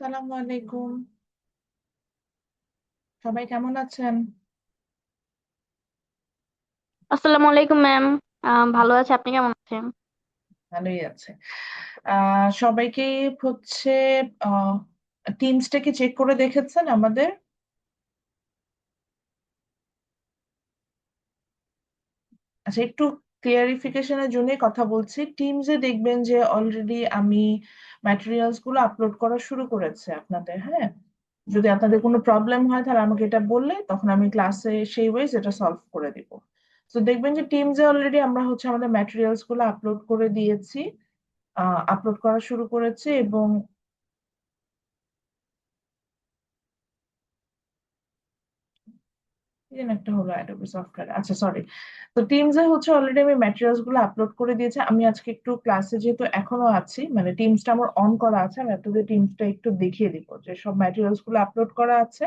সালামু আলাইকুম। সবাই কেমন আছেন? আসসালামু আলাইকুম ম্যাম। ভালো আছে, আপনি কেমন আছেন? ভালোই আছে। সবাইকে হচ্ছে আহ টিমসটা কি চেক করে দেখেছেন আমাদের? আচ্ছা, একটু ক্লিয়ারিফিকেশনের জন্য কথা বলছি। টিমসে দেখবেন যে অলরেডি আমি ম্যাটেরিয়ালস গুলো আপলোড করা শুরু করেছে আপনাদের। হ্যাঁ, যদি আপনাদের কোনো প্রবলেম হয় তাহলে আমাকে এটা বললে তখন আমি ক্লাসে সেই ওয়েজ এটা সলভ করে দিব। তো দেখবেন যে টিমসে অলরেডি আমরা হচ্ছে আমাদের ম্যাটেরিয়ালস গুলো আপলোড করে দিয়েছি, আপলোড করা শুরু করেছে। এবং কি যেন একটা হলো অ্যাডোবি সফটওয়্যার, আচ্ছা সরি। তো টিমসে হচ্ছে অলরেডি আমি ম্যাটেরিয়ালস গুলো আপলোড করে দিয়েছি। আমি আজকে একটু ক্লাসে যেহেতু এখনো আছি, মানে টিমসটা আমার অন করা আছে, আমি আপনাদের টিমসটা একটু দেখিয়ে দিব যে সব ম্যাটেরিয়ালস গুলো আপলোড করা আছে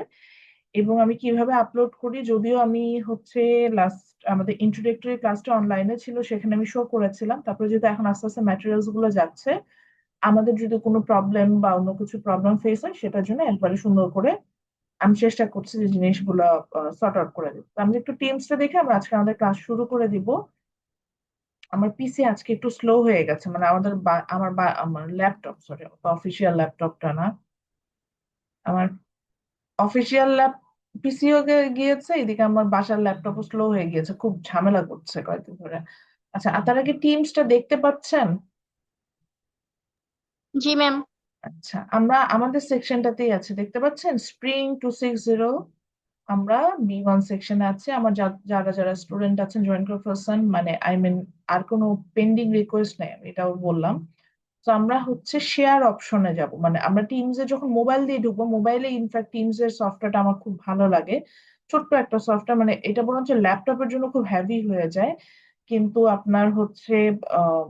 এবং আমি কিভাবে আপলোড করি। যদিও আমি হচ্ছে লাস্ট আমাদের ইন্ট্রোডাক্টরি ক্লাসটা অনলাইনে ছিল, সেখানে আমি শো করেছিলাম। তারপরে যেহেতু এখন আস্তে আস্তে ম্যাটেরিয়ালস গুলো যাচ্ছে, আমাদের যদি কোনো প্রবলেম বা অন্য কিছু প্রবলেম ফেস হয় সেটার জন্য একবারে সুন্দর করে আমি চেষ্টা করছি যে জিনিসগুলো সর্ট আউট করে দিব। তো আমি একটু টিমসটা দেখে আমরা আজকে আমাদের ক্লাস শুরু করে দিব। আমার পিসি আজকে একটু স্লো হয়ে গেছে, মানে আমার ল্যাপটপ, সরি অফিসিয়াল ল্যাপটপটা না, আমার অফিসিয়াল ল্যাপ পিসিও গিয়েছে, এদিকে আমার বাসার ল্যাপটপও স্লো হয়ে গিয়েছে, খুব ঝামেলা করছে কয়েকদিন ধরে। আচ্ছা, আপনারা কি টিমসটা দেখতে পাচ্ছেন? জি ম্যাম। আচ্ছা, আমরা আমাদের সেকশনটাতেই আছে, দেখতে পাচ্ছেন Spring 260। আমরা B1 সেকশনে আছে। আমার যারা যারা স্টুডেন্ট আছেন, জয়েন করে ফেলছেন, মানে আই মিন আর কোনো পেন্ডিং রিকোয়েস্ট নেই, আমি এটাও বললাম। তো আমরা হচ্ছে শেয়ার অপশনে যাব, মানে আমরা টিমসে যখন মোবাইল দিয়ে ঢুকবো, মোবাইলে ইনফ্যাক্ট টিমস এর সফটওয়্যারটা আমার খুব ভালো লাগে। ছোট্ট একটা সফটওয়্যার, মানে এটা বরঞ্চ ল্যাপটপের জন্য খুব হেভি হয়ে যায়, কিন্তু আপনার হচ্ছে আহ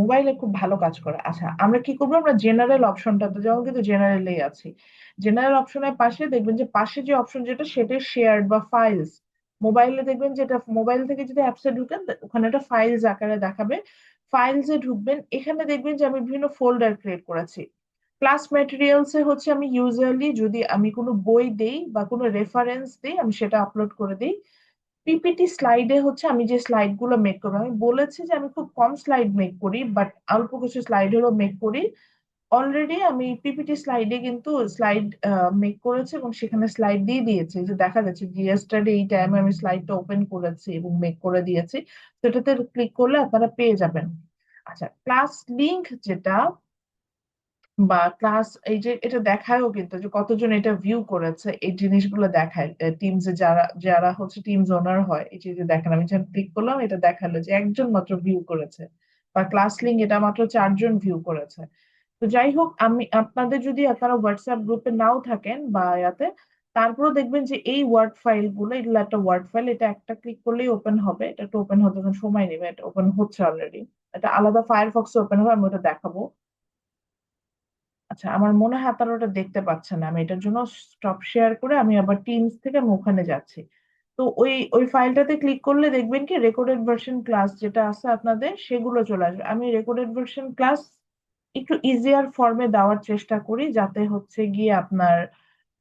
মোবাইলে খুব ভালো কাজ করে। আচ্ছা, আমরা কি করবো, আমরা জেনারেল অপশনটাতে যেমন, কিন্তু জেনারেলেই আছি। জেনারেল অপশনের পাশে দেখবেন যে পাশে যে অপশন যেটা, সেটা শেয়ার বা ফাইলস। মোবাইলে দেখবেন যেটা, মোবাইল থেকে যদি অ্যাপসে ঢুকেন ওখানে একটা ফাইলস আকারে দেখাবে। ফাইলসে ঢুকবেন, এখানে দেখবেন যে আমি বিভিন্ন ফোল্ডার ক্রিয়েট করেছি। ক্লাস ম্যাটেরিয়ালস এ হচ্ছে আমি ইউজুয়ালি যদি আমি কোনো বই দেই বা কোনো রেফারেন্স দিই, আমি সেটা আপলোড করে দিই। পিপিটি স্লাইডে হচ্ছে আমি যে স্লাইড গুলো মেক করবো, আমি বলেছি যে আমি খুব কম স্লাইড মেক করি, বাট অল্প কিছু স্লাইড হলো মেক করি। অলরেডি আমি পিপিটি স্লাইডে কিন্তু স্লাইড মেক করেছি এবং সেখানে স্লাইড দিয়ে দিয়েছি, যে দেখা যাচ্ছে যে ইয়েস্টারডে এই টাইমে আমি স্লাইডটা ওপেন করেছি এবং মেক করে দিয়েছি। সেটাতে ক্লিক করলে আপনারা পেয়ে যাবেন। আচ্ছা, ক্লাস লিংক যেটা বা ক্লাস, এই যে এটা দেখায়ও কিন্তু যে কতজন এটা ভিউ করেছে, এই জিনিসগুলো দেখায় টিমস এ যারা যারা হচ্ছে টিমস ওনার হয়। এই যে যে দেখেন, আমি যখন ক্লিক করলাম এটা দেখালো যে একজন মাত্র ভিউ করেছে, বা ক্লাস লিংক এটা মাত্র 4 জন ভিউ করেছে। তো যাই হোক, আমি আপনাদের যদি আপনারা হোয়াটসঅ্যাপ গ্রুপে নাও থাকেন বা ইয়াতে, তারপরেও দেখবেন যে এই ওয়ার্ড ফাইল গুলো, এগুলো একটা ওয়ার্ড ফাইল, এটা একটা ক্লিক করলেই ওপেন হবে। এটা একটু ওপেন হতে এখন সময় নেবে, এটা ওপেন হচ্ছে অলরেডি। এটা আলাদা ফায়ারফক্সে ওপেন হবে, আমি ওটা দেখাবো। আচ্ছা, আমার মনে হয় আপনারা ওটা দেখতে পাচ্ছেন না, আমি এটার জন্য স্টপ শেয়ার করে আমি আবার টিমস থেকে আমি ওখানে যাচ্ছি। তো ওই ওই ফাইলটাতে ক্লিক করলে দেখবেন কি রেকর্ডেড ভার্সন ক্লাস যেটা আছে আপনাদের, সেগুলো চলে আসবে। আমি রেকর্ডেড ভার্সন ক্লাস একটু ইজিয়ার ফর্মে দেওয়ার চেষ্টা করি, যাতে হচ্ছে গিয়ে আপনার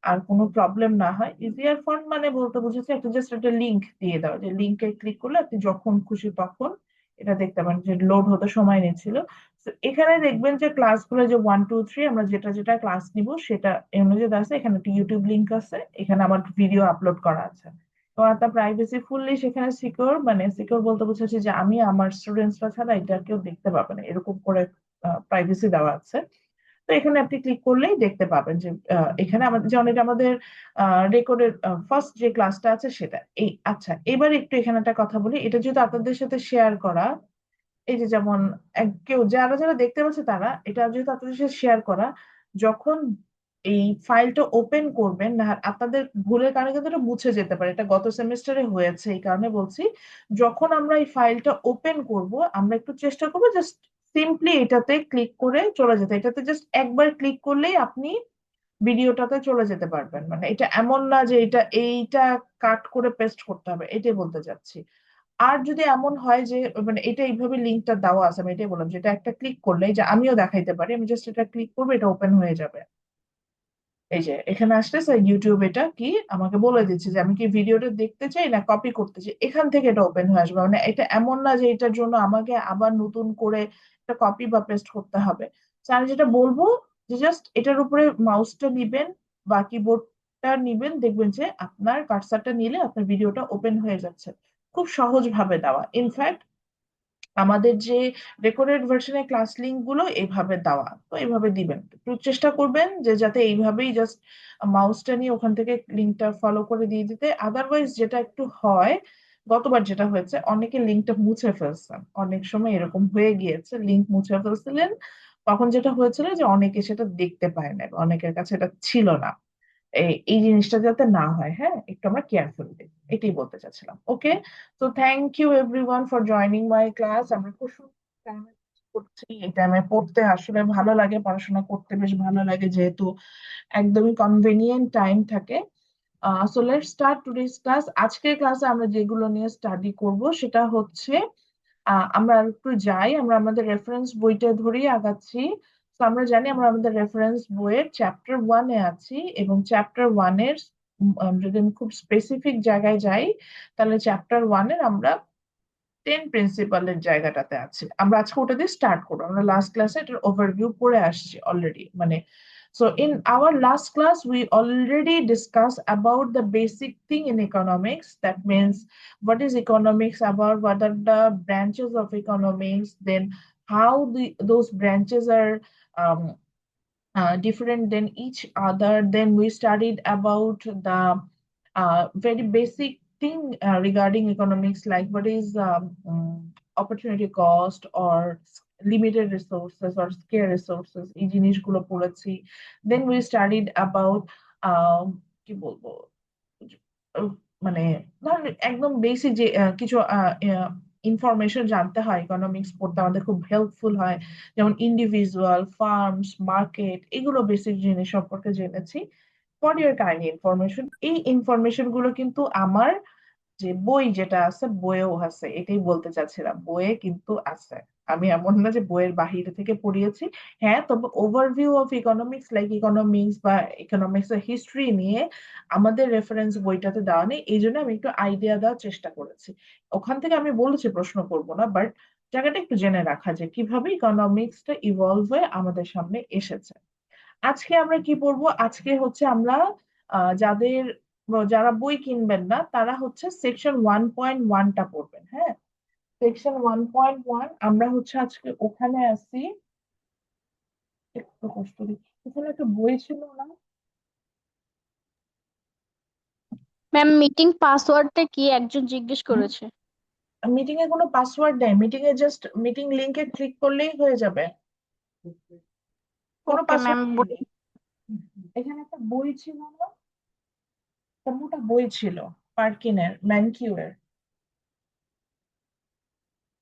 আর কোনো প্রবলেম না হয়। ইজিয়ার ফর্ম মানে বলতে বুঝেছি একটা জাস্ট একটা লিংক দিয়ে দেওয়া, যে লিংকে ক্লিক করলে আপনি যখন খুশি তখন এটা দেখতে পারেন, যে লোড হতে সময় নিচ্ছিল। তো এখানে দেখবেন যে ক্লাসগুলো যে 1 2 3 আমরা যেটা যেটা ক্লাস নিব সেটা এর মধ্যে দেওয়া আছে। এখানে একটা ইউটিউব লিংক আছে, এখানে আমার ভিডিও আপলোড করা আছে। তো আপনার প্রাইভেসি ফুললি সেখানে সিকিউর, মানে সিকিউর বলতে বোঝাচ্ছি যে আমি আমার স্টুডেন্টসরা ছাড়া এটা কেউ দেখতে পাবে না, এরকম করে প্রাইভেসি দেওয়া আছে। তো এখানে আপনি ক্লিক করলেই দেখতে পাবেন যে এখানে আমাদের, যেমন এটা আমাদের রেকর্ডের ফার্স্ট যে ক্লাসটা আছে সেটা এই। আচ্ছা, এবার একটু এখানে একটা কথা বলি, এটা যেহেতু আপনাদের সাথে শেয়ার করা, এই যে যেমন কেউ যারা যারা দেখতে পাচ্ছে তারা, এটা যেহেতু আপনাদের সাথে শেয়ার করা, যখন এই ফাইলটা ওপেন করবেন না, আপনাদের ভুলের কারণে কিন্তু এটা মুছে যেতে পারে, এটা গত সেমিস্টারে হয়েছে, এই কারণে বলছি। যখন আমরা এই ফাইলটা ওপেন করব, আমরা একটু চেষ্টা করবো জাস্ট সিম্পলি এটাতে ক্লিক করে চলে যেতে। এটাতে জাস্ট একবার ক্লিক করলেই আপনি ভিডিওটাতে চলে যেতে পারবেন, মানে এটা এমন না যে এইটা কাট করে পেস্ট করতে হবে, এটাই বলতে চাচ্ছি। আর যদি এমন হয় যে, মানে এটা এইভাবে লিঙ্কটা দেওয়া আছে, আমি এটাই বললাম, যেটা একটা ক্লিক করলে, যে আমিও দেখাইতে পারি, আমি জাস্ট এটা ক্লিক করবো, এটা ওপেন হয়ে যাবে। এই যে এখানে আসতেছে ইউটিউব, এটা কি আমাকে বলে দিচ্ছে যে আমি কি ভিডিওটা দেখতে চাই না কপি করতে চাই, এখান থেকে এটা ওপেন হয়ে আসবে। মানে এটা এমন না যে এটার জন্য আমাকে আবার নতুন করে একটা কপি বা পেস্ট করতে হবে। তো আমি যেটা বলবো যে জাস্ট এটার উপরে মাউসটা নিবেন বা কিবোর্ডটা নিবেন, দেখবেন যে আপনার কার্সারটা নিলে আপনার ভিডিওটা ওপেন হয়ে যাচ্ছে। খুব সহজ ভাবে দেওয়া, ইনফ্যাক্ট আমাদের যে রেকর্ডেড ভার্সনের ক্লাস লিঙ্ক গুলো এইভাবে দেওয়া, তো এইভাবে দিবেন, একটু চেষ্টা করবেন যে যাতে এইভাবেই জাস্ট মাউসটা নিয়ে ওখান থেকে লিঙ্কটা ফলো করে দিয়ে দিতে। আদারওয়াইজ যেটা একটু হয়, গতবার যেটা হয়েছে অনেকে লিঙ্কটা মুছে ফেলছেন, অনেক সময় এরকম হয়ে গিয়েছে লিঙ্ক মুছে ফেলছিলেন, তখন যেটা হয়েছিল যে অনেকে সেটা দেখতে পায় না, অনেকের কাছে এটা ছিল না। এই জিনিসটা যাতে না হয়, হ্যাঁ, একটু আমরা কেয়ারফুল দিই, এটাই বলতে চাচ্ছিলাম। ওকে, তো thank you everyone for joining my class. আমরা খুব টাইমে করছি, এই টাইমে পড়তে আসলে ভালো লাগে, পড়াশোনা করতে বেশ ভালো লাগে, যেহেতু একদমই কনভেনিয়েন্ট টাইম থাকে। So let's start today's class. আজকের ক্লাসে আমরা যেগুলো নিয়ে স্টাডি করব সেটা হচ্ছে, আমরা একটু যাই, আমরা আমাদের রেফারেন্স বইটা ধরেই আগাচ্ছি। তো আমরা জানি আমরা আমাদের রেফারেন্স বইয়ের চ্যাপ্টার 1-এ আছি, এবং চ্যাপ্টার 1-এর যদি আমি খুব স্পেসিফিক জায়গায় যাই, তাহলে চ্যাপ্টার 1-এর আমরা 10 প্রিন্সিপালের জায়গাটাতে আছে। আমরা আজকে ওটা দিয়ে স্টার্ট করবো। আমরা লাস্ট ক্লাসে এটার ওভারভিউ পড়ে আসছি অলরেডি, মানে so in our last class we already discussed about the basic thing in economics. That means what is economics about, what are the branches of economics, then how those branches are um, different than each other. Then we studied about the very basic thing regarding economics, like what is opportunity cost or limited resources or scarce resources, এই জিনিসগুলো পড়েছি। Then we studied about কি বলবো, আহ, মানে ধরেন একদম basic যে কিছু ইনফরমেশন জানতে হয় ইকোনমিক্স পড়তে, আমাদের খুব হেল্পফুল হয়, যেমন ইন্ডিভিজুয়াল, ফার্মস, মার্কেট, এগুলো বেসিক জিনিস সম্পর্কে জেনেছি। ফর ইউর কাইন্ড ইনফরমেশন, এই ইনফরমেশন গুলো কিন্তু আমার যে বই যেটা আছে বইয়েও আছে, এটাই বলতে চাচ্ছিলাম, বইয়ে কিন্তু আছে। আমি এমন না যে বইয়ের বাহিরে থেকে পড়িয়েছি। হ্যাঁ, তবে overview of economics, like economics বা ইকোনমিক্স এর হিস্ট্রি নিয়ে আমাদের রেফারেন্স বইটাতে দেওয়া নেই, এই জন্য আমি একটু আইডিয়া দেওয়ার চেষ্টা করেছি। ওখান থেকে আমি বলেছি প্রশ্ন করবো না, বাট জায়গাটা একটু জেনে রাখা যে কিভাবে ইকোনমিক্সটা ইভলভ হয়ে আমাদের সামনে এসেছে। আজকে আমরা কি পড়বো, আজকে হচ্ছে আমরা যারা বই কিনবেন না তারা হচ্ছে সেকশন 1.1টা পড়বেন, হ্যাঁ। সেকশন 1.1 আমরা হচ্ছে আজকে ওখানে আছি। একটু কষ্ট দিচ্ছি, ওখানে একটা বই ছিল না। ম্যাম, মিটিং পাসওয়ার্ডটা কি একজন জিজ্ঞেস করেছে? মিটিং এ কোনো পাসওয়ার্ড নেই, মিটিং এ জাস্ট মিটিং লিংকে ক্লিক করলেই হয়ে যাবে, কোনো ওকে ম্যাম। পাসওয়ার্ড নেই। এখানে একটা বই ছিল না, একটা মোটা বই ছিল, পার্কিনের ম্যানকিউরের,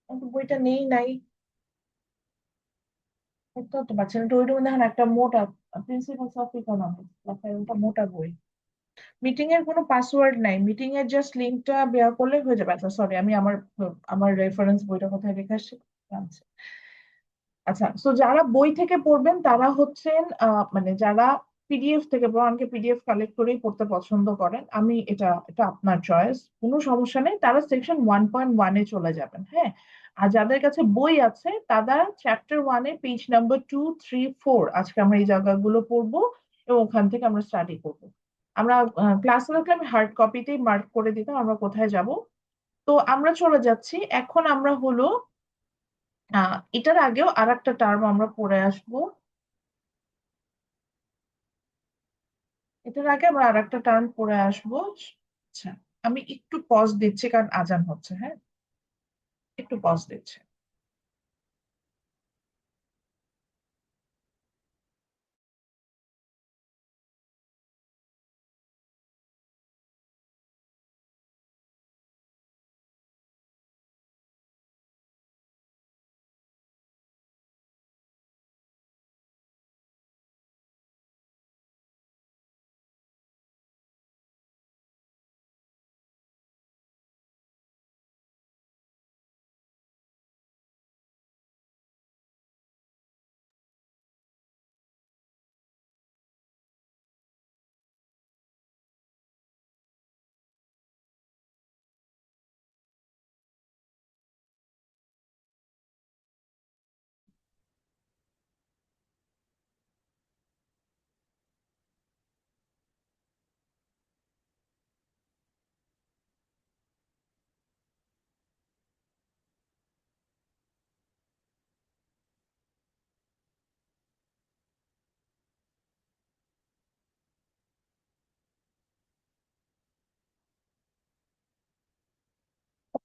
কিন্তু বইটা নেই নাই, বুঝতে তো পারছেন। তো ওইটার মধ্যে দেখেন একটা মোটা প্রিন্সিপালস অফ ইকোনমিক্স লেখা, ওটা মোটা বই। মিটিং এর কোনো পাসওয়ার্ড নাই, মিটিং এর জাস্ট লিংকটা বের করলে হয়ে যাবে। আচ্ছা সরি, আমি আমার আমার রেফারেন্স বইটা কোথায় রেখে আসছি, আচ্ছা। আচ্ছা, তো যারা বই থেকে পড়বেন তারা হচ্ছেন মানে যারা পিডিএফ থেকে পড়েন, অনেকে পিডিএফ কালেক্ট করেই পড়তে পছন্দ করেন, আমি এটা এটা আপনার চয়েস, কোনো সমস্যা নেই, তারা সেকশন 1.1-এ চলে যাবেন, হ্যাঁ। আর যাদের কাছে বই আছে তারা চ্যাপ্টার 1-এ পেজ নাম্বার 2, 3, 4, আজকে আমরা এই জায়গাগুলো পড়বো এবং ওখান থেকে আমরা স্টাডি করব। আমরা ক্লাসে থাকলে আমি হার্ড কপিতেই মার্ক করে দিতাম আমরা কোথায় যাব। তো আমরা চলে যাচ্ছি এখন, আমরা হলো এটার আগেও আর একটা টার্ম আমরা পড়ে আসবো, এটার আগে আমরা আর একটা টার্ম পড়ে আসবো। আচ্ছা, আমি একটু পজ দিচ্ছি কারণ আজান হচ্ছে, হ্যাঁ, একটু পজ দিচ্ছি।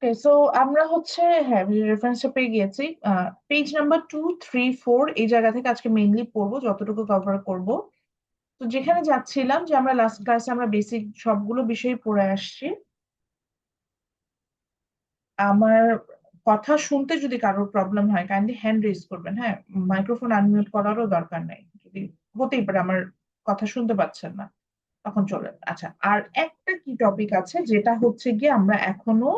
ওকে, সো আমরা হচ্ছে, হ্যাঁ, রেফারেন্সটা পেয়ে গিয়েছি। পেজ নাম্বার 2, 3, 4 এই জায়গা থেকে আজকে মেইনলি পড়বো, যতটুকু কভার করব। তো যেখানে যাচ্ছিলাম যে আমরা লাস্ট ক্লাসে আমরা বেসিক সবগুলো বিষয় পড়ে আসছি। আমার কথা শুনতে যদি কারোর প্রবলেম হয় কাইন্ডলি হ্যান্ড রেজ করবেন, হ্যাঁ। মাইক্রোফোন আনমিউট করারও দরকার নেই, যদি হতেই পারে আমার কথা শুনতে পাচ্ছেন না, তখন চলে। আচ্ছা, আর একটা কি টপিক আছে যেটা হচ্ছে গিয়ে আমরা এখনো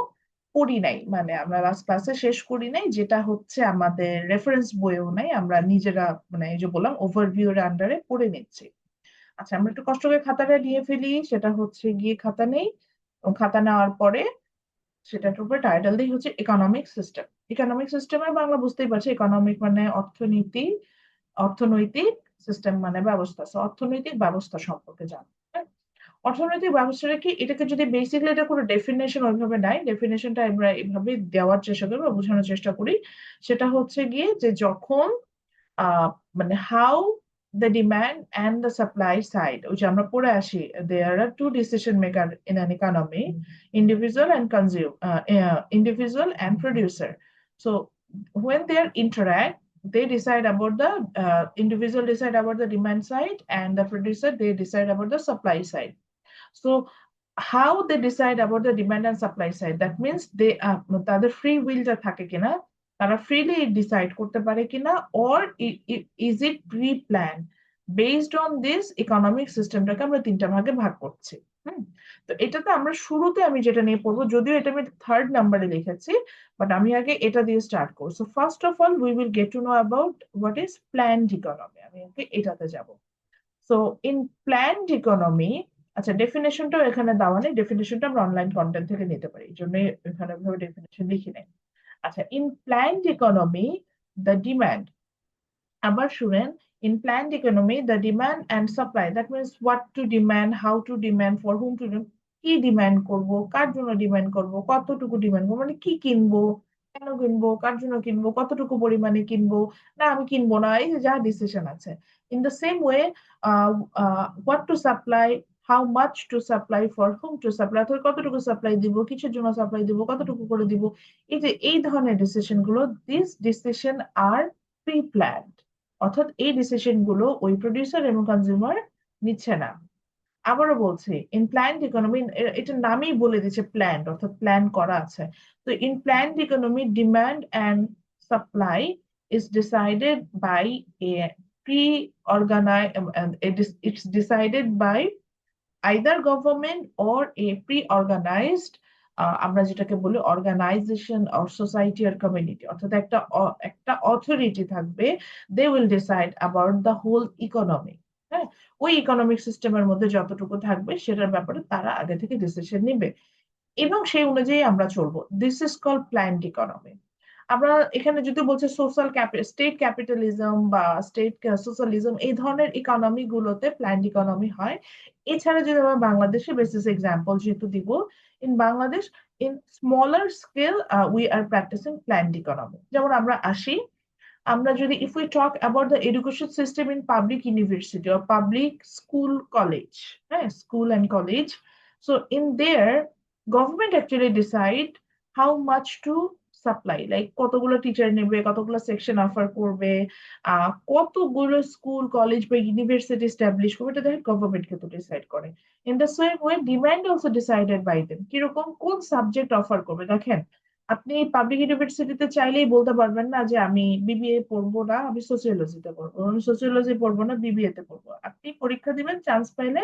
পড়ি নাই, মানে আমরা লাস্ট ক্লাসে শেষ করি নাই, যেটা হচ্ছে আমাদের রেফারেন্স বইও নাই, আমরা নিজেরা মানে এই যে বললাম ওভারভিউ এর আন্ডারে পড়ে নিচ্ছি। আচ্ছা, আমরা একটু কষ্ট করে খাতাটা নিয়ে ফেলি, সেটা হচ্ছে গিয়ে খাতা নেই। খাতা নেওয়ার পরে সেটার উপরে টাইটেল দিই হচ্ছে ইকোনমিক সিস্টেম। ইকোনমিক সিস্টেমের বাংলা বুঝতেই পারছি, ইকোনমিক মানে অর্থনীতি, অর্থনৈতিক, সিস্টেম মানে ব্যবস্থা, So, অর্থনৈতিক ব্যবস্থা সম্পর্কে জানো, হ্যাঁ? অর্থনৈতিক ব্যবস্থাটা কি, এটাকে যদি বেসিক্যালি এটা কোনো ডেফিনেশন ওইভাবে নাই, ডেফিনেশনটা আমরা এইভাবে দেওয়ার চেষ্টা করি বা বোঝানোর চেষ্টা করি। সেটা হচ্ছে গিয়ে যে যখন মানে how the demand and the supply side, ওই যে আমরা পড়ে আসি, there are two decision maker in an economy, individual and consume, individual and producer. So when they interact, they decide about the individual decide about the demand side, and the producer they decide about the supply side. So how they decide about the demand and supply side, that means they তাদের free উইলটা থাকে কিনা, তারা freely decide করতে পারে কিনা, or is it pre-planned based on this economic সিস্টেমটাকে আমরা তিনটা ভাগে ভাগ করছি। হুম। তো এটাতে আমরা শুরুতে আমি যেটা নিয়ে পড়বো, যদিও এটা আমি থার্ড নাম্বারে লিখেছি, বাট আমি আগে এটা দিয়ে স্টার্ট করবো। So first of all we will get to know about what is planned economy. আমি ওকে এটাতে যাব। সো ইন প্ল্যান্ড ইকোনমি, আচ্ছা ডেফিনেশনটাও এখানে দেওয়া নেই, ডেফিনেশনটা আমরা অনলাইন কন্টেন্ট থেকে নিতে পারি, এই জন্য এখানে ভাবে ডেফিনেশন লিখি নাই। আচ্ছা, in planned economy the demand, আবার শুনেন, in planned economy the demand and supply, that means what to demand, how to demand, for whom to, কি ডিমান্ড করব, কার জন্য ডিমান্ড করব, কতটুকু ডিমান্ড করবো, মানে কি কিনবো, কেন কিনবো, কার জন্য কিনবো, কতটুকু পরিমাণে কিনবো, না আমি কিনবো না, এই যে যা ডিসিশন আছে। In the same way, what to supply, how much to supply, for whom to supply, অর্থাৎ কতটুকু সাপ্লাই দিব, কিসের জন্য সাপ্লাই দিব, কতটুকু করে দিব। এই যে এই ধরনের ডিসিশন গুলো, this decision are pre planned, অর্থাৎ এই ডিসিশন গুলো ওই প্রডিউসার এবং কনজিউমার নিচ্ছে না। আবারও বলছি, ইন প্ল্যান্ড ইকোনমি, এটার নামই বলে দিচ্ছে প্ল্যান্ড, অর্থাৎ প্ল্যান করা আছে। তো in planned economy demand and supply is decided by a pre organize, it's decided by either government or a pre-organized, আমরা যেটাকে বলি অর্গানাইজেশন অর সোসাইটি আর কমিউনিটি, অর্থাৎ একটা অথরিটি থাকবে, they will decide about the whole economy. হ্যাঁ, ওই economic সিস্টেমের মধ্যে যতটুকু থাকবে সেটার ব্যাপারে তারা আগে থেকে ডিসিশন নিবে এবং সেই অনুযায়ী আমরা চলবো। This is call planned economy. আমরা এখানে যদি বলছে সোশ্যাল স্টেট ক্যাপিটালিজম বা স্টেট সোশ্যালিজম, এই ধরনের ইকোনমি গুলোতে প্ল্যান্ড ইকোনমি হয়। এছাড়া যদি আমরা বাংলাদেশে বেসিস এক্সাম্পল যেহেতু দিব, in Bangladesh in smaller scale we are practicing planned economy. যেমন আমরা আসি, আমরা যদি if we talk about the education system in public university or public school college, হ্যাঁ, school and college, so in their government actually decide how much to supply, like কতগুলো teacher নেবে, কতগুলো section offer করবে, কতগুলো school college বা university establish করবে, এটা দেখে গভর্নমেন্ট কিন্তু ডিসাইড করে। In the same way demand also decided by them, কিরকম কোন সাবজেক্ট অফার করবে। দেখেন, আপনি পাবলিক ইউনিভার্সিটিতে চাইলেই বলতে পারবেন না যে আমি বিবিএ পড়বো না, আমি সোসিওলজিতে পড়বো, আমি সোসিওলজি পড়বো না, বিবিএ তে পড়বো। আপনি পরীক্ষা দিবেন, চান্স পাইলে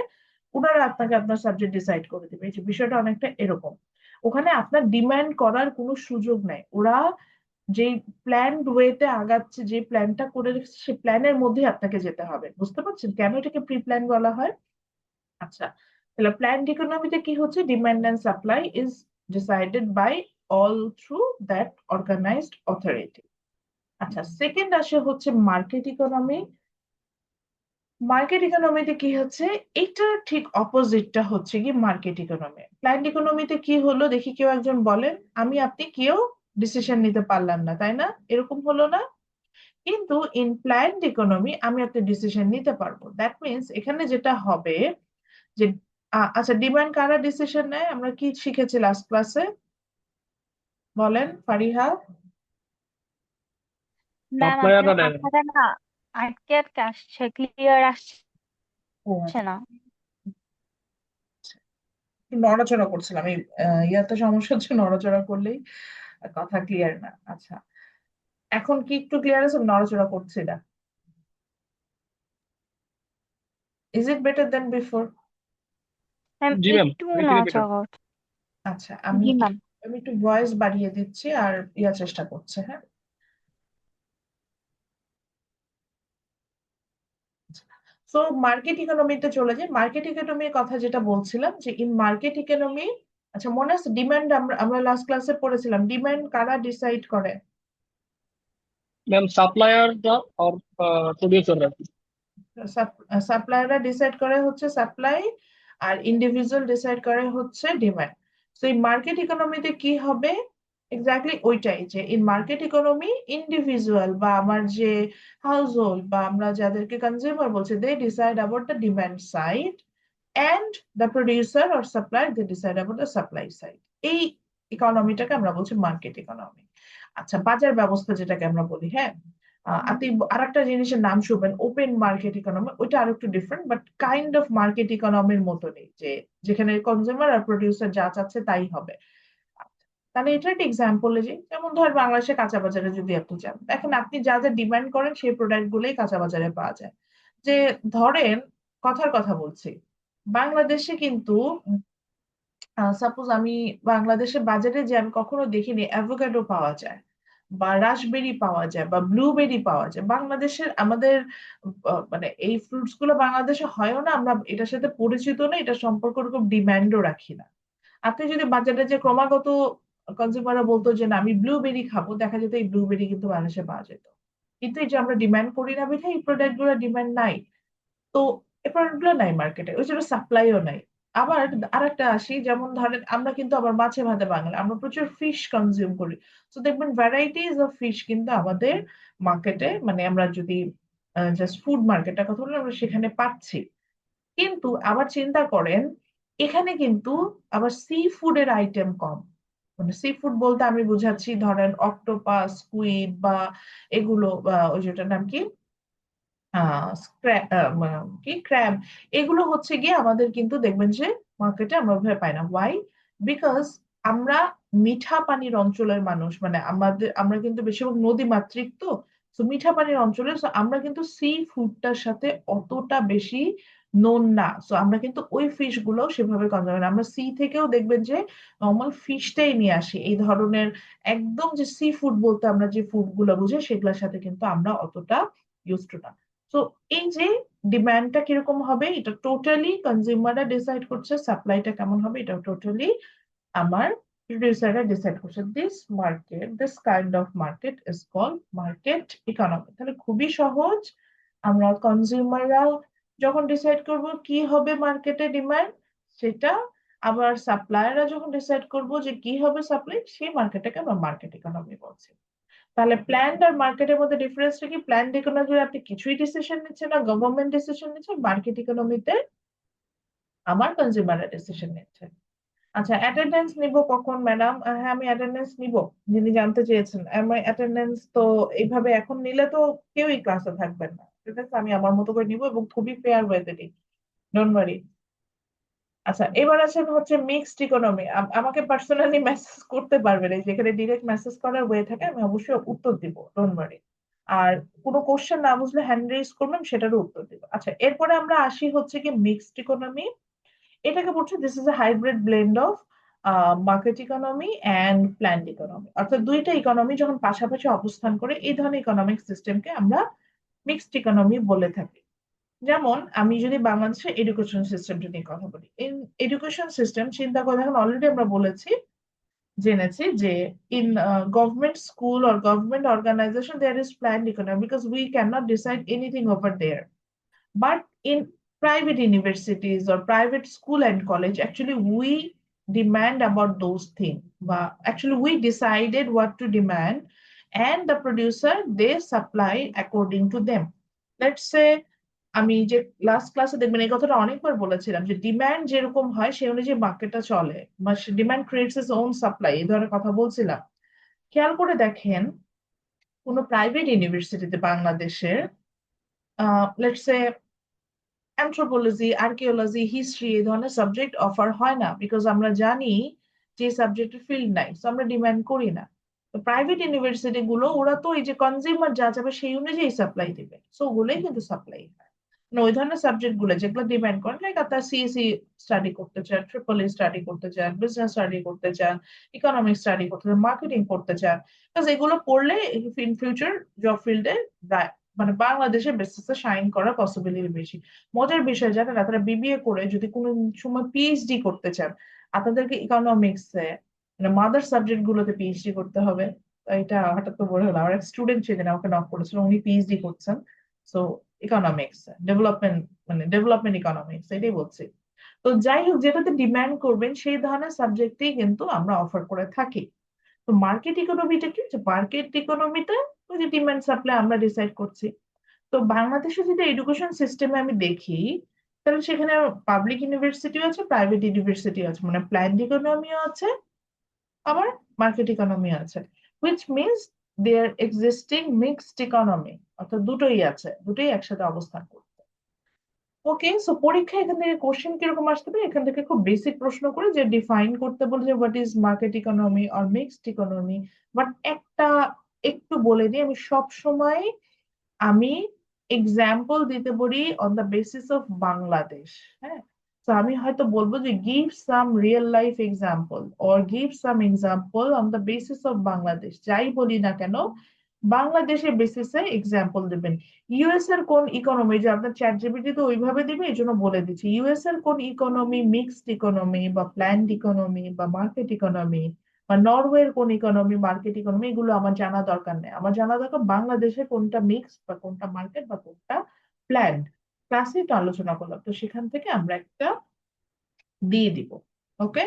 ওনারা আপনাকে আপনার সাবজেক্ট ডিসাইড করে দিবে। এই যে বিষয়টা অনেকটা এরকম, ওখানে আপনার ডিমান্ড করার কোনো সুযোগ নাই। ওরা যে প্ল্যান ওয়েতে আগাচ্ছে, যে প্ল্যানটা করে রেখেছে সেই প্ল্যানের মধ্যে আপনাকে যেতে হবে। বুঝতে পারছেন কেন এটাকে প্রি প্ল্যান বলা হয়? আচ্ছা, তাহলে প্ল্যান্ড ইকোনমিতে কি হচ্ছে, demand and supply is decided by all through that organized authority. আচ্ছা, সেকেন্ড আসে হচ্ছে মার্কেট ইকোনমি। মার্কেট ইকোনমিতে কি হচ্ছে, এটার ঠিক অপোজিটটা হচ্ছে কি মার্কেট ইকোনমি। প্ল্যান্ড ইকোনমিতে কি হলো দেখি, কেউ একজন বলেন, আমি আপনি কেউ ডিসিশন নিতে পারলাম না, তাই না? এরকম হলো না? কিন্তু ইন প্ল্যান্ড ইকোনমি আমি একটা ডিসিশন নিতে পারবো। দ্যাট মিনস এখানে যেটা হবে যে, আচ্ছা, ডিমান্ড কারা ডিসিশন নেয়, আমরা কি শিখেছি লাস্ট ক্লাসে? বলেন ফারিহা। ম্যাম সাপ্লায়াররা আপনার দেয় না। কথাটা না আটকে আটকে আসছে, ক্লিয়ার আসছে ও আচ্ছা, না। একটু নড়াচড়া করছিলাম এই ইয়াতে সমস্যা হচ্ছে, নড়াচড়া করলেই কথা ক্লিয়ার না। আচ্ছা, এখন কি একটু ক্লিয়ার আছে? নড়াচড়া করছি না। Is it better then before? Ma'am G ma'am, একটু লিটলি বেটার। নড়াচড়া করছে। আচ্ছা, আমি জি ম্যাম। আমি একটু ভয়েস বাড়িয়ে দিচ্ছি আর চেষ্টা করছে, হ্যাঁ। সো মার্কেট ইকোনমিতে চলে যাই। মার্কেট ইকোনমির কথা যেটা বলছিলাম, যে ইন মার্কেট ইকোনমি, আচ্ছা মনে আছে ডিমান্ড, আমরা আমরা লাস্ট ক্লাসে পড়েছিলাম ডিমান্ড কারা ডিসাইড করে? ম্যাম সাপ্লায়াররা আর প্রডিউসাররা। সাপ্লায়াররা ডিসাইড করে হচ্ছে সাপ্লাই, আর ইন্ডিভিজুয়াল ডিসাইড করে হচ্ছে ডিমান্ড। তো এই মার্কেট ইকোনমিতে কি হবে? এক্স্যাক্টলি ওইটাই, যে ইন মার্কেট ইকোনমি ইন্ডিভিজুয়াল বা আমার যে হাউস হোল্ড বা আমরা যাদেরকে কনজিউমার বলছি, they decide about the demand side, and the producer or supplier they decide about the supply side. এই ইকোনমিটাকে আমরা বলছি মার্কেট ইকোনমি। আচ্ছা, বাজার ব্যবস্থা যেটাকে আমরা বলি, হ্যাঁ। আপনি আরেকটা জিনিসের নাম শুনবেন, ওপেন মার্কেট ইকোনমি। ওইটা আরো একটু different, but kind of market ইকোনমির মতনই, যে যেখানে কনজিউমার আর প্রডিউসার যা চাচ্ছে তাই হবে। তাহলে এটা একটা এক্সাম্পল, যে যেমন ধর বাংলাদেশে কাঁচা বাজারে যদি আপনি যান, দেখেন আপনি যা যা ডিমান্ড করেন সেই প্রোডাক্ট গুলোই কাঁচা বাজারে পাওয়া যায়। যে ধরেন, কথার কথা বলছি, বাংলাদেশে কিন্তু সাপোজ আমি বাংলাদেশের বাজারে যে আমি কখনো দেখিনি অ্যাভোকাডো পাওয়া যায়, বা রাসবেরি পাওয়া যায়, বা ব্লুবেরি পাওয়া যায় বাংলাদেশের। আমাদের মানে এই ফ্রুটস গুলো বাংলাদেশে হয়ও না, আমরা এটার সাথে পরিচিত না, এটা সম্পর্কে ওরকম ডিমান্ডও রাখি না। আপনি যদি বাজারে যে ক্রমাগত কনজিউমাররা বলতো যে না আমি ব্লুবেরি খাবো, দেখা যেত এই ব্লুবেরি কিন্তু বাংলাদেশে পাওয়া যেত। কিন্তু এই যে আমরা ডিমান্ড করি না বিধায় এই প্রোডাক্ট গুলো ডিমান্ড নাই। তো এই প্রোডাক্ট গুলো নাই মার্কেটে, ওই জন্য সাপ্লাইও নাই। আবার আরেকটা আসি, যেমন ধরেন আমরা কিন্তু আবার মাছে ভাতে বাঙালি, আমরা প্রচুর ফিশ কনজিউম করি। তো দেখবেন ভ্যারাইটিস অফ ফিশ কিন্তু আমাদের মার্কেটে, মানে আমরা যদি জাস্ট ফুড মার্কেটের কথা বলি, আমরা সেখানে পাচ্ছি। কিন্তু আবার চিন্তা করেন, এখানে কিন্তু আবার সি ফুডের আইটেম কম। মানে সি ফুড বলতে আমি বুঝাচ্ছি ধরেন অক্টোপাস, স্কুইড বা এগুলো, বা ওই যেটার নাম কি, কি ক্র্যাব, এগুলো হচ্ছে গিয়ে আমাদের কিন্তু দেখবেন যে মার্কেটে আমরা ওইভাবে পাই না। ওয়াই? বিকজ আমরা মিঠা পানির অঞ্চলের মানুষ, মানে আমরা কিন্তু বেশিরভাগ নদী মাতৃক, তো মিঠা পানির অঞ্চলে, so আমরা কিন্তু সি ফুডটার সাথে অতটা বেশি নোন না। সো আমরা কিন্তু ওই ফিশ গুলো সেভাবে কনজিউম করি না। আমরা সি থেকেও দেখবেন যে নর্মাল ফিশটাই নিয়ে আসি, এই ধরনের একদম যে সি ফুড বলতে আমরা যে ফুড গুলো বুঝি সেগুলোর সাথে কিন্তু আমরা অতটা ইউজ টু না। তো এই যে ডিমান্ডটা কিরকম হবে, এটা টোটালি কনজিউমাররা ডিসাইড করছে, সাপ্লাইটা কেমন হবে এটা টোটালি আমার প্রডিউসাররা ডিসাইড করছে। This kind of market is called market economy. তাহলে খুবই সহজ, আমরা কনজিউমাররা যখন ডিসাইড করব কি হবে মার্কেটে ডিমান্ড, সেটা আবার সাপ্লায়াররা যখন ডিসাইড করব যে কি হবে সাপ্লাই, সেই মার্কেটটাকে আমরা মার্কেট ইকোনমি বলছি। তাহলে প্ল্যান্ড আর মার্কেটের মধ্যে ডিফারেন্সটা কি? প্ল্যান্ড ইকোনমি আপনি কিছুই ডিসিশন নিচ্ছেন না, গভর্নমেন্ট ডিসিশন নিচ্ছে। মার্কেট ইকোনমিতে আমার কনজিউমাররা ডিসিশন নিচ্ছে। আচ্ছা, অ্যাটেন্ডেন্স নিব কখন ম্যাডাম? হ্যাঁ, আমি অ্যাটেন্ডেন্স নিব। যিনি জানতে চেয়েছেন, আমি অ্যাটেন্ডেন্স তো এইভাবে এখন নিলে তো কেউই ক্লাসে থাকবেন না, ঠিক আছে? আমি আমার মতো করে নিব এবং খুবই ফেয়ার ওয়েতে নিই, ডোন্ট ওয়ারি। আচ্ছা, এবার আছেন হচ্ছে মিক্সড ইকোনমি। আমাকে পার্সোনালি মেসেজ করতে পারবেন, এই যেখানে ডিরেক্ট মেসেজ করার ওয়ে থাকে, আমি অবশ্যই উত্তর দিব, ডোন্ট ওয়ারি। আর কোনো কোশ্চেন না বুঝলে হ্যান্ড রেজ করবেন, সেটারও উত্তর দিব। আচ্ছা, এরপরে আমরা আসি হচ্ছে কি মিক্সড ইকোনমি। এটাকে বলছে this is a hybrid blend of market economy and planned economy. অর্থাৎ দুইটা ইকোনমি যখন পাশাপাশি অবস্থান করে, এই ধরনের ইকোনমিক সিস্টেমকে আমরা মিক্সড ইকোনমি বলে থাকি। যেমন আমি যদি বাংলাদেশের এডুকেশন সিস্টেমটা নিয়ে কথা বলি, ইন এডুকেশন সিস্টেম চিন্তা করে দেখেন, অলরেডি আমরা জেনেছি যে in government school or government organization there is planned economy, because we can not decide anything over there. But in private universities or private school and college, actually we demand about those things. But actually we decided what to demand, and the producer they supply according to them. Let's say আমি যে last ক্লাসে দেখবেন এই কথাটা অনেকবার বলেছিলাম, যে demand যেরকম হয় সেই অনুযায়ী মার্কেটটা চলে, বা demand creates its own supply, এই ধরনের কথা বলছিলাম। খেয়াল করে দেখেন কোনো প্রাইভেট ইউনিভার্সিটিতে বাংলাদেশের let's say anthropology, archaeology, history এই ধরনের সাবজেক্ট অফার হয় না, বিকজ আমরা জানি যে সাবজেক্টের ফিল্ড নাই, তো আমরা ডিমান্ড করি না। তো প্রাইভেট ইউনিভার্সিটি গুলো ওরা তো এই যে কনজিউমার যা যাবে সেই অনুযায়ী সাপ্লাই দিবে, সো ওগুলোই কিন্তু সাপ্লাই হয়। মানে ওই ধরনের সাবজেক্ট গুলো যেগুলো ডিমান্ড করে, লাইক আপনার সিএসসি স্টাডি করতে চান, ট্রিপল ই স্টাডি করতে চান, বিজনেস স্টাডি করতে চান, ইকোনমিক স্টাডি করতে চান, মার্কেটিং করতে চান, বিকজ এগুলো পড়লে ইন ফিউচার জব ফিল্ডে মানে বাংলাদেশে বেসিসে শাইন করার পসিবিলিটি বেশি। মজার বিষয় জানেন, তারা বিবিএ করে যদি কোনো সময় পিএইচডি করতে চান, আপনাদেরকে ইকোনমিক্সে মানে মাদার সাবজেক্ট গুলোতে পিএইচডি করতে হবে। তো এটা হঠাৎ তো বলে হলো, আমার এক স্টুডেন্ট সেদিন আমাকে নক করেছিল, উনি পিএইচডি করছেন, সো ইকোনমিক্স ডেভেলপমেন্ট, মানে ডেভেলপমেন্ট ইকোনমিক্স এটাই বলছি। তো যাই হোক, যেটাতে ডিমান্ড করবেন সেই ধরনের সাবজেক্টেই কিন্তু আমরা অফার করে থাকি। তো মার্কেট ইকোনমিটা কি, মার্কেট ইকোনমিটা ওই যে ডিমান্ড সাপ্লাই আমরা ডিসাইড করছি। তো বাংলাদেশে যদি এডুকেশন সিস্টেমে আমি দেখি, তাহলে সেখানে পাবলিক ইউনিভার্সিটিও আছে, প্রাইভেট ইউনিভার্সিটি আছে, মানে প্ল্যান্ড ইকোনমিও আছে, আবার মার্কেট ইকোনমি আছে, which means there existing mixed economy, অর্থাৎ দুটোই আছে, দুটোই একসাথে অবস্থান করছে। ওকে, সো পরীক্ষায় এখান থেকে কোশ্চেন কিরকম আসতে পারে, এখান থেকে খুব বেসিক প্রশ্ন করে যে ডিফাইন করতে বলে যে what is market economy or mixed economy. But একটা একটু বলে দিই, আমি সব সময় আমি এক্সাম্পল দিতে পারি on the basis of Bangladesh. হ্যাঁ, তো আমি হয়তো বলবো যে give some real life example or give some example on the basis of Bangladesh, যাই বলি না কেন বাংলাদেশের বেসিসে এক্সাম্পল দেবেন। ইউএস এর কোন ইকোনমি, যে আপনার চ্যাট জিপিটি তো ওইভাবে দিবে, এই জন্য বলে দিচ্ছি, ইউএস এর কোন ইকোনমি মিক্সড ইকোনমি বা প্ল্যান্ড ইকোনমি বা মার্কেট ইকোনমি, বা নরওয়ের কোন ইকোনমি মার্কেট ইকোনমি, এগুলো আমার জানা দরকার নেই। আমার জানা দরকার বাংলাদেশে কোনটা মিক্স বা কোনটা মার্কেট বা কোনটা প্ল্যান্ড। ক্লাসে তো আলোচনা করলাম, তো সেখান থেকে আমরা একটা দিয়ে দিব। ওকে,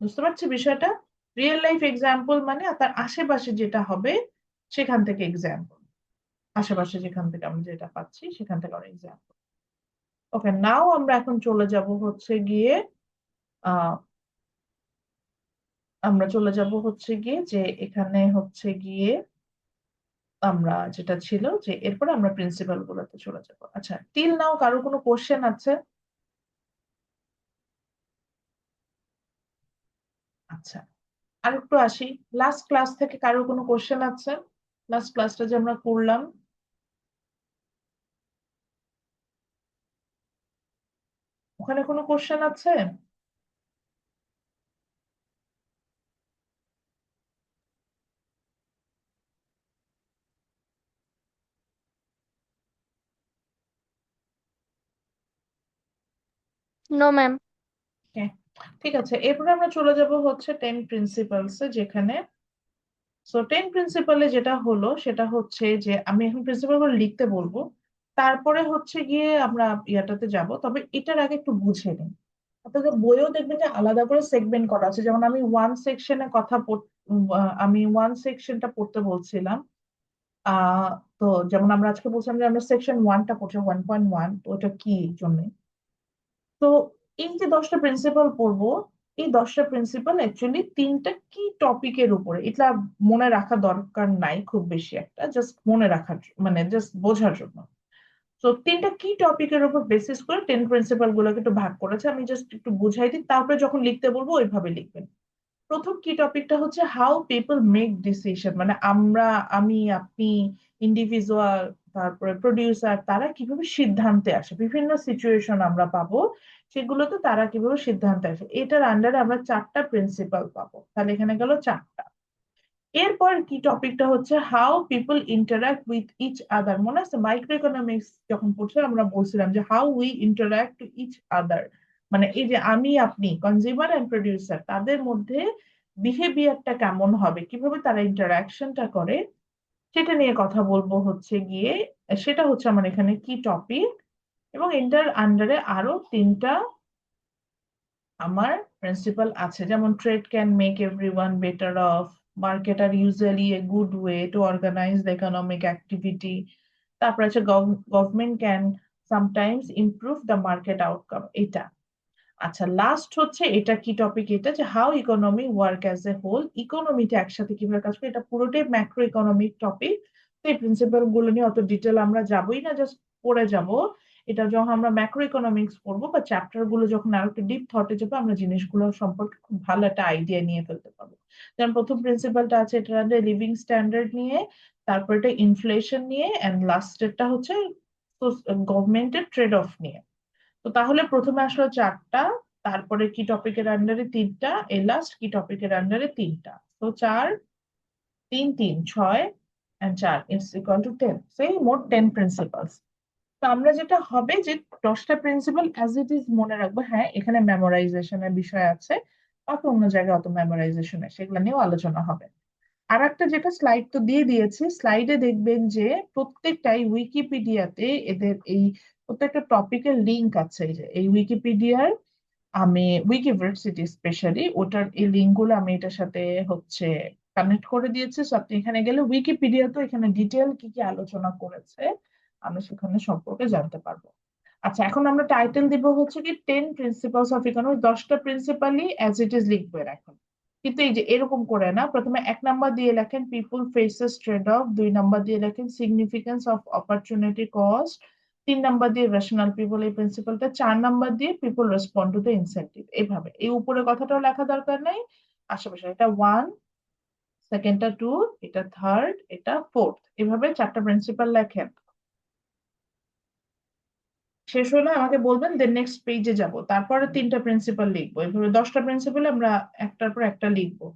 বুঝতে পারছি বিষয়টা। রিয়েল লাইফ এক্সাম্পল মানে তার আশেপাশে যেটা হবে সেখান থেকে এক্সাম্পল, আশেপাশে যেখান থেকে আমরা যেটা পাচ্ছি সেখান থেকে আমরা এক্সাম্পল। ওকে, নাও আমরা এখন চলে যাব হচ্ছে গিয়ে আহ আমরা চলে যাব হচ্ছে গিয়ে যে এখানে হচ্ছে গিয়ে আমরা যেটা ছিল যে এরপরে আমরা প্রিন্সিপাল গুলোতে চলে যাব। আচ্ছা, টিল নাও কারো কোনো কোশ্চেন আছে? আচ্ছা, আর একটু আসি, লাস্ট ক্লাস থেকে কারো কোনো কোশ্চেন আছে? লাস্ট ক্লাসটা যে আমরা করলাম, ওখানে কোনো কোশ্চেন আছে? No ma'am. হ্যাঁ, ঠিক আছে, এরপরে আমরা চলে যাব হচ্ছে 10 প্রিন্সিপালস, যেখানে সো 10 প্রিন্সিপালে যেটা হলো সেটা হচ্ছে যে আমি এখন প্রিন্সিপাল গুলো লিখতে বলবো, তারপরে হচ্ছে গিয়ে আমরা ইয়াটাতে যাব। তবে এটার আগে একটু বুঝে নিই, আপনাদের বইও দেখবেন যে আলাদা করে সেগমেন্ট করা আছে। যেমন আমি ওয়ান সেকশনে আমি ওয়ান সেকশনটা পড়তে বলছিলাম। আহ তো যেমন আমরা আজকে বলছিলাম যে আমরা সেকশন ওয়ানটা পড়ছি, 1.1, ওটা কি জন্য। তো এই যে 10টা প্রিন্সিপাল পড়বো, এই 10টা প্রিন্সিপাল অ্যাকচুয়ালি তিনটা কি টপিকের উপরে, এটা মনে রাখা দরকার নাই খুব বেশি একটা, জাস্ট মনে রাখার মানে জাস্ট বোঝার জন্য। তো তিনটা কি টপিকের উপর বেসিস করে 10 প্রিন্সিপাল গুলোকে একটু ভাগ করেছে, আমি জাস্ট একটু বুঝাই দিই, তারপরে যখন লিখতে বলবো ওইভাবে লিখবেন। প্রথম কি টপিকটা হচ্ছে হাউ পিপল মেক ডিসিশন, মানে আমরা, আমি, আপনি, ইন্ডিভিজুয়াল, তারপরে প্রডিউসার, তারা কিভাবে সিদ্ধান্তে আসে, বিভিন্ন সিচুয়েশন আমরা পাবো, সেগুলোতে তারা কিভাবে সিদ্ধান্তে আসে, এটার আন্ডারে আমরা 4টা প্রিন্সিপাল পাবো, তাহলে এখানে গেল 4টা। এরপর কি টপিকটা হচ্ছে how people interact with each other, মনে আছে মাইক্রো ইকোনমিক্স যখন পড়ছে আমরা বলছিলাম যে how we interact to each other, মানে এই যে আমি আপনি কনজিউমার এন্ড প্রডিউসার তাদের মধ্যে বিহেভিয়ারটা কেমন হবে, কিভাবে তারা ইন্টারাকশনটা করে, সেটা নিয়ে কথা বলবো হচ্ছে গিয়ে। সেটা হচ্ছে আমার এখানে কি টপিক। এবং এটার আন্ডারে আরো 3টা আমার প্রিন্সিপাল আছে, যেমন trade can make everyone better off, market are usually a good way to organize the economic activity, তারপর আছে government can sometimes improve the market outcome, এটা। আচ্ছা, লাস্ট হচ্ছে এটা কি টপিক, এটা যে how economy work as a whole, ইকোনমিটা একসাথে কিভাবে কাজ করে, এটা পুরোটাই ম্যাক্রো ইকোনমিক টপিক। তো এই প্রিন্সিপাল গুলো নিয়ে অত ডিটেল আমরা যাবোই না, জাস্ট পড়ে যাব। এটা যখন আমরা ম্যাক্রো ইকোনমিক্স পড়বো বা চ্যাপ্টার গুলো যখন আরো একটু ডিপ থটে যাবো, আমরা জিনিসগুলো সম্পর্কে খুব ভালো একটা আইডিয়া নিয়ে ফেলতে পারবো। যেমন প্রথম প্রিন্সিপালটা আছে এটা লিভিং স্ট্যান্ডার্ড নিয়ে, তারপর এটা ইনফ্লেশন নিয়ে, এন্ড লাস্টেরটা হচ্ছে গভর্নমেন্টের ট্রেড অফ নিয়ে। তো তাহলে প্রথমে আসলো চারটা, তারপরে কি টপিকের আন্ডারে তিনটা, এই লাস্ট কি টপিকের আন্ডারে তিনটা। তো চার, তিন, তিন, ছয়, and চার ইটস ইকুয়াল টু 10, সেই মোট 10 প্রিন্সিপালস। তো আমরা যেটা হবে যে 10টা প্রিন্সিপাল অ্যাজ ইট ইজ মনে রাখবো। হ্যাঁ, এখানে মেমোরাইজেশনের বিষয় আছে, বাকি অন্য জায়গায় অত মেমোরাইজেশনের সেগুলো নিয়েও আলোচনা হবে। আর একটা যেটা স্লাইড তো দিয়ে দিয়েছি, স্লাইডে দেখবেন যে প্রত্যেকটাই উইকিপিডিয়াতে এদের এই প্রত্যেকটা টপিকের লিংক আছে। এই যে এই উইকিপিডিয়ার, আমি উইকিভার্সিটি স্পেশালি ওটার এই লিঙ্ক গুলো আমি এটার সাথে হচ্ছে কানেক্ট করে দিয়েছি। সো আপনি এখানে গেলে উইকিপিডিয়া তো এখানে ডিটেল কি কি আলোচনা করেছে আমি সেখানে সম্পর্কে জানতে পারবো। আচ্ছা, এখন আমরা টাইটেল দিব হচ্ছে কি 10 প্রিন্সিপালস অফ ইকোনমি, 10টা প্রিন্সিপালই অ্যাজ ইট ইজ লিখবে এখন। কিন্তু এই যে এরকম করে না, প্রথমে 1 নাম্বার দিয়ে লেখেন people faces trade of, 2 number দিয়ে লেখেন significance of opportunity cost, 3 number দিয়ে রেশনাল পিপল এই প্রিন্সিপালটা, 4 নাম্বার দিয়ে people respond to the incentive. এইভাবে এই উপরে কথাটাও লেখা দরকার নাই, আশেপাশে এটা 1, সেকেন্ডটা 2, এটা থার্ড, এটা ফোর্থ, এভাবে 4টা প্রিন্সিপাল লেখেন। শেষ হলে আমাকে বলবেন, দেন নেক্সট পেজে যাব, তারপরে 3টা প্রিন্সিপাল লিখবো। এভাবে 10টা প্রিন্সিপাল আমরা একটার পর একটা লিখবো।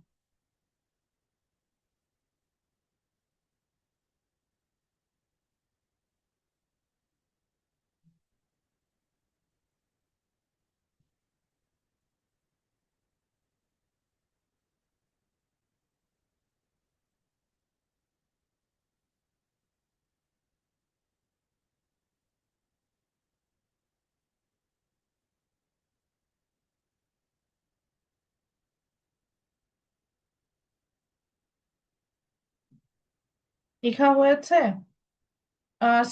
লেখা হয়েছে?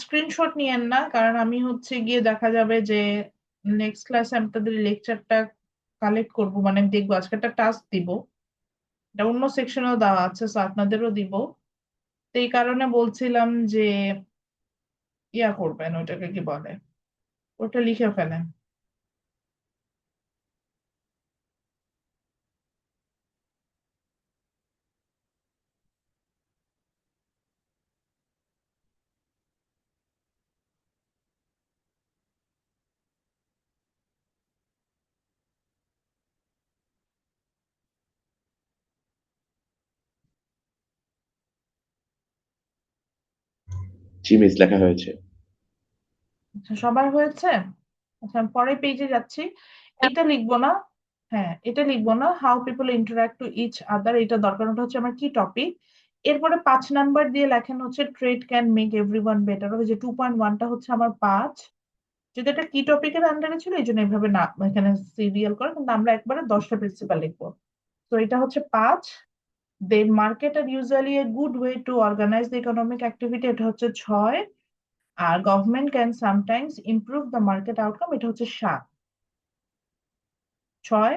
স্ক্রিনশট নিয়েন না, কারণ আমি হচ্ছে গিয়ে দেখা যাবে যে নেক্সট ক্লাসে আমি তাদের লেকচারটা কালেক্ট করবো, মানে আমি দেখবো আজকে একটা টাস্ক দিব, এটা অন্য সেকশনেও দেওয়া আছে, তো আপনাদেরও দিব। তো এই কারণে বলছিলাম যে ইয়া করবেন, ওইটাকে কি বলে, ওটা লিখে ফেলেন। জি মিস, লেখা হয়েছে। আচ্ছা, সবার হয়েছে? আচ্ছা, আমি পরের পেজে যাচ্ছি। এটা লিখবো না, হ্যাঁ এটা লিখবো না, how people interact to each other, এটা দরকার, ওটা হচ্ছে আমার কি টপিক। এরপরে 5 নাম্বার দিয়ে লেখেন হচ্ছে trade can make everyone better, ওই যে 2.1টা হচ্ছে আমার 5। যদি এটা কি টপিকের আন্ডারে ছিল এই জন্য এইভাবে না এখানে সিরিয়াল করে, কিন্তু আমরা একবারে 10টা প্রিন্সিপাল লিখবো। তো এটা হচ্ছে 5। They market are usually a good way to organize the economic activity, এটা হচ্ছে 6। আর government can sometimes improve the market outcome, এটা হচ্ছে 7। 6,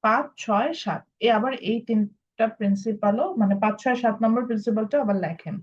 5, 6, 7, আবার এই 3টা প্রিন্সিপালও মানে 5, 6, 7 নম্বর প্রিন্সিপালটা আবার লেখেন।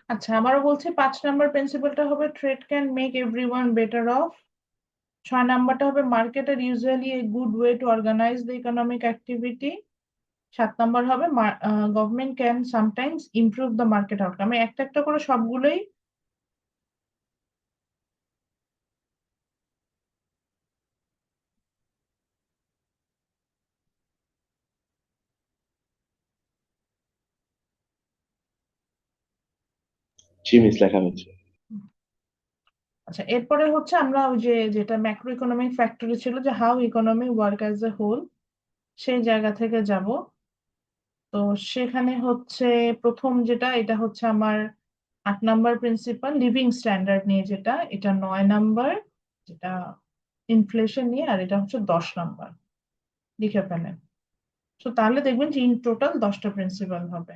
আচ্ছা, আবারও বলছি, 5 নম্বর প্রিন্সিপালটা হবে trade can make everyone better off, 6 নাম্বারটা হবে market are usually a good way to organize the economic activity, 7 number হবে government can sometimes improve the market outcome. আমি একটা একটা করে সবগুলোই জিমিস লেখা হয়েছে। আচ্ছা, এরপরে হচ্ছে আমরা ওই যে যেটা ম্যাক্রো ইকোনমিক ফ্যাক্টরে ছিল যে how economy work as a whole, সেই জায়গা থেকে যাব। তো সেখানে হচ্ছে প্রথম যেটা, এটা হচ্ছে আমার 8 নাম্বার প্রিন্সিপাল লিভিং স্ট্যান্ডার্ড নিয়ে, যেটা এটা 9 নাম্বার, যেটা ইনফ্লেশন নিয়ে, আর এটা হচ্ছে 10 নাম্বার। লিখে ফেলেন। তো তাহলে দেখবেন যে ইন টোটাল 10টা প্রিন্সিপাল হবে।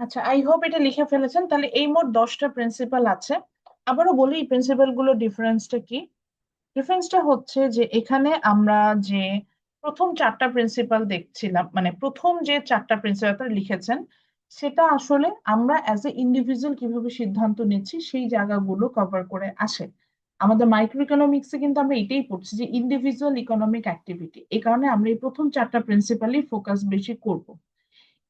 আচ্ছা, আই হোপ এটা লিখে ফেলেছেন। তাহলে এই মোট 10টা প্রিন্সিপাল আছে। আবারও বলি এই প্রিন্সিপাল গুলো ডিফারেন্সটা কি। ডিফারেন্সটা হচ্ছে যে এখানে আমরা যে প্রথম 4টা প্রিন্সিপাল দেখছিলাম, মানে প্রথম যে 4টা প্রিন্সিপাল লিখেছেন, সেটা আসলে আমরা অ্যাজ এ ইন্ডিভিজুয়াল কিভাবে সিদ্ধান্ত নিচ্ছি সেই জায়গাগুলো কভার করে আসে। আমাদের মাইক্রো ইকোনমিক্সে কিন্তু আমরা এটাই পড়ছি যে ইন্ডিভিজুয়াল ইকোনমিক অ্যাক্টিভিটি। এই কারণে আমরা এই প্রথম 4টা প্রিন্সিপালই ফোকাস বেশি করব।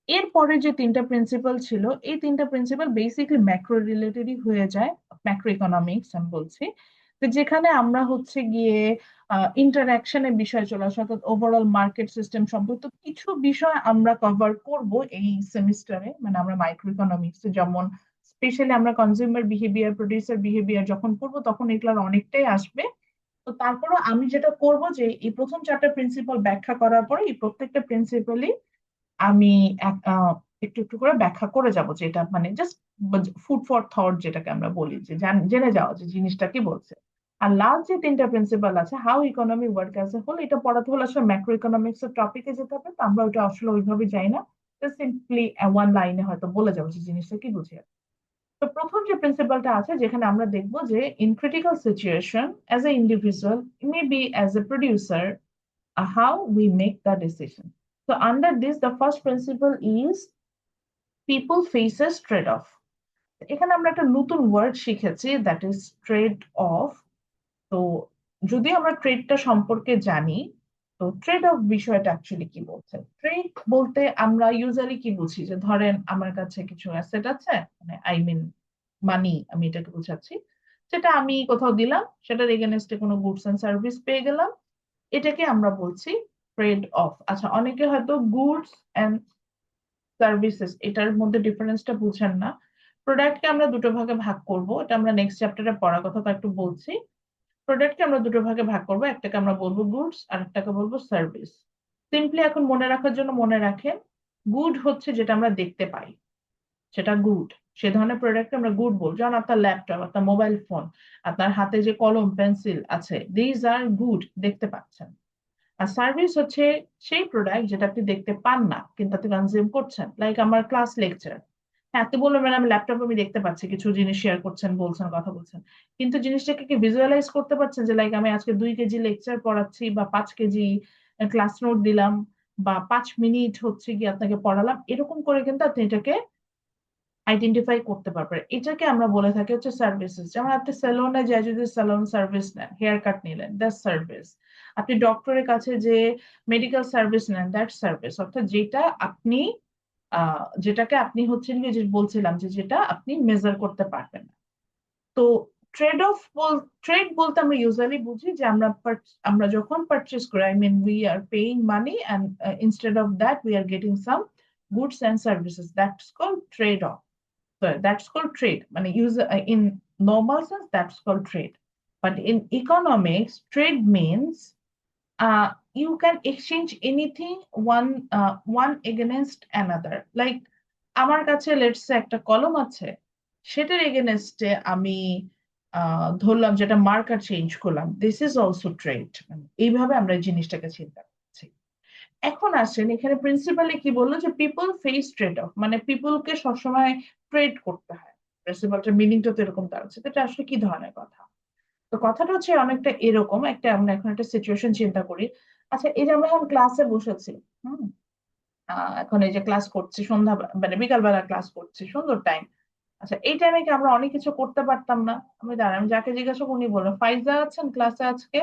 এরপরে যে 3টা প্রিন্সিপাল ছিল, এই 3টা প্রিন্সিপাল বেসিক্যালি ম্যাক্রো রিলেটেডই হয়ে যায়, ম্যাক্রো ইকোনমিক্স আমি বলছি। তো যেখানে আমরা হচ্ছে গিয়ে ইন্টারাকশনের বিষয় চলে আসে, অর্থাৎ ওভারঅল মার্কেট সিস্টেম সম্পর্কিত কিছু বিষয় আমরা কভার করব এই সেমিস্টারে, মানে আমরা মাইক্রো ইকোনমিক্সে। যেমন স্পেশালি আমরা কনজিউমার বিহেভিয়ার, প্রডিউসার বিহেভিয়ার যখন পড়বো তখন এগুলোর অনেকটাই আসবে। তো তারপরও আমি যেটা করব যে এই প্রথম 4টা প্রিন্সিপাল ব্যাখ্যা করার পরে এই প্রত্যেকটা প্রিন্সিপালই আমি একটু একটু করে ব্যাখ্যা করে যাব, যেটা মানে জাস্ট ফুড ফর থট যেটাকে আমরা বলি, যে জেনে যাওয়া যে জিনিসটা কি বলছে। আর লাস্ট যে 3টা প্রিন্সিপাল আছে how economy work as a whole, এটা পড়াতে হলে আসলে ম্যাক্রো ইকোনমিক্স এর টপিকে যেতে হবে। তো আমরা ওটা আসলে ওইভাবে যাই না, সিম্পলি ওয়ান লাইনে হয়তো বলে যাবো যে জিনিসটা কি বুঝিয়ে। তো প্রথম যে প্রিন্সিপালটা আছে, যেখানে আমরা দেখবো যে in critical situation as a individual, may be as a producer, how we make the decision. So under this, the first principle is people faces trade-off. এখানে আমরা একটা নতুন ওয়ার্ড শিখেছি, দ্যাট ইজ ট্রেড অফ। তো যদি আমরা ট্রেডটা সম্পর্কে জানি, তো ট্রেড অফ বিষয়টা অ্যাকচুয়ালি কি বলছে। ট্রেড বলতে আমরা ইউজুয়ালি কি বুঝি, যে ধরেন আমার কাছে কিছু অ্যাসেট আছে, মানে আই মিন মানি, আমি এটাকে বুঝাচ্ছি, সেটা আমি কোথাও দিলাম, সেটার এগেনস্টে কোনো গুডস এন্ড সার্ভিস পেয়ে গেলাম, এটাকে আমরা বলছি ট্রেড অফ। আচ্ছা, অনেকে হয়তো গুডস এন্ড সার্ভিসেস এটার মধ্যে ডিফারেন্সটা বুঝেন না। প্রোডাক্টকে আমরা দুটো ভাগে ভাগ করব, এটা আমরা নেক্সট চ্যাপ্টারে পড়ার কথা, তো একটু বলছি। প্রোডাক্টকে আমরা দুটো ভাগে ভাগ করব, একটাকে আমরা বলবো গুডস আর একটাকে বলবো সার্ভিস। সিম্পলি এখন মনে রাখার জন্য মনে রাখেন, গুড হচ্ছে যেটা আমরা দেখতে পাই, সেটা গুড। সে ধরনের প্রোডাক্ট আমরা গুড বলবো। যেমন আপনার ল্যাপটপ, আপনার মোবাইল ফোন, আপনার হাতে যে কলম পেন্সিল আছে, দিজ আর গুড, দেখতে পাচ্ছেন। আর সার্ভিস হচ্ছে সেই প্রোডাক্ট যেটা আপনি দেখতে পান না কিন্তু আপনি কনজিউম করছেন, লাইক আমার ক্লাস লেকচার। হ্যাঁ, আপনি বললেন ম্যাডাম ল্যাপটপ আমি দেখতে পাচ্ছি, কিছু জিনিস শেয়ার করছেন, বলছেন, কথা বলছেন, কিন্তু জিনিসটাকে কি ভিজুয়ালাইজ করতে পারছেন, যে লাইক আমি আজকে 2 কেজি লেকচার পড়াচ্ছি, বা 5 কেজি ক্লাস নোট দিলাম, বা 5 মিনিট হচ্ছে কি আপনাকে পড়ালাম, এরকম করে কিন্তু আপনি এটাকে আইডেন্টিফাই করতে পারবেন। এটাকে আমরা বলে থাকি হচ্ছে সার্ভিসেস। যেমন আপনি সেলুনে যায় যদি সেলুন সার্ভিস নেন, হেয়ার কাট নিলেন, দ্যাটস সার্ভিস। আপনি ডক্টরের কাছে যে মেডিকেল সার্ভিস নেন, দ্যাট সার্ভিস। অর্থাৎ যেটা আপনি যেটাকে আপনি হচ্ছেন কি, যে বলছিলাম যে যেটা আপনি মেজার করতে পারবেন না। তো ট্রেড অফ ট্রেড বলতে আমরা ইউজুয়ালি বুঝি যে আমরা যখন পারচেস করি, I mean we are paying money and instead of that we are getting some goods and services, that's called trade off. So that's called trade. মানে in normal sense, that's called trade. But in economics, trade means you can exchange anything one against another. Like আমার কাছে let's say একটা কলম আছে, সেটার এগেনস্টে আমি ধরলাম যেটা মার্কার চেঞ্জ করলাম, দিস ইজ অলসো ট্রেড। এইভাবে আমরা এই জিনিসটাকে চিন্তা করছি। এখন আসেন এখানে প্রিন্সিপালি কি বললো যে পিপল ফেস ট্রেড অফ, মানে পিপলকে সবসময় ট্রেড করতে হয়। প্রিন্সিপালটার মিনিংটা তো এরকম দাঁড়াচ্ছে, তো এটা আসলে কি ধরনের কথা? তো কথাটা হচ্ছে অনেকটা এরকম একটা, আমরা এখন একটা সিচুয়েশন চিন্তা করি। আচ্ছা, এই যে আমরা এখন ক্লাসে বসেছি, হুম, এখন এই যে ক্লাস করছি সন্ধ্যা, মানে বিকালবেলা ক্লাস করছি, সুন্দর টাইম। আচ্ছা, এই টাইমে কি আমরা অনেক কিছু করতে পারতাম না? আমি দাঁড়ান, আমি যাকে জিজ্ঞাসা করি উনি বললো, ফাইজা আছেন ক্লাসে আজকে?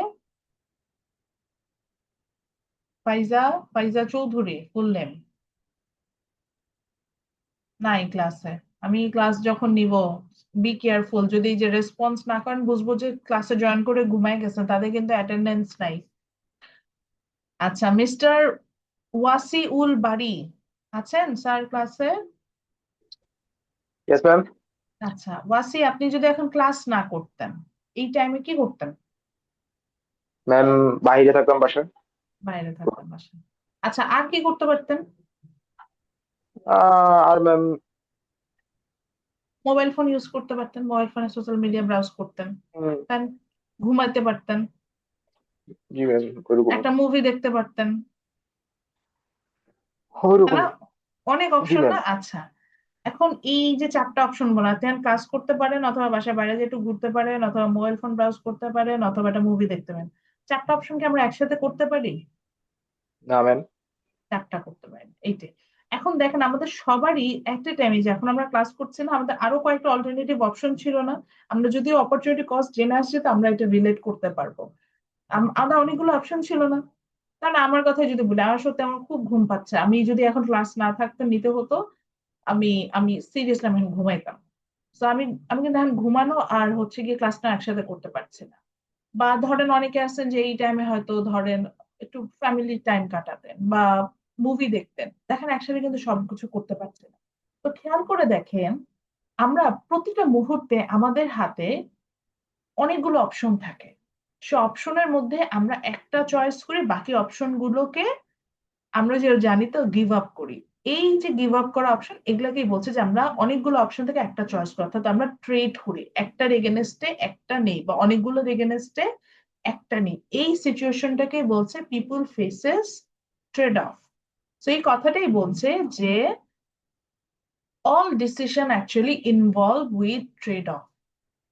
ফাইজা, ফাইজা চৌধুরী ফুল নেম নাই ক্লাসে। আমি ক্লাস যখন নিব, বি কেয়ারফুল, যদি এই যে রেসপন্স না করেন বুঝবো যে ক্লাসে জয়েন করে ঘুমায় গেছেন, তাদের কিন্তু অ্যাটেন্ডেন্স নাই। আচ্ছা, মিস্টার ওয়াসিউল বাড়ি আছেন স্যার ক্লাসে? Yes, ma'am. আচ্ছা ওয়াসি, আপনি যদি এখন ক্লাস না করতেন, এই টাইমে কি করতেন? ম্যাম বাইরে থাকতাম বাসায়। বাইরে থাকতেন বাসায়। আচ্ছা, আর কি করতে পারতেন? আর ম্যাম মোবাইল ফোন ইউজ করতে পারতেন, মোবাইল ফোনে সোশ্যাল মিডিয়া ব্রাউজ করতেন, দেন ঘুমাতে পারতেন, জি ম্যাম ওরকম একটা মুভি দেখতে পারতেন, ওরকম তাই না? অনেক জি অপশন ম্যাম। না? আচ্ছা, এখন এই যে চারটা অপশন বলা, আপনি ক্লাস করতে পারেন, অথবা বাসায় বাইরে যেয়ে একটু ঘুরতে পারেন, অথবা মোবাইল ফোন ব্রাউজ করতে পারেন, অথবা একটা মুভি দেখতে পারেন। চারটা অপশন কি আমরা একসাথে করতে পারি? না ম্যাম। চারটা করতে পারেন, এইটাই। এখন দেখেন আমাদের সবারই একটা টাইমে, যে এখন আমরা ক্লাস করছি না, আমাদের আরো কয়েকটা অল্টারনেটিভ অপশন ছিল না? আমরা যদি অপরচুনিটি কস্ট জেনে আসছি, তো আমরা এটা রিলেট করতে পারবো। আমরা অনেকগুলো অপশন ছিল না? কারণ আমার কথাই যদি বলি, আমার সত্যি আমার খুব ঘুম পাচ্ছে, আমি যদি এখন ক্লাস না থাকতে নিতে হতো, আমি আমি সিরিয়াসলি আমি এখন ঘুমাইতাম। তো আমি আমি কিন্তু এখন ঘুমানো আর হচ্ছে গিয়ে ক্লাসটা একসাথে করতে পারছি না। বা ধরেন অনেকে আছেন যে এই টাইমে হয়তো ধরেন একটু ফ্যামিলি টাইম কাটাতেন বা মুভি দেখতেন, দেখেন একসাথে কিন্তু সবকিছু করতে পারছে না। তো খেয়াল করে দেখেন, আমরা প্রতিটা মুহূর্তে আমাদের হাতে অনেকগুলো অপশন থাকে। সে অপশনের মধ্যে আমরা একটা চয়েস করি, বাকি অপশন গুলোকে আমরা যে জানি তো গিভ আপ করি। এই যে গিভ আপ করা অপশন, এগুলাকেই বলছে যে আমরা অনেকগুলো অপশন থেকে একটা চয়েস করি, অর্থাৎ আমরা ট্রেড করি, একটার এগেনস্টে একটা নেই বা অনেকগুলোর এগেনস্টে একটা নেই। এই সিচুয়েশনটাকে বলছে পিপল ফেসেস ট্রেড অফ। তো এই কথাটাই বলছে যে all decision actually involve with trade off.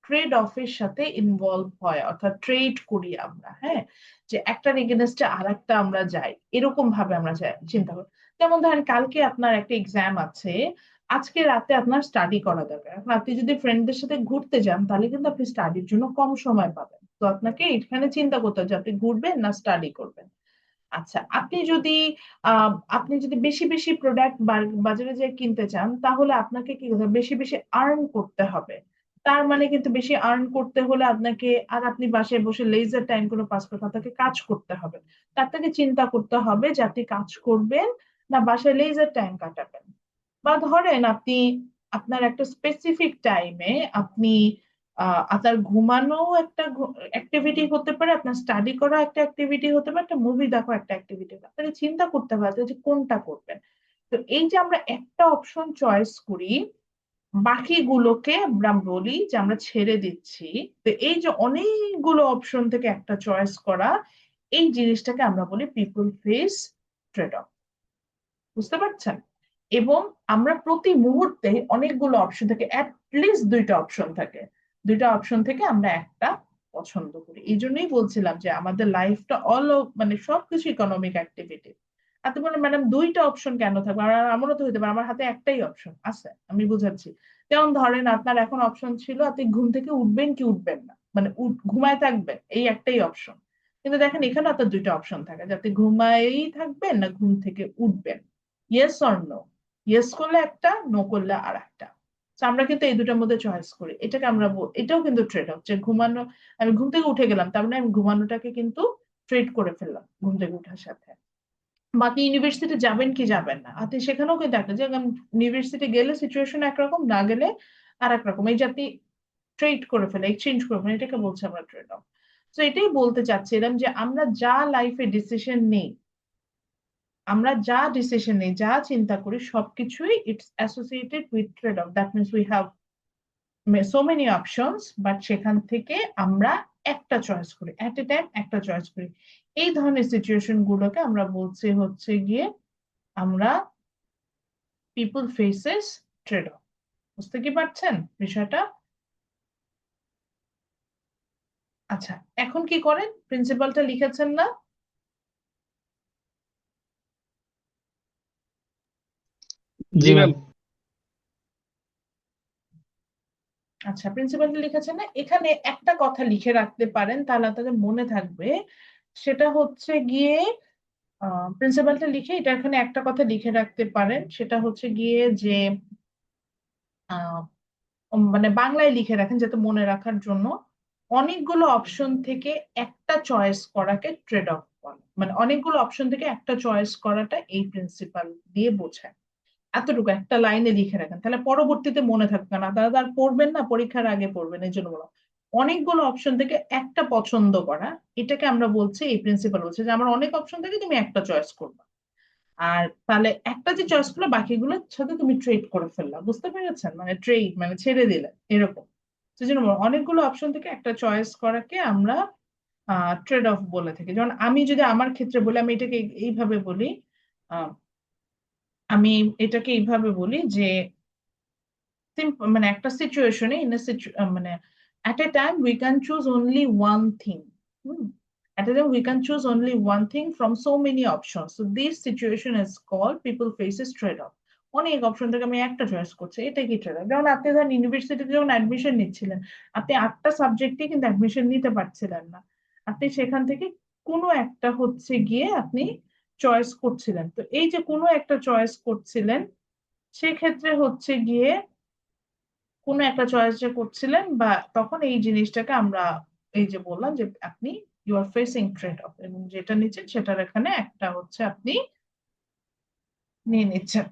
Trade অফের সাথে ইনভলভ হয়, অর্থাৎ ট্রেড করি আমরা, হ্যাঁ, যে একটার এগেনস্টে আর একটা আমরা যাই, এরকম ভাবে আমরা চিন্তা করি। যেমন ধরেন কালকে আপনার একটা এক্সাম আছে, আজকে রাতে আপনার স্টাডি করা দরকার। এখন আপনি যদি ফ্রেন্ডদের সাথে ঘুরতে যান, তাহলে কিন্তু আপনি স্টাডির জন্য কম সময় পাবেন, তো আপনাকে এখানে চিন্তা করতে হবে যে আপনি ঘুরবেন না স্টাডি করবেন। আচ্ছা, আপনি যদি বেশি বেশি প্রোডাক্ট বাজারে যেয়ে কিনতে চান, তাহলে আপনাকে কি করতে হবে? বেশি বেশি আর্ন করতে হবে। তার মানে কিন্তু বেশি আর্ন করতে হলে আপনাকে, আর আপনি বাসায় বসে লেজার টাইম কোনো পাস করতে, আপনাকে কাজ করতে হবে। তার থেকে চিন্তা করতে হবে যে আপনি কাজ করবেন না বাসায় লেজার টাইম কাটাবেন। বা ধরেন আপনি আপনার একটা স্পেসিফিক টাইমে আপনি আপনার ঘুমানো একটা অ্যাক্টিভিটি হতে পারে, আপনার স্টাডি করা একটা অ্যাক্টিভিটি হতে পারে, একটা মুভি দেখা একটা অ্যাক্টিভিটি, আপনাকে চিন্তা করতে পারে যে কোনটা করবেন। তো এই যে আমরা একটা অপশন চয়েস করি, বাকিগুলোকে আমরা বলি যে আমরা ছেড়ে দিচ্ছি। তো এই যে অনেকগুলো অপশন থেকে একটা চয়েস করা, এই জিনিসটাকে আমরা বলি পিপল ফেস ট্রেড অফ। বুঝতে পারছেন? এবং আমরা প্রতি মুহূর্তে অনেকগুলো অপশন থাকে, অ্যাটলিস্ট দুইটা অপশন থাকে, দুইটা অপশন থেকে আমরা একটা পছন্দ করি। এই জন্যই বলছিলাম যে আমাদের লাইফটা মানে সবকিছু ইকোনমিক অ্যাক্টিভিটি। আপনি বলেন ম্যাডাম দুইটা অপশন কেন থাকবে? আমারও তো হতে পারে, আমার হাতে একটাই অপশন আছে, আমি বুঝাচ্ছি। যেমন ধরেন আপনার এখন অপশন ছিল আপনি ঘুম থেকে উঠবেন কি উঠবেন না, মানে ঘুমায় থাকবেন, এই একটাই অপশন। কিন্তু দেখেন এখানে আপনার দুইটা অপশন থাকে, যে আপনি ঘুমায়েই থাকবেন না ঘুম থেকে উঠবেন, ইয়েস অর নো। ইয়েস করলে একটা, নো করলে আর একটা। আমরা কিন্তু এই দুটার মধ্যে চয়েস করি, এটাকে আমরা এটাও কিন্তু ট্রেড অফ, যে ঘুমানো, আমি ঘুম থেকে উঠে গেলাম, তার মানে আমি ঘুমানোটাকে কিন্তু ট্রেড করে ফেললাম ঘুম থেকে উঠার সাথে। বাকি ইউনিভার্সিটি যাবেন কি যাবেন না, আপনি সেখানেও কিন্তু একটা যে ইউনিভার্সিটি গেলে সিচুয়েশন একরকম, না গেলে আর একরকম, এই যে আপনি ট্রেড করে ফেলে, এক্সচেঞ্জ করে ফেলে, এটাকে বলছে আমরা ট্রেড অফ। তো এটাই বলতে চাচ্ছিলাম যে আমরা যা লাইফে ডিসিশন নেই, যা চিন্তা করি সবকিছুই it's associated with trade of. That means we have so many options, but সেখান থেকে আমরা একটা চয়েস করি, অ্যাট এ টাইম একটা চয়েস করি। এই ধরনের সিচুয়েশন গুলোকে আমরা বলছি হচ্ছে গিয়ে আমরা পিপল ফেসেস ট্রেড অফ। বুঝতে কি পারছেন বিষয়টা? আচ্ছা, এখন কি করেন, প্রিন্সিপালটা লিখেছেন না? জি ম্যাম। আচ্ছা, প্রিন্সিপালটা লিখেছেন না, এখানে একটা কথা লিখে রাখতে পারেন, তাহলে তাদের মনে থাকবে। সেটা হচ্ছে গিয়ে প্রিন্সিপালটা লিখে এটা এখানে একটা কথা লিখে রাখতে পারেন, সেটা হচ্ছে গিয়ে যে আহ, মানে বাংলায় লিখে রাখেন যাতে মনে রাখার জন্য। অনেকগুলো অপশন থেকে একটা চয়েস করাকে ট্রেড অফ বলে, মানে অনেকগুলো অপশন থেকে একটা চয়েস করাটা এই প্রিন্সিপাল দিয়ে বোঝায়। এতটুকু একটা লাইনে লিখে রাখেন, তাহলে পরবর্তীতে মনে থাকবে না, তারা আর পড়বেন না, পরীক্ষার আগে পড়বেন, এই জন্য বলো। অনেকগুলো অপশন থেকে একটা পছন্দ করা, এটাকে আমরা বলছি, এই প্রিন্সিপাল বলছে যে আমার অনেক অপশন থেকে তুমি একটা চয়েস করবে। আর তাহলে একটা যে চয়েস করলো, বাকিগুলোর সাথে তুমি ট্রেড করে ফেললা, বুঝতে পেরেছেন? মানে ট্রেড মানে ছেড়ে দিলে, এরকম। সেজন্য অনেকগুলো অপশন থেকে একটা চয়েস করাকে আমরা ট্রেড অফ বলে থাকি। যেমন আমি যদি আমার ক্ষেত্রে বলি, আমি এটাকে এইভাবে বলি, আহ, আমি এটাকে এইভাবে বলি যে মানে একটা সিচুয়েশনে মানে at a time we can choose only one thing. Hmm. At a time we can choose only one thing from so many options. So this situation is called people faces trade-off. অনেক option থেকে আমি একটা choice করছি, এটা কি trade of? যেমন আপনি ধরেন ইউনিভার্সিটিতে যখন অ্যাডমিশন নিচ্ছিলেন, আপনি 8টা সাবজেক্টে কিন্তু অ্যাডমিশন নিতে পারছিলেন না। আপনি সেখান থেকে কোনো একটা হচ্ছে গিয়ে আপনি চয়েস করছিলেন। তো এই যে কোনো একটা চয়েস করছিলেন, সেক্ষেত্রে হচ্ছে গিয়ে কোনো একটা চয়েস যে করছিলেন, বা তখন এই জিনিসটাকে আমরা এই যে বললাম যে আপনি you are facing trade off, এবং যেটা নিচ্ছেন সেটার এখানে একটা হচ্ছে আপনি নিয়ে নিচ্ছেন।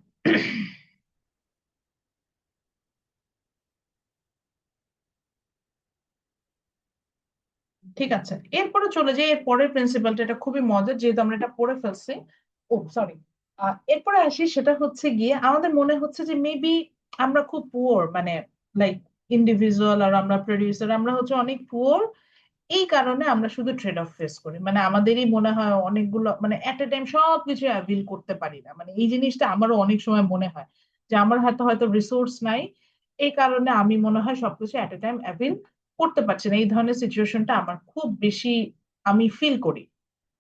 ঠিক আছে, এরপরে চলে যাই এর পরের প্রিন্সিপালটা, এটা খুবই মজার, যেহেতু আমরা এটা পড়ে ফেলছি। ও সরি, এরপরে আসি, সেটা হচ্ছে গিয়ে আমাদের মনে হচ্ছে যে মেবি আমরা খুব পুয়ার, মানে লাইক ইন্ডিভিজুয়াল আর আমরা প্রডিউসার, আমরা হচ্ছে অনেক পুয়ার, এই কারণে আমরা শুধু ট্রেড অফ ফেস করি। মানে আমাদেরই মনে হয় অনেকগুলো, মানে এট এ টাইম সবকিছু অ্যাভিল করতে পারি না। মানে এই জিনিসটা আমারও অনেক সময় মনে হয় যে আমার হাতে হয়তো রিসোর্স নাই, এই কারণে আমি মনে হয় সবকিছু এট এ টাইম অ্যাভিল করতে পারছি না। এই ধরনের সিচুয়েশনটা আমার খুব বেশি আমি ফিল করি।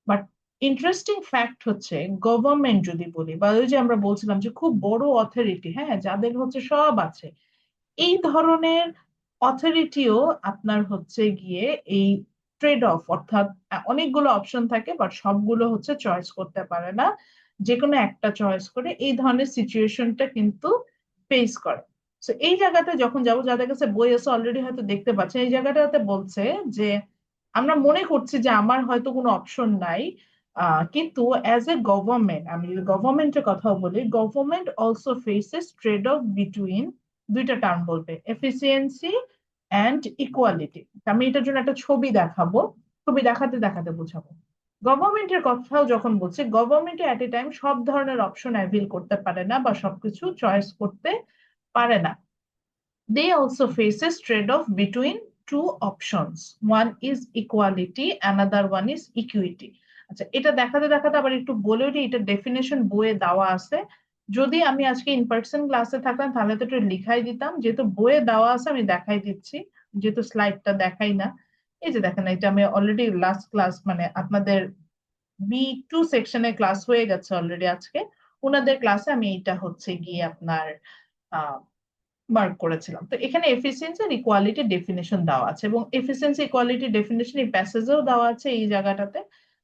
বাট ইন্টারেস্টিং ফ্যাক্ট হচ্ছে, গভর্নমেন্ট যদি বলি, বা ওই যে আমরা বলছিলাম যে খুব বড় অথরিটি, হ্যাঁ, যাদের হচ্ছে সব আছে, এই ধরনের অথরিটিও আপনার হচ্ছে গিয়ে এই ট্রেড অফ, অর্থাৎ অনেকগুলো অপশন থাকে বাট সবগুলো হচ্ছে চয়েস করতে পারে না, যে কোনো একটা চয়েস করে এই ধরনের সিচুয়েশনটা কিন্তু ফেস করে। তো এই জায়গাটা যখন যাবো, যাদের কাছে বই আছে অলরেডি হয়তো দেখতে পাচ্ছেন, এই জায়গাটাতে বলছে যে আমরা মনে করছি যে আমার হয়তো কোনো অপশন নাই, কিন্তু অ্যাজ এ গভর্নমেন্ট, আমি যদি গভর্নমেন্টের কথাও বলি, government also faces trade off between দুইটা টার্ম বলবে, এফিসিয়েন্সি অ্যান্ড ইকুয়ালিটি। আমি এটার জন্য একটা ছবি দেখাবো, ছবি দেখাতে দেখাতে বোঝাবো। গভর্নমেন্টের কথাও যখন বলছে, গভর্নমেন্ট এট এ টাইম সব ধরনের অপশন অ্যাভিল করতে পারে না বা সবকিছু চয়েস করতে পারে না। They also faces trade-off between two options. One is equality, another one is equity. আচ্ছা, এটা দেখাতে দেখাতে আবার একটু বলে দিই, এটা ডেফিনেশন বইয়ে দেওয়া আছে। যদি আমি আজকে ইন পার্সন ক্লাসে থাকতাম তাহলে তো একটু লিখাই দিতাম, যেহেতু বইয়ে দেওয়া আছে আমি দেখাই দিচ্ছি, যেহেতু স্লাইডটা দেখাই না। এই যে দেখেন, এটা আমি অলরেডি লাস্ট ক্লাস, মানে আপনাদের B2 সেকশনে ক্লাস হয়ে গেছে অলরেডি আজকে, ওনাদের ক্লাসে আমি এইটা হচ্ছে গিয়ে আপনার মার্ক করেছিলাম। তো এখানে এফিসিয়েন্সি আর ইকুয়ালিটি ডেফিনেশন দেওয়া আছে, এবং এফিসিয়েন্সি ইকুয়ালিটি ডেফিনেশন এই প্যাসেজেও দেওয়া আছে এই জায়গাটাতে।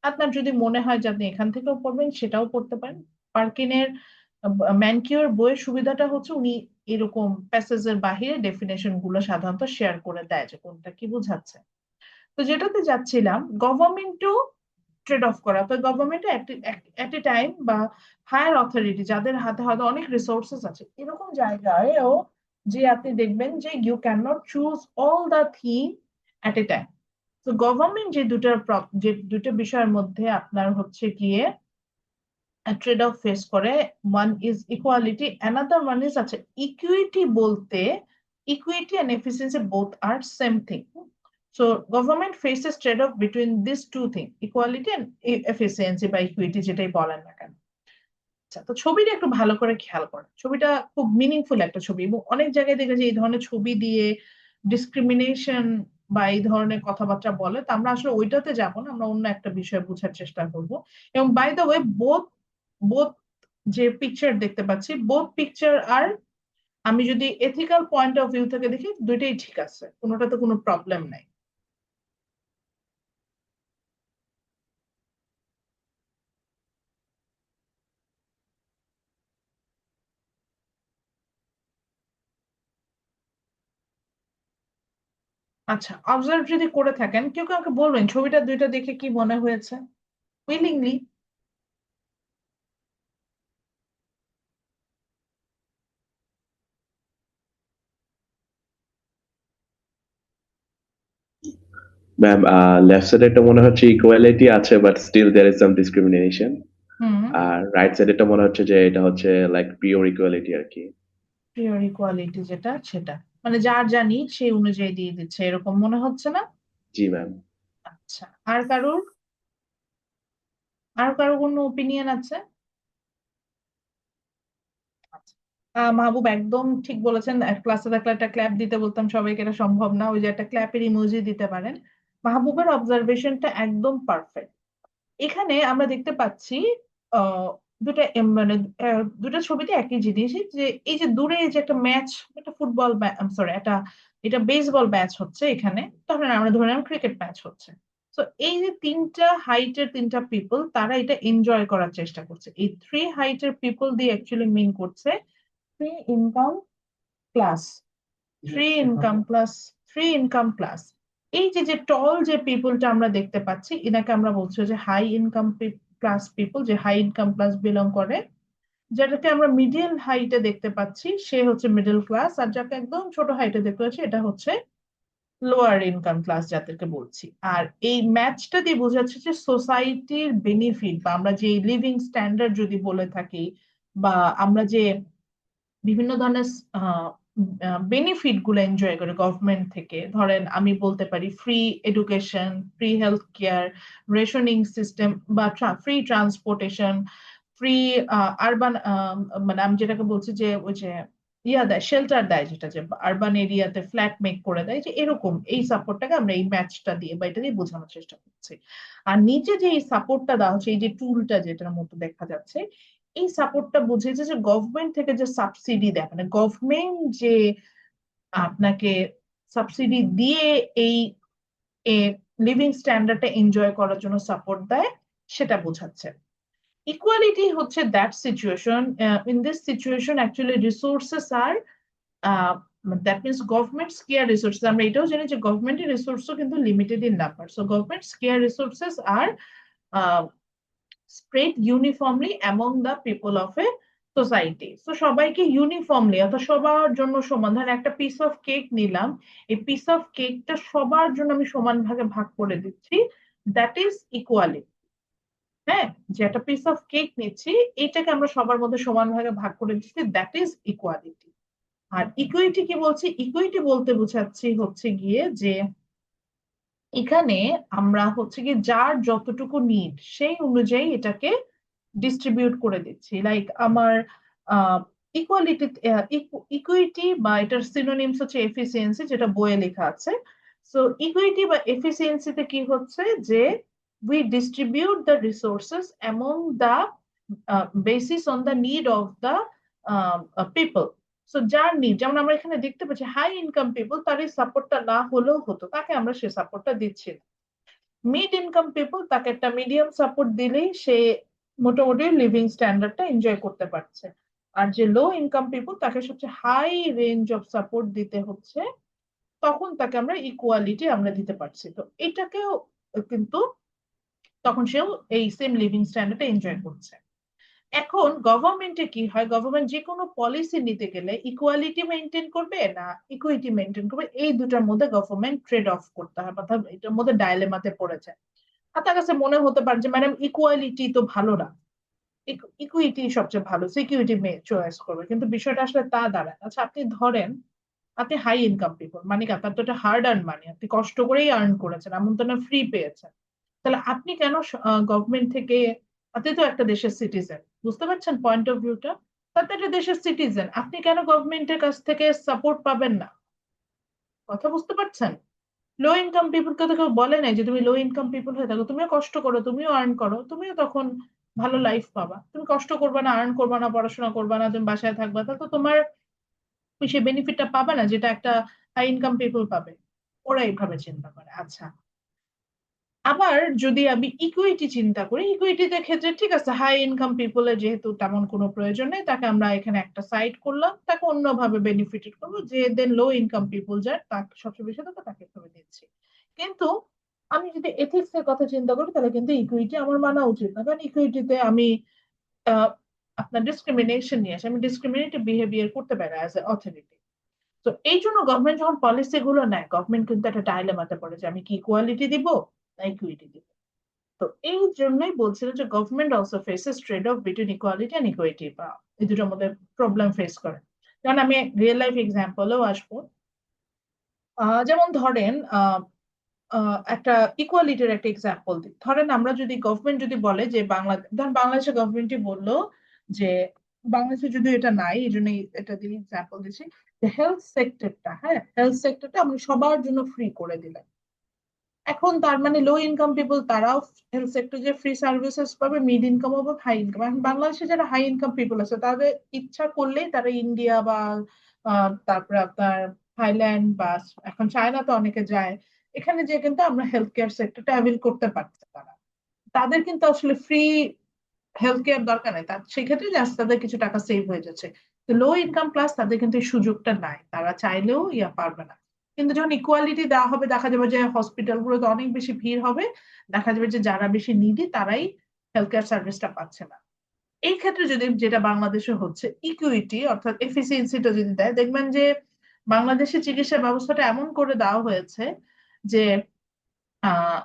আপনার যদি মনে হয় যে আপনি এখান থেকেও পড়বেন, সেটাও পড়তে পারেন। পার্কিনের ম্যানকিওর বইয়ের সুবিধাটা হচ্ছে উনি এরকম প্যাসেজের বাহিরে ডেফিনেশন গুলো সাধারণত শেয়ার করে দেয় যে কোনটা কি বোঝাচ্ছে। তো যেটাতে যাচ্ছিলাম, গভর্নমেন্টও ট্রেড অফ করা। তো গভর্নমেন্ট এট এ টাইম বা হায়ার অথরিটি যাদের হাতে হয়তো অনেক রিসোর্সেস আছে এরকম জায়গায়ও যে আপনি দেখবেন যে you can not choose all the thing at a time. তো গভর্নমেন্ট যে দুটো বিষয়ের মধ্যে আপনার হচ্ছে গিয়ে ট্রেড অফ ফেস করে, one is equality, another one is আচ্ছা ইকুইটি। বলতে equity and efficiency both are same thing. So government faces trade off between this two thing, equality and efficiency বা ইকুইটি যেটাই বলেন না কেন। আচ্ছা, তো ছবিটা একটু ভালো করে খেয়াল করেন, ছবিটা খুব মিনিংফুল একটা ছবি এবং অনেক জায়গায় দেখেছি এই ধরনের ছবি দিয়ে ডিসক্রিমিনেশন বা এই ধরনের কথাবার্তা বলে। তো আমরা আসলে ওইটাতে যাবো না, আমরা অন্য একটা বিষয় বোঝার চেষ্টা করব। এবং by the way both both যে পিকচার দেখতে পাচ্ছি, বোথ পিকচার আর আমি যদি এথিক্যাল পয়েন্ট অফ ভিউ থেকে দেখি দুইটাই ঠিক আছে, কোনোটাতে কোনো প্রবলেম নাই। আচ্ছা, অবজার্ভ যদি করে থাকেন কেউ কাউকে বলবেন ছবিটা দুইটা দেখে কি মনে হয়েছে উইলিংলি। ম্যাম, লেফট সাইডেরটা মনে হচ্ছে ইকুয়ালিটি আছে but still there is some discrimination. হুম, আর রাইট সাইডেরটা মনে হচ্ছে যে এটা হচ্ছে লাইক পিওর ইকুয়ালিটি আর কি। পিওর ইকুয়ালিটি যেটা সেটা মানে যার যা নিড সেই অনুযায়ী দিয়ে দিচ্ছে এরকম মনে হচ্ছে না? জি ম্যাম। আচ্ছা, আর কারো কোনো ওপিনিয়ন আছে? আচ্ছা। মাহবুব একদম ঠিক বলেছেন, ক্লাসে থাকলে একটা ক্ল্যাপ দিতে বলতাম সবাইকে, এটা সম্ভব না, ওই যে একটা ক্ল্যাপের ইমোজি দিতে পারেন। মাহবুবের অবজারভেশনটা একদম পারফেক্ট। এখানে আমরা দেখতে পাচ্ছি আহ দুটা মানে দুটা ছবিতে একই জিনিস, যে এই যে দূরে এই যে একটা ম্যাচ, একটা ফুটবল সরি এটা বেসবল ম্যাচ হচ্ছে এখানে, তখন আমরা ধরে নিলাম ক্রিকেট ম্যাচ হচ্ছে। তো এই যে তিনটা হাইটের তিনটা পিপল তারা এটা এনজয় করার চেষ্টা করছে। এই থ্রি হাইটের পিপল দিয়ে অ্যাকচুয়ালি মিন করছে three income class, three income class. এই যে যে টল যে পিপলটা আমরা দেখতে পাচ্ছি এনাকে আমরা বলছি যে হাই ইনকাম ক্লাস পিপল, যে হাই ইনকাম ক্লাস বিলং করে। যেটাকে আমরা মিডিয়াল হাইটে দেখতে পাচ্ছি সে হচ্ছে মিডল ক্লাস, আর যাকে একদম ছোট হাইটে দেখতে পাচ্ছি এটা হচ্ছে লোয়ার ইনকাম ক্লাস যাদেরকে বলছি। আর এই ম্যাচটা দিয়ে বোঝাচ্ছে যে সোসাইটির বেনিফিট বা আমরা যে লিভিং স্ট্যান্ডার্ড যদি বলে থাকি বা আমরা যে বিভিন্ন ধরনের বেনিফিট গুলো এনজয় করে গভর্নমেন্ট থেকে, ধরেন আমি বলতে পারি free education, free health care, rationing system বা ফ্রি ট্রান্সপোর্টেশন, ফ্রি আরবান, মানে আমি যেটাকে বলছি যে ওই যে দেয় শেল্টার দেয়, যেটা যে আরবান এরিয়াতে ফ্ল্যাট মেক করে দেয়, যে এরকম এই সাপোর্টটাকে আমরা এই ম্যাচটা দিয়ে বা এটা দিয়ে বোঝানোর চেষ্টা করছি। আর নিচে যে এই সাপোর্টটা দেওয়া হচ্ছে, এই যে টুলটা যেটার মতো দেখা যাচ্ছে, এই সাপোর্টটা বুঝেছে যে গভর্নমেন্ট থেকে যে সাবসিডি দেয়, মানে গভর্নমেন্ট যে আপনাকে সাবসিডি দিয়ে এই লিভিং স্ট্যান্ডার্ডটা এনজয় করার জন্য সাপোর্ট দেয়, সেটা বোঝাচ্ছে। ইকুয়ালিটি হচ্ছে that situation, in this situation actually resources are that means government scarce resources. আমরা এটাও জানি যে গভর্নমেন্টের রিসোর্সও কিন্তু limited in number, so government scarce resources are spread uniformly among the people of a society. So সবাইকে uniformly অর্থাৎ সবার জন্য সমান, ধরেন একটা পিস অফ কেক নিলাম, এই পিস অফ কেকটা সবার জন্য আমি সমান ভাগে ভাগ করে দিচ্ছি, দ্যাট ইজ ইকুয়ালিটি। হ্যাঁ, যে একটা পিস অফ কেক নিচ্ছি এইটাকে আমরা সবার মধ্যে সমান ভাগে ভাগ করে দিচ্ছি, দ্যাট ইজ ইকুয়ালিটি। আর ইকুইটি কি বলছি? ইকুইটি বলতে বোঝাচ্ছি হচ্ছে গিয়ে যে এখানে আমরা হচ্ছে কি যার যতটুকু নিড সেই অনুযায়ী এটাকে ডিস্ট্রিবিউট করে দিচ্ছি। লাইক আমার ইকুয়ালিটি, ইকুইটি বা এটার সিনোনিমস হচ্ছে এফিসিয়েন্সি, যেটা বইয়ে লেখা আছে। সো ইকুইটি বা এফিসিয়েন্সিতে কি হচ্ছে যে we distribute the resources among the basis on the need of the people. So যার নিড, যেমন আমরা এখানে দেখতে পাচ্ছি হাই ইনকাম পিপল, তার এই সাপোর্টটা না হলেও হতো, তাকে আমরা সে সাপোর্টটা দিচ্ছি না। মিড ইনকাম পিপল, তাকে একটা মিডিয়াম সাপোর্ট দিলেই সে মোটামুটি লিভিং স্ট্যান্ডার্ডটা এনজয় করতে পারছে। আর যে লো ইনকাম পিপল তাকে সবচেয়ে হাই রেঞ্জ অফ সাপোর্ট দিতে হচ্ছে, তখন তাকে আমরা ইকুয়ালিটি আমরা দিতে পারছি। তো এটাকেও কিন্তু তখন সেও এই সেম লিভিং স্ট্যান্ডার্ড এনজয় করছে। এখন গভর্নমেন্টে কি হয়, গভর্নমেন্ট যে কোনো পলিসি নিতে গেলে ইকুয়ালিটি মেনটেন করবে না ইকুইটি মেনটেন করবে, এই দুটার মধ্যে গভর্নমেন্ট ট্রেড অফ করতে হয়, অর্থাৎ এটার মধ্যে ডাইলেমাতে পড়ে যায়। আর তার কাছে মনে হতে পারে যে ম্যাডাম ইকুয়ালিটি তো ভালো না, ইকুইটি সবচেয়ে ভালো, সিকিউরিটি চয়েস করবে, কিন্তু বিষয়টা আসলে তা দাঁড়ায়। আচ্ছা আপনি ধরেন আপনি হাই ইনকাম পিপল, মানে কি আপনার তো এটা হার্ড আর্ন মানি, আপনি কষ্ট করেই আর্ন করেছেন, এমন তো না ফ্রি পেয়েছেন। তাহলে আপনি কেন গভর্নমেন্ট থেকে, আপনি তো একটা দেশের সিটিজেন, বুঝতে পারছেন পয়েন্ট অফ ভিউটা, তাতে একটা দেশের সিটিজেন, আপনি কেন গভর্নমেন্টের কাছ থেকে সাপোর্ট পাবেন না? কথা বুঝতে পারছেন? লো ইনকাম পিপলকে তো কেউ বলে নাই যে তুমি লো ইনকাম পিপল হয়ে থাকো, তুমিও কষ্ট করো, তুমিও আর্ন করো, তুমিও তখন ভালো লাইফ পাবা। তুমি কষ্ট করবে না, আর্ন করবে না, পড়াশোনা করবে না, তুমি বাসায় থাকবা, তা তো তোমার তুমি সেই বেনিফিটটা পাবে না যেটা একটা হাই ইনকাম পিপল পাবে। ওরা এইভাবে চিন্তা করে। আচ্ছা, আবার যদি আমি ইকুইটি চিন্তা করি, ইকুইটিতে ক্ষেত্রে ঠিক আছে, হাই ইনকাম পিপলের যেহেতু তেমন কোনো প্রয়োজন নেই, তাকে আমরা এখানে একটা সাইড করলাম, তাকে অন্যভাবে বেনিফিটেড করবো, যে দেন লো ইনকাম পিপল যার তাকে সবচেয়ে বেশি থাকে তাকে করে দিচ্ছি। কিন্তু আমি যদি এথিক্স এর কথা চিন্তা করি, তাহলে কিন্তু ইকুইটি আমার মানা উচিত না, কারণ ইকুইটিতে আমি আহ, আপনার ডিসক্রিমিনেশন নিয়ে আসি, আমি ডিসক্রিমিনেটিভ বিহেভিয়ার করতে পারি অ্যাজ এ অথরিটি। তো এই জন্য গভর্নমেন্ট যখন পলিসি গুলো নেয়, গভর্নমেন্ট কিন্তু একটা ডাইলেমাতে পড়ে যে আমি কি ইকুয়ালিটি দিব না ইকুইটি দিব। তো এই জন্যই বলছিল যে government also faces trade off between equality and equity, বা এই দুটোর মধ্যে প্রবলেম ফেস করে। কারণ আমি রিয়েল লাইফ এক্সাম্পলেও আসবো। যেমন ধরেন একটা ইকুয়ালিটির একটা এক্সাম্পল দিই। ধরেন আমরা যদি গভর্নমেন্ট যদি বলে যে ধরেন বাংলাদেশের গভর্নমেন্টই বললো যে, বাংলাদেশে যদি এটা নাই এই জন্য এটা দিয়ে এক্সাম্পল দিচ্ছি, যে হেলথ সেক্টরটা, হ্যাঁ হেলথ সেক্টরটা আমি সবার জন্য ফ্রি করে দিলাম। এখন তার মানে লো ইনকাম পিপল তারাও হেলথ সেক্টর যে ফ্রি সার্ভিসেস পাবে, মিড ইনকাম হবে, হাই ইনকাম। এখন বাংলাদেশে যারা হাই ইনকাম পিপল আছে তাদের ইচ্ছা করলেই তারা ইন্ডিয়া বা তারপরে আপনার থাইল্যান্ড বা এখন চায়না তো অনেকে যায়, এখানে যে কিন্তু আমরা হেলথ কেয়ার সেক্টরটা অ্যাভেল করতে পারছে তারা। তাদের কিন্তু আসলে ফ্রি হেলথ কেয়ার দরকার নেই, তার সেক্ষেত্রে জাস্ট তাদের কিছু টাকা সেভ হয়ে যাচ্ছে। তো লো ইনকাম ক্লাস তাদের কিন্তু এই সুযোগটা নাই, তারা চাইলেও পারবে না। কিন্তু যখন ইকুয়ালিটি দেওয়া হবে, দেখা যাবে যে হসপিটাল গুলোতে অনেক বেশি ভিড় হবে, দেখা যাবে যে যারা বেশি নিডি তারাই হেলথ কেয়ার সার্ভিসটা পাচ্ছে না। এই ক্ষেত্রে যদি যেটা বাংলাদেশে হচ্ছে ইকুইটি অর্থাৎ এফিসিয়েন্সিটা যদি দেয়, দেখবেন যে বাংলাদেশের চিকিৎসা ব্যবস্থাটা এমন করে দেওয়া হয়েছে যে আহ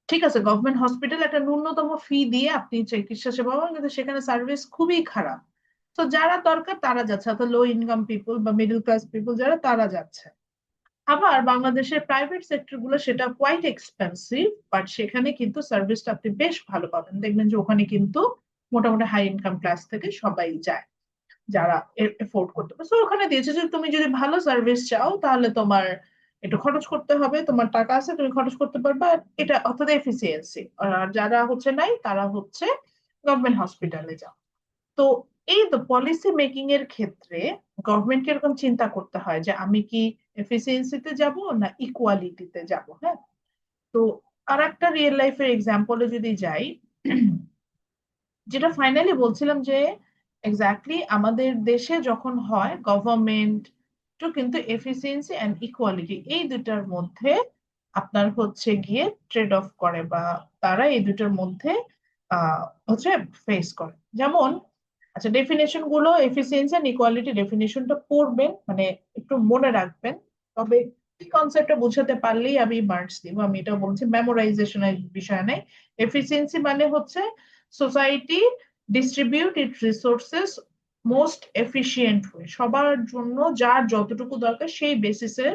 ঠিক আছে, গভর্নমেন্ট হসপিটাল একটা ন্যূনতম ফি দিয়ে আপনি চিকিৎসা সেবা পাবেন, কিন্তু সেখানে সার্ভিস খুবই খারাপ। তো যারা দরকার তারা যাচ্ছে, অর্থাৎ লো ইনকাম পিপল বা মিডল ক্লাস পিপল যারা, তারা যাচ্ছে। আবার বাংলাদেশের প্রাইভেট সেক্টর গুলো সেটা কোয়াইট এক্সপেন্সিভ, বাট সেখানে কিন্তু সার্ভিসটা আপনি বেশ ভালো পাবেন। দেখবেন যে ওখানে কিন্তু মোটামুটি হাই ইনকাম ক্লাস থেকে সবাই যায়, যারা এফোর্ড করতে পারে। তো ওখানে দিয়েছে যে তুমি যদি ভালো সার্ভিস চাও তাহলে তোমার একটু খরচ করতে হবে, তোমার টাকা আছে তুমি খরচ করতে পারবে, আর এটা অর্থাৎ এফিসিয়েন্সি। আর যারা হচ্ছে নাই তারা হচ্ছে গভর্নমেন্ট হসপিটালে যাও। তো এই তো পলিসি মেকিং এর ক্ষেত্রে গভর্নমেন্টকে এরকম চিন্তা করতে হয় যে আমি কি এফিসিয়েন্সিতে যাব না ইকুয়ালিটিতে যাব। হ্যাঁ, তো আর একটা রিয়েল লাইফের এক্সাম্পলে যদি যাই, যেটা ফাইনালি বলছিলাম যে এক্স্যাক্টলি আমাদের দেশে যখন হয় গভর্নমেন্ট তো কিন্তু এফিসিয়েন্সি এন্ড ইকুয়ালিটি এই দুটার মধ্যে আপনার হচ্ছে গিয়ে ট্রেড অফ করে, বা তারা এই দুটার মধ্যে হচ্ছে ফেস করে। যেমন আচ্ছা, ডেফিনেশন গুলো এফিসিয়েন্সি এন্ড ইকুয়ালিটি ডেফিনেশনটা পড়বেন, মানে একটু মনে রাখবেন। তবে এই কনসেপ্টটা বোঝাতে পারলেই আমি মার্কস দিব, আমি এটা বলছি, মেমোরাইজেশনের বিষয় নেই। এফিসিয়েন্সি মানে হচ্ছে সোসাইটি ডিস্ট্রিবিউট ইট রিসোর্সেস মোস্ট এফিশিয়েন্ট ওয়ে, সবার জন্য যার যতটুকু দরকার সেই বেসিসে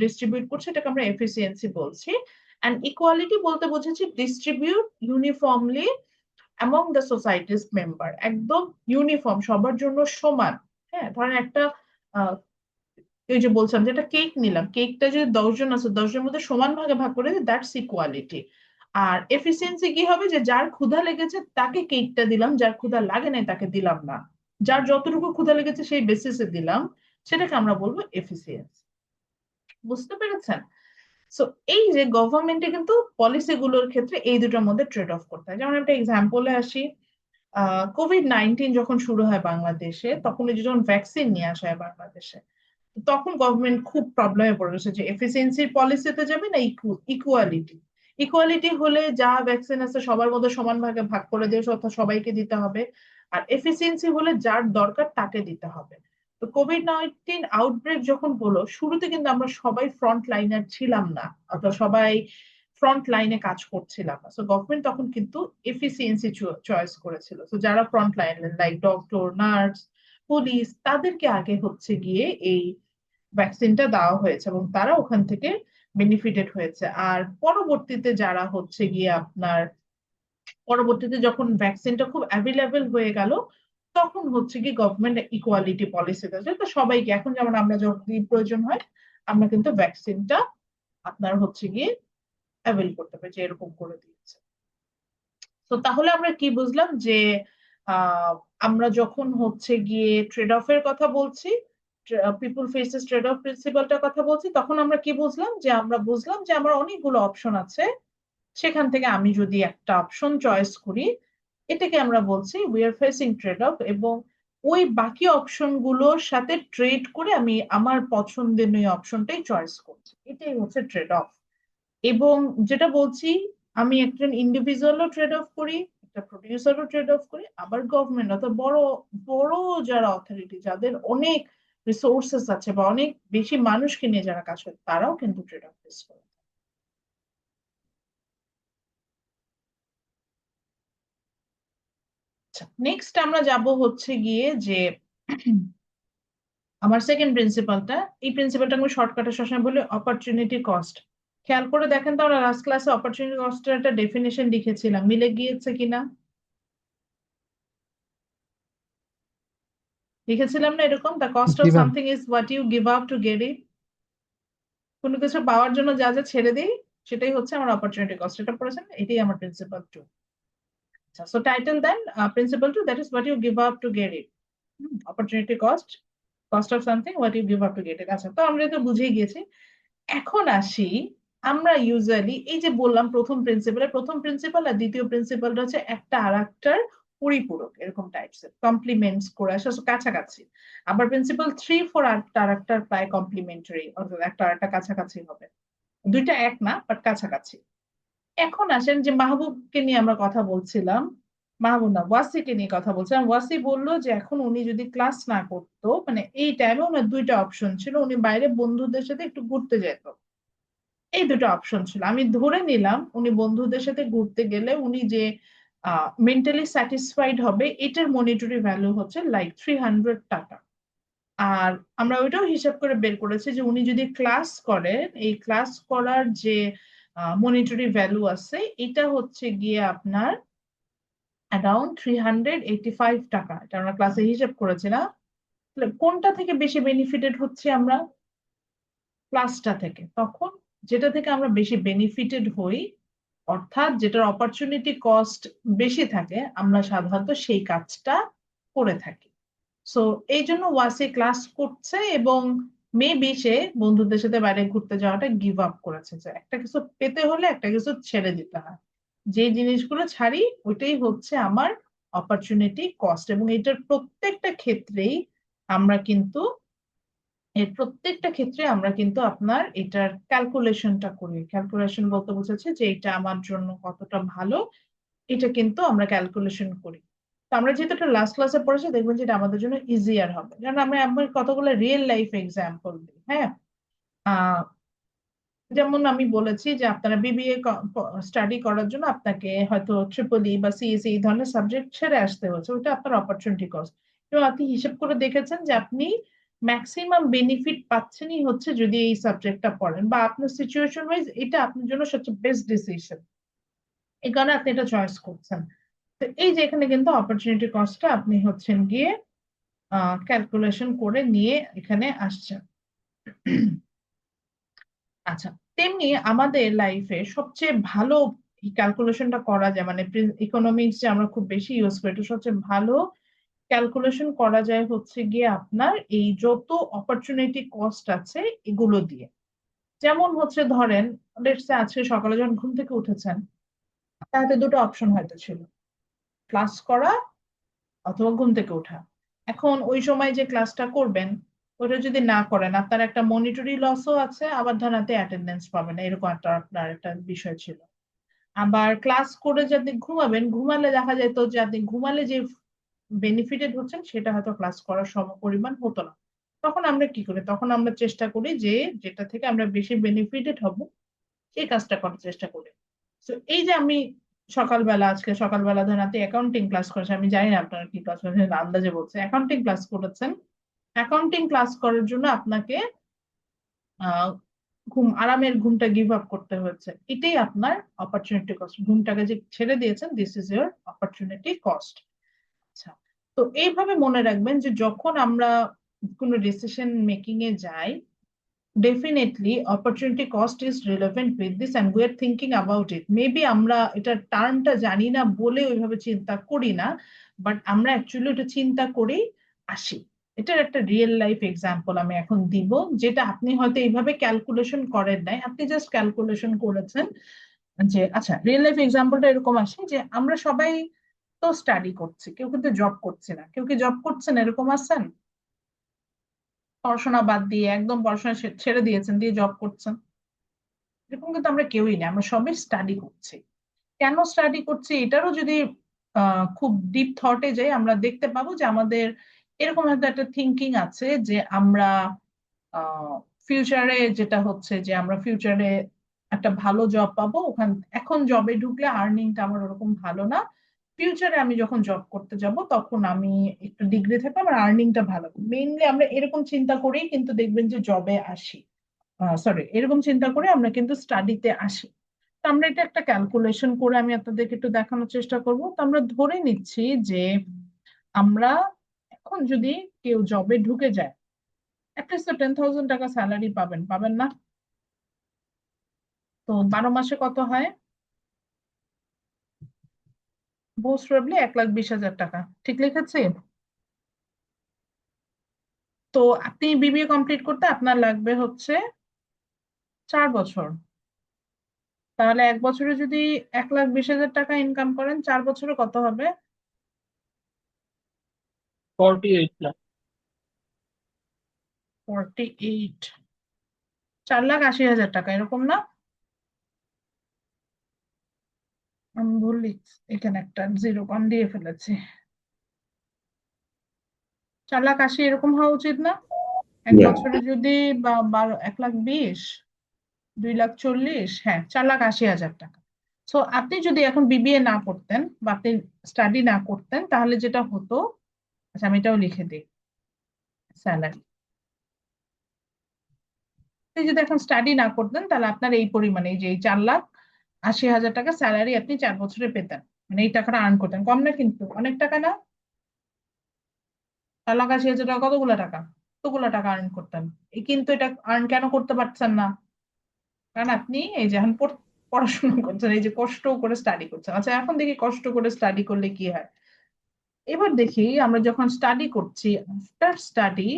ডিস্ট্রিবিউট করছে, এটাকে আমরা এফিসিয়েন্সি বলছি। অ্যান্ড ইকুয়ালিটি বলতে বুঝেছি distribute uniformly among the societies member, একদম ইউনিফর্ম সবার জন্য সমান। হ্যাঁ, ধরেন একটা ওই যে বলছিলাম যে একটা কেক নিলাম, কেকটা যদি 10 জন আছে 10 জনের মধ্যে সমান ভাগে ভাগ করে দিই, দ্যাটস ইকুয়ালিটি। আর এফিসিয়েন্সি কি হবে, যে যার ক্ষুধা লেগেছে তাকে কেকটা দিলাম, যার ক্ষুধা লাগে নাই তাকে দিলাম না, যার যতটুকু ক্ষুধা লেগেছে সেই বেসিসে দিলাম, সেটাকে আমরা বলবো এফিসিয়েন্সি। বুঝতে পেরেছেন? সো এই যে গভর্নমেন্টে কিন্তু পলিসি গুলোর ক্ষেত্রে এই দুটোর মধ্যে ট্রেড অফ করতে হয়। যেমন একটা এক্সাম্পলে আসি, কোভিড-19 যখন শুরু হয় বাংলাদেশে, তখন এই যে যখন ভ্যাকসিন নিয়ে আসা হয় বাংলাদেশে, তখন গভর্নমেন্ট খুব প্রবলেমে পড়ে গেছে যে এফিসিয়েন্সির পলিসিতে যাবে না ইকুয়ালিটি। ইকুয়ালিটি হলে যা ভ্যাকসিন আছে সবার মধ্যে সমান ভাগে ভাগ করে দিয়ে অর্থাৎ সবাইকে দিতে হবে। আর এফিসিয়েন্সি হলে যার দরকার তাকে দিতে হবে। তো কোভিড-19 আউটব্রেক যখন হলো শুরুতে কিন্তু আমরা সবাই ফ্রন্ট লাইনার ছিলাম না, অথবা সবাই ফ্রন্ট লাইনে কাজ করছিলাম না। সো গভর্নমেন্ট তখন কিন্তু এফিসিয়েন্সি চয়েস করেছিল। তো যারা front line like doctor, nurse, police, তাদেরকে আগে হচ্ছে গিয়ে এই ভ্যাকসিনটা দেওয়া হয়েছে এবং তারা ওখান থেকে বেনিফিটেড হয়েছে। আর পরবর্তীতে যারা হচ্ছে গিয়ে আপনার পরবর্তীতে যখন ভ্যাকসিনটা খুব অ্যাভেলেবেল হয়ে গেল তখন হচ্ছে কি গভর্নমেন্ট ইকুয়ালিটি পলিসি দিয়েছে, তো সবাইকে এখন যেমন আমরা যখন প্রয়োজন হয় আমরা কিন্তু ভ্যাকসিনটা আপনার হচ্ছে গিয়ে অ্যাভেল করতে পারি, যে এরকম করে দিয়েছে। তো তাহলে আমরা কি বুঝলাম যে আহ আমরা যখন হচ্ছে গিয়ে ট্রেড অফ এর কথা বলছি, পিপল ফেসেস ট্রেড অফ প্রিন্সিপালটার কথা বলছি, তখন আমরা কি বুঝলাম যে আমরা বুঝলাম যে আমার অনেকগুলো অপশন আছে, সেখান থেকে আমি যদি একটা অপশন চয়েস করি এটাকে আমরা বলছি we are facing trade off, এবং ওই বাকি অপশন গুলোর সাথে ট্রেড করে আমি আমার পছন্দের ওই অপশনটাই চয়েস করছি, এটাই হচ্ছে ট্রেড অফ। এবং যেটা বলছি, আমি একজন ইন্ডিভিজুয়ালও ট্রেড অফ করি, একটা প্রডিউসারও ট্রেড অফ করি, আবার গভর্নমেন্ট অর্থাৎ বড় বড় যারা অথরিটি, যাদের অনেক রিসোর্সেস আছে বা অনেক বেশি মানুষকে নিয়ে যারা কাজ করে, তারাও কিন্তু ট্রেড অফ ফেস করে। আচ্ছা, নেক্সট আমরা যাব হচ্ছে গিয়ে যে আমার সেকেন্ড প্রিন্সিপালটা, এই প্রিন্সিপালটা আমি শর্টকাটে সবসময় বলি অপরচুনিটি কস্ট। খেয়াল করে দেখেন তো আমরা লাস্ট ক্লাসে অপরচুনিটি কস্টের একটা ডেফিনেশন লিখেছিলাম, মিলে গিয়েছে কিনা? লিখেছিলাম না এরকম, দ্য কস্ট অফ জি ma'am. Something is what you give up to get it. কোনো কিছু পাওয়ার জন্য যা যা ছেড়ে দিই সেটাই হচ্ছে আমার অপরচুনিটি কস্ট। এটা পড়েছেন, এটাই আমার প্রিন্সিপাল টু। আচ্ছা, so title then principle two, that is what you give up to get it. Opportunity cost, cost of something, what you give up to get it. আচ্ছা, তো আমরা তো বুঝেই গিয়েছি। এখন আসি, আমরা ইউজুয়ালি এই যে বললাম প্রথম প্রিন্সিপাল আর দ্বিতীয় প্রিন্সিপালটা হচ্ছে একটা আর একটার পরিপূরক, এরকম টাইপসের কমপ্লিমেন্টস করে আসে, কাছাকাছি। আবার প্রিন্সিপাল 3, 4 আর একটার প্রায় কমপ্লিমেন্টারি, অর্থাৎ একটা আর একটা কাছাকাছি হবে, দুইটা এক না বাট কাছাকাছি। এখন আসেন যে মাহবুবকে নিয়ে আমরা কথা বলছিলাম, মাহবুব না ওয়াসিকে নিয়ে কথা বলছিলাম। ওয়াসি বললো যে এখন উনি যদি ক্লাস না করতো, মানে এই টাইমে ওনার দুইটা অপশন ছিল, উনি বাইরে বন্ধুদের সাথে একটু ঘুরতে যেত, এই দুটো অপশন ছিল। আমি ধরে নিলাম উনি বন্ধুদের সাথে ঘুরতে গেলে উনি যে মেন্টালি স্যাটিসফাইড হবে এটার মনিটরি ভ্যালু হচ্ছে লাইক 300 টাকা। আর আমরা ওইটাও হিসাব করে বের করেছি যে উনি যদি ক্লাস করেন, এই ক্লাস করার যে মনিটরি ভ্যালু আছে এটা হচ্ছে গিয়ে আপনার অ্যারাউন্ড 385 টাকা। এটা আমরা ক্লাসে হিসাব করেছি না? তাহলে কোনটা থেকে বেশি বেনিফিটেড হচ্ছে আমরা? ক্লাসটা থেকে। তখন যেটা থেকে আমরা বেশি বেনিফিটেড হই, অর্থাৎ যেটার অপরচুনিটি কস্ট বেশি থাকে, আমরা সাধারণত সেই কাজটা করে থাকি। সো এই জন্য ওয়াসি ক্লাস করছে এবং মেবি সে বন্ধুদের সাথে বাইরে ঘুরতে যাওয়াটা গিভ আপ করেছে, যে একটা কিছু পেতে হলে একটা কিছু ছেড়ে দিতে হয়, যে জিনিসগুলো ছাড়ি ওইটাই হচ্ছে আমার অপরচুনিটি কস্ট। এবং এটার প্রত্যেকটা ক্ষেত্রেই আমরা কিন্তু আপনার এটার ক্যালকুলেশনটা করি। ক্যালকুলেশন বলতে বোঝাচ্ছে যে এটা আমার জন্য কতটা ভালো, এটা কিন্তু আমরা ক্যালকুলেশন করি। তো আমরা যেহেতু এটা লাস্ট ক্লাসে পড়েছি, দেখবেন যে এটা আমাদের জন্য ইজিয়ার হবে, কারণ আমরা কতগুলো রিয়েল লাইফ এক্সাম্পল দিই। হ্যাঁ, আহ যেমন আমি বলেছি যে আপনারা বিবিএ স্টাডি করার জন্য আপনাকে হয়তো ট্রিপল বা সিএসসি এই ধরনের সাবজেক্ট ছেড়ে আসতে হচ্ছে, ওটা আপনার অপরচুনিটি কস্ট। এবং আপনি হিসেব করে দেখেছেন যে আপনি ম্যাক্সিমাম বেনিফিট পাচ্ছেনই হচ্ছে যদি এই সাবজেক্টটা পড়েন, বা আপনার সিচুয়েশন ওয়াইজ এটা আপনার জন্য সবচেয়ে বেস্ট ডিসিশন, এই কারণে আপনি এটা চয়েস করছেন। তো এই যে এখানে কিন্তু অপরচুনিটি কস্টটা আপনি হচ্ছেন গিয়ে ক্যালকুলেশন করে নিয়ে এখানে আসছেন। আচ্ছা, তেমনি আমাদের লাইফে সবচেয়ে ভালো ক্যালকুলেশনটা করা যায়, মানে ইকোনমিক্স যে আমরা খুব বেশি ইউজ করি, এটা সবচেয়ে ভালো ক্যালকুলেশন করা যায় হচ্ছে গিয়ে আপনার এই যত অপরচুনিটি কস্ট আছে এগুলো দিয়ে। যেমন হচ্ছে ধরেন লেটস সে আজকে সকালে যখন ঘুম থেকে উঠেছেন, তাতে দুটো অপশন হয়তো ছিল, ক্লাস করা অথবা ঘুম থেকে ওঠা। এখন ওই সময় যে ক্লাসটা করবেন ওটা যদি না করেন, আপনার একটা মনিটরি লসও আছে, আবার ধরেন আপনি অ্যাটেন্ডেন্স পাবেন না, এরকম একটা আপনার একটা বিষয় ছিল। আবার ক্লাস করে যে আপনি ঘুমাবেন, ঘুমালে দেখা যেত যে আপনি ঘুমালে যে বেনিফিটেড হচ্ছেন সেটা হয়তো ক্লাস করার সমপরিমাণ হতো না। তখন আমরা কি করি? তখন আমরা চেষ্টা করি যে যেটা থেকে আমরা বেশি বেনিফিটেড হব সেই কাজটা করার চেষ্টা করি। তো এই যে আমি আজকে সকালবেলা ধরেন আপনি অ্যাকাউন্টিং ক্লাস করেছেন, আমি জানি না আপনারা কি ক্লাস করেছেন, আন্দাজে বলছে অ্যাকাউন্টিং ক্লাস করেছেন। অ্যাকাউন্টিং ক্লাস করার জন্য আপনাকে আহ আরামের ঘুমটা গিভ আপ করতে হয়েছে, এটাই আপনার অপরচুনিটি কস্ট। ঘুমটাকে যে ছেড়ে দিয়েছেন, this is your opportunity cost. আচ্ছা, তো এইভাবে মনে রাখবেন যে যখন আমরা কোনো ডিসিশন মেকিং এ যাই, definitely opportunity cost is relevant with this and we are thinking about it. Maybe আমরা এটা টার্মটা জানি না বলে ওইভাবে চিন্তা করি না, বাট আমরা অ্যাকচুয়ালি এটা চিন্তা করেই আসি। এটার একটা রিয়েল লাইফ এক্সাম্পল আমি এখন দিব, যেটা আপনি হয়তো এইভাবে ক্যালকুলেশন করেন নাই, আপনি জাস্ট ক্যালকুলেশন করেছেন যে আচ্ছা রিয়েল লাইফ এক্সাম্পলটা এরকম আসে যে আমরা সবাই তো স্টাডি করছি, কেউ কিন্তু জব করছে না। কেউ কি জব করছেন এরকম আছেন? পড়াশোনা বাদ দিয়ে একদম পড়াশোনা ছেড়ে দিয়েছেন, দিয়ে জব করছেন, এরকম কিন্তু আমরা কেউই না। আমরা সবাই স্টাডি করছি। কেন স্টাডি করছি এটারও যদি খুব ডিপ থটে যাই, আমরা দেখতে পাবো যে আমাদের এরকম হয়তো একটা থিঙ্কিং আছে যে আমরা ফিউচারে যেটা হচ্ছে যে আমরা ফিউচারে একটা ভালো জব পাবো, এখন জবে ঢুকলে আর্নিংটা আমার ওরকম ভালো না, ফিউচারে আমি যখন জব করতে যাব তখন আমি একটু ডিগ্রি থাকবে, আমার আর্নিংটা ভালো। মেইনলি আমরা এরকম চিন্তা করেই কিন্তু দেখবেন যে জবে আসি, সরি এরকম চিন্তা করে আমরা কিন্তু স্টাডিতে আসি। তো আমরা এটা একটা ক্যালকুলেশন করে আমি আপনাদেরকে একটু দেখানোর চেষ্টা করব। তো আমরা ধরে নিচ্ছি যে আমরা এখন যদি কেউ জবে ঢুকে যায়, অ্যাটলিস্ট তো 10,000 টাকা স্যালারি পাবেন, পাবেন না? তো 12 মাসে কত হয়? মোস্ট প্রবাবলি 1,20,000 টাকা। ঠিক লিখেছি? তো আপনি বিবিএ কমপ্লিট করতে আপনার লাগবে হচ্ছে 4 বছর। তাহলে 1 বছরে যদি 1,20,000 টাকা ইনকাম করেন, 4 বছরে কত হবে? 48 লাখ। 48, 4,80,000 টাকা, এরকম না? আমি ভুল এখানে একটা জিরো কম দিয়ে ফেলেছি। 4,80,000 এরকম হওয়া উচিত না? এক Yeah. বছরে যদি 1,20,000, 2,40,000, হ্যাঁ 4,80,000 টাকা। সো আপনি যদি এখন বিবিএ না করতেন বা আপনি স্টাডি না করতেন, তাহলে যেটা হতো, আচ্ছা আমি এটাও লিখে দিই, স্যালারি। আপনি যদি এখন স্টাডি না করতেন তাহলে আপনার এই পরিমাণে, এই যে এই 4,80,000 টাকা স্যালারি আপনি 4 বছরে পেতেন, মানে এই টাকাটা আর্ন করতেন। কম না কিন্তু, অনেক টাকা না? 4,80,000 টাকা কতগুলো টাকা? কতগুলো টাকা আর্ন করতেন। কিন্তু এটা আর্ন কেন করতে পারছেন না? কারণ আপনি এই যে এখন পড়াশোনা করছেন, এই যে কষ্ট করে স্টাডি করছেন। আচ্ছা এখন দেখি কষ্ট করে স্টাডি করলে কি হয়। এবার দেখি আমরা যখন স্টাডি করছি, আফটার স্টাডি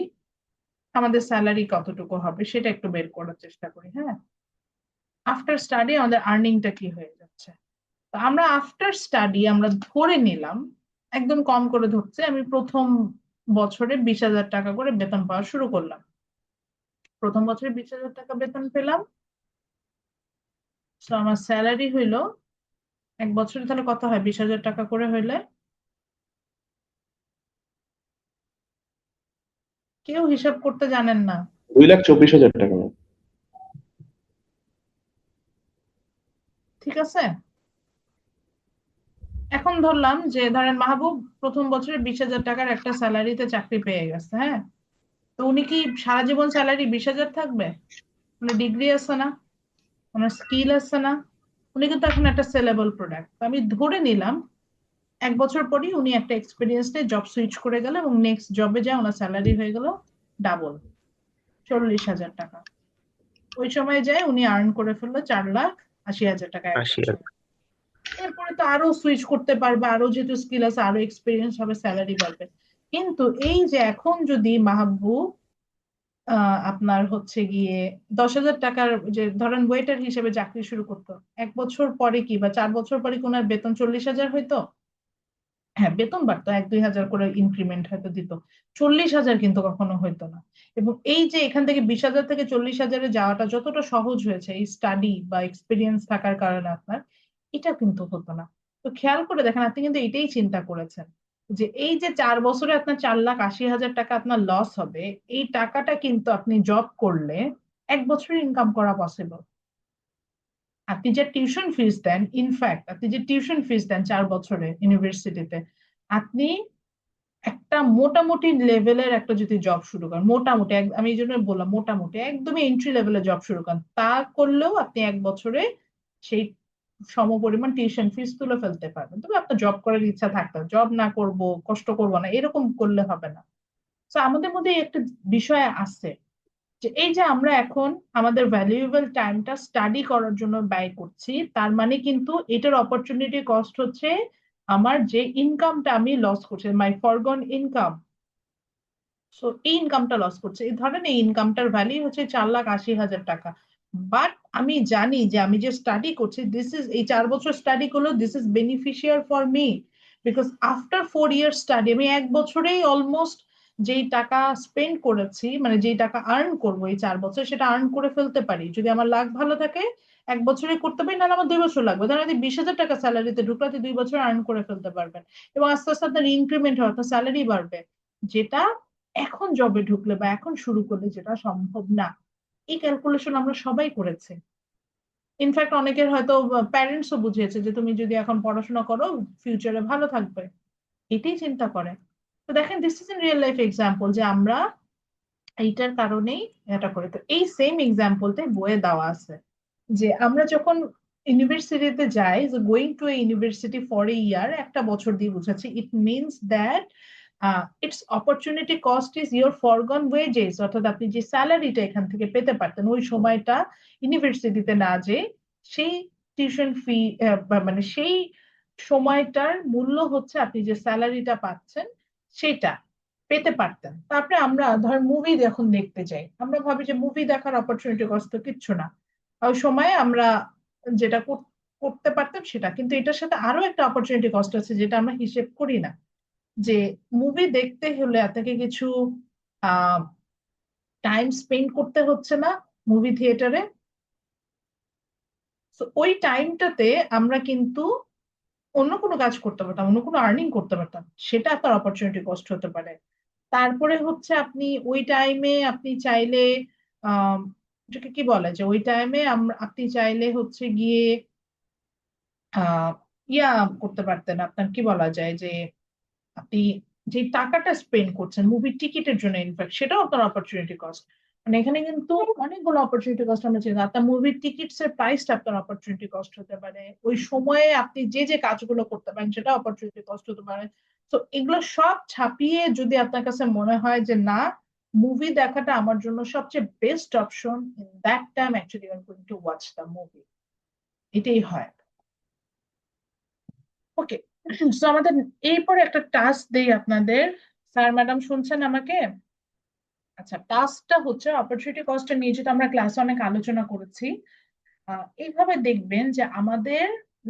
আমাদের স্যালারি কতটুকু হবে সেটা একটু বের করার চেষ্টা করি। হ্যাঁ, আফটার স্টাডি আমাদের আর্নিংটা কি হয়ে যাচ্ছে। তো আমরা আফটার স্টাডি আমরা ধরে নিলাম, একদম কম করে ধরছে, আমি প্রথম বছরে 20,000 টাকা করে বেতন পাওয়া শুরু করলাম। প্রথম বছরে 20,000 টাকা বেতন পেলাম। তো আমার স্যালারি হইলো 1 বছরে, তাহলে কত হয় 20,000 টাকা করে হইলে? কেউ হিসাব করতে জানেন না? 2,24,000 টাকা ma'am। ঠিক আছে, এখন ধরলাম যে ধরেন মাহবুব প্রথম বছরে 20,000 টাকার একটা স্যালারিতে চাকরি পেয়ে গেছে। হ্যাঁ, তো উনি কি সারা জীবন স্যালারি 20,000 থাকবে? মানে ডিগ্রি আছে না, ওনার স্কিল আছে না, উনি কিন্তু এখন একটা সেলেবল প্রোডাক্ট। আমি ধরে নিলাম 1 বছর পরই উনি একটা এক্সপিরিয়েন্স নিয়ে জব সুইচ করে গেল এবং নেক্সট জবে যায় ওনার স্যালারি হয়ে গেল ডাবল, 40,000 টাকা। ওই সময় যায় উনি আর্ন করে ফেললো 4,80,000 টাকা 80 1 বছর। এরপরে তো আরো সুইচ করতে পারবে, আরো যেহেতু স্কিল আছে আরো এক্সপিরিয়েন্স হবে, স্যালারি বাড়বে। কিন্তু এই যে এখন যদি মাহবুব আপনার হচ্ছে গিয়ে 10,000 টাকার, যে ধরেন ওয়েটার হিসেবে চাকরি শুরু করতো, 1 বছর পরে কি বা 4 বছর পরে কি ওনার বেতন 40,000 হইতো? হ্যাঁ বেতন বাড়তো, 1-2 হাজার করে ইনক্রিমেন্ট হয়তো দিত, 40,000 কিন্তু কখনো হইতো না। এবং এই যে এখান থেকে 20,000 থেকে 40,000-এ যাওয়াটা যতটা সহজ হয়েছে এই স্টাডি বা এক্সপিরিয়েন্স থাকার কারণে আপনার, এটা কিন্তু হতো না। তো খেয়াল করে দেখেন, আপনি কিন্তু এটাই চিন্তা করেছেন যে এই যে 4 বছরে আপনার 4,80,000 টাকা আপনার লস হবে, এই টাকাটা কিন্তু আপনি জব করলে 1 বছরে ইনকাম করা পসিবল। আপনি যে টিউশন ফিস দেন, ইনফ্যাক্ট আপনি যে টিউশন ফিস দেন 4 বছরে ইউনিভার্সিটিতে, আপনি একটা মোটামুটি লেভেলের একটা যদি জব শুরু করেন, মোটামুটি আমি এই জন্য বললাম মোটামুটি একদমই এন্ট্রি লেভেলের জব শুরু করেন, তা করলেও আপনি 1 বছরে সেই সমপরিমাণ টিউশন ফিস তুলে ফেলতে পারবেন। তবে আপনার জব করার ইচ্ছা থাকতে হবে, জব না করব, কষ্ট করব না, এরকম করলে হবে না। তো আমাদের মধ্যে একটা বিষয় আছে যে এই যে আমরা এখন আমাদের ভ্যালুয়েবল টাইমটা স্টাডি করার জন্য ব্যয় করছি, তার মানে কিন্তু এটার অপরচুনিটি কস্ট হচ্ছে আমার যে ইনকামটা আমি লস করছি, মাই ফরগন ইনকাম। সো এই ইনকামটা লস করছে, এই ধরেন এই ইনকামটার ভ্যালু হচ্ছে 4,80,000 টাকা। বাট আমি জানি যে আমি যে স্টাডি করছি, দিস ইজ, এই 4 বছর স্টাডি করলো, this is beneficial for me, because after 4 year study আমি 1 বছরেই অলমোস্ট যেই টাকা স্পেন্ড করেছি, মানে যেই টাকা আর্ন করবো এই 4 বছর, সেটা আর্ন করে ফেলতে পারি। যদি আমার লাক ভালো থাকে 1 বছরে করতে পারি, নাহলে আমার 2 বছর লাগবে। ধরেন যদি 20,000 টাকা স্যালারিতে ঢুকলে 2 বছর আর্ন করে ফেলতে পারবেন, এবং আস্তে আস্তে আপনার ইনক্রিমেন্ট হয়, আপনার স্যালারি বাড়বে, যেটা এখন জবে ঢুকলে বা এখন শুরু করলে যেটা সম্ভব না। এই ক্যালকুলেশন আমরা সবাই করেছি। ইনফ্যাক্ট অনেকের হয়তো প্যারেন্টসও বুঝিয়েছে যে তুমি যদি এখন পড়াশোনা করো, ফিউচারে ভালো থাকবে, এটাই চিন্তা করে। তো দেখেন, this is in real life example যে আমরা এইটার কারণেই এটা করি। তো এই সেম এক্সাম্পলতে বইয়ে দেওয়া আছে যে আমরা যখন ইউনিভার্সিটিতে যাই, যে going to a university for a year, একটা বছর দিয়ে বুঝাচ্ছি, it means that its opportunity cost is your forgone wages, অর্থাৎ আপনি যে স্যালারিটা এখান থেকে পেতে পারতেন ওই সময়টা ইউনিভার্সিটিতে না যে, সেই টিউশন ফি, মানে সেই সময়টার মূল্য হচ্ছে আপনি যে স্যালারিটা পাচ্ছেন সেটা পেতে পারতেন। তারপরে আমরা ধর মুভি যখন দেখতে যাই, আমরা ভাবি যে মুভি দেখার অপরচুনিটি কস্ট তো কিচ্ছু না, ওই সময় আমরা যেটা করতে পারতাম সেটা। কিন্তু এটার সাথে আরো একটা অপরচুনিটি কস্ট আছে যেটা আমরা হিসেব করি না, যে মুভি দেখতে হলে আপনাকে কিছু আহ টাইম স্পেন্ড করতে হচ্ছে না মুভি থিয়েটারে। তো ওই টাইমটাতে আমরা কিন্তু অন্য কোনো কাজ করতে পারতাম, অন্য কোনো আর্নিং করতে পারতাম, সেটা আপনার অপরচুনিটি কস্ট হতে পারে। তারপরে হচ্ছে আপনি ওই টাইমে আপনি চাইলে আহ এটাকে কি বলে, যে ওই টাইমে আপনি চাইলে হচ্ছে গিয়ে আহ ইয়া করতে পারতেন, আপনার কি বলা যায়, যে আপনি যে টাকাটা স্পেন্ড করছেন মুভির টিকিটের জন্য, ইনফ্যাক্ট সেটাও আপনার অপরচুনিটি কস্ট। মানে এখানে কিন্তু অনেকগুলো অপরচুনিটি কস্ট আমরা চিনি। আপনার মুভির টিকিটস এর প্রাইসটা আপনার অপরচুনিটি কস্ট হতে পারে, ওই সময়ে আপনি যে যে কাজগুলো করতে পারেন সেটা অপরচুনিটি কস্ট হতে পারে। তো এগুলো সব ছাপিয়ে যদি আপনার কাছে মনে হয় যে না, মুভি দেখাটা আমার জন্য সবচেয়ে best option, in that time actually you are going to watch the movie, এটাই হয়। ওকে, সো আমাদের এরপরে একটা টাস্ক দেই আপনাদের। স্যার ম্যাডাম শুনছেন আমাকে? আচ্ছা, টাস্কটা হচ্ছে অপরচুনিটি কস্ট নিয়ে, যেটা আমরা ক্লাসে অনেক আলোচনা করেছি। এইভাবে দেখবেন যে আমাদের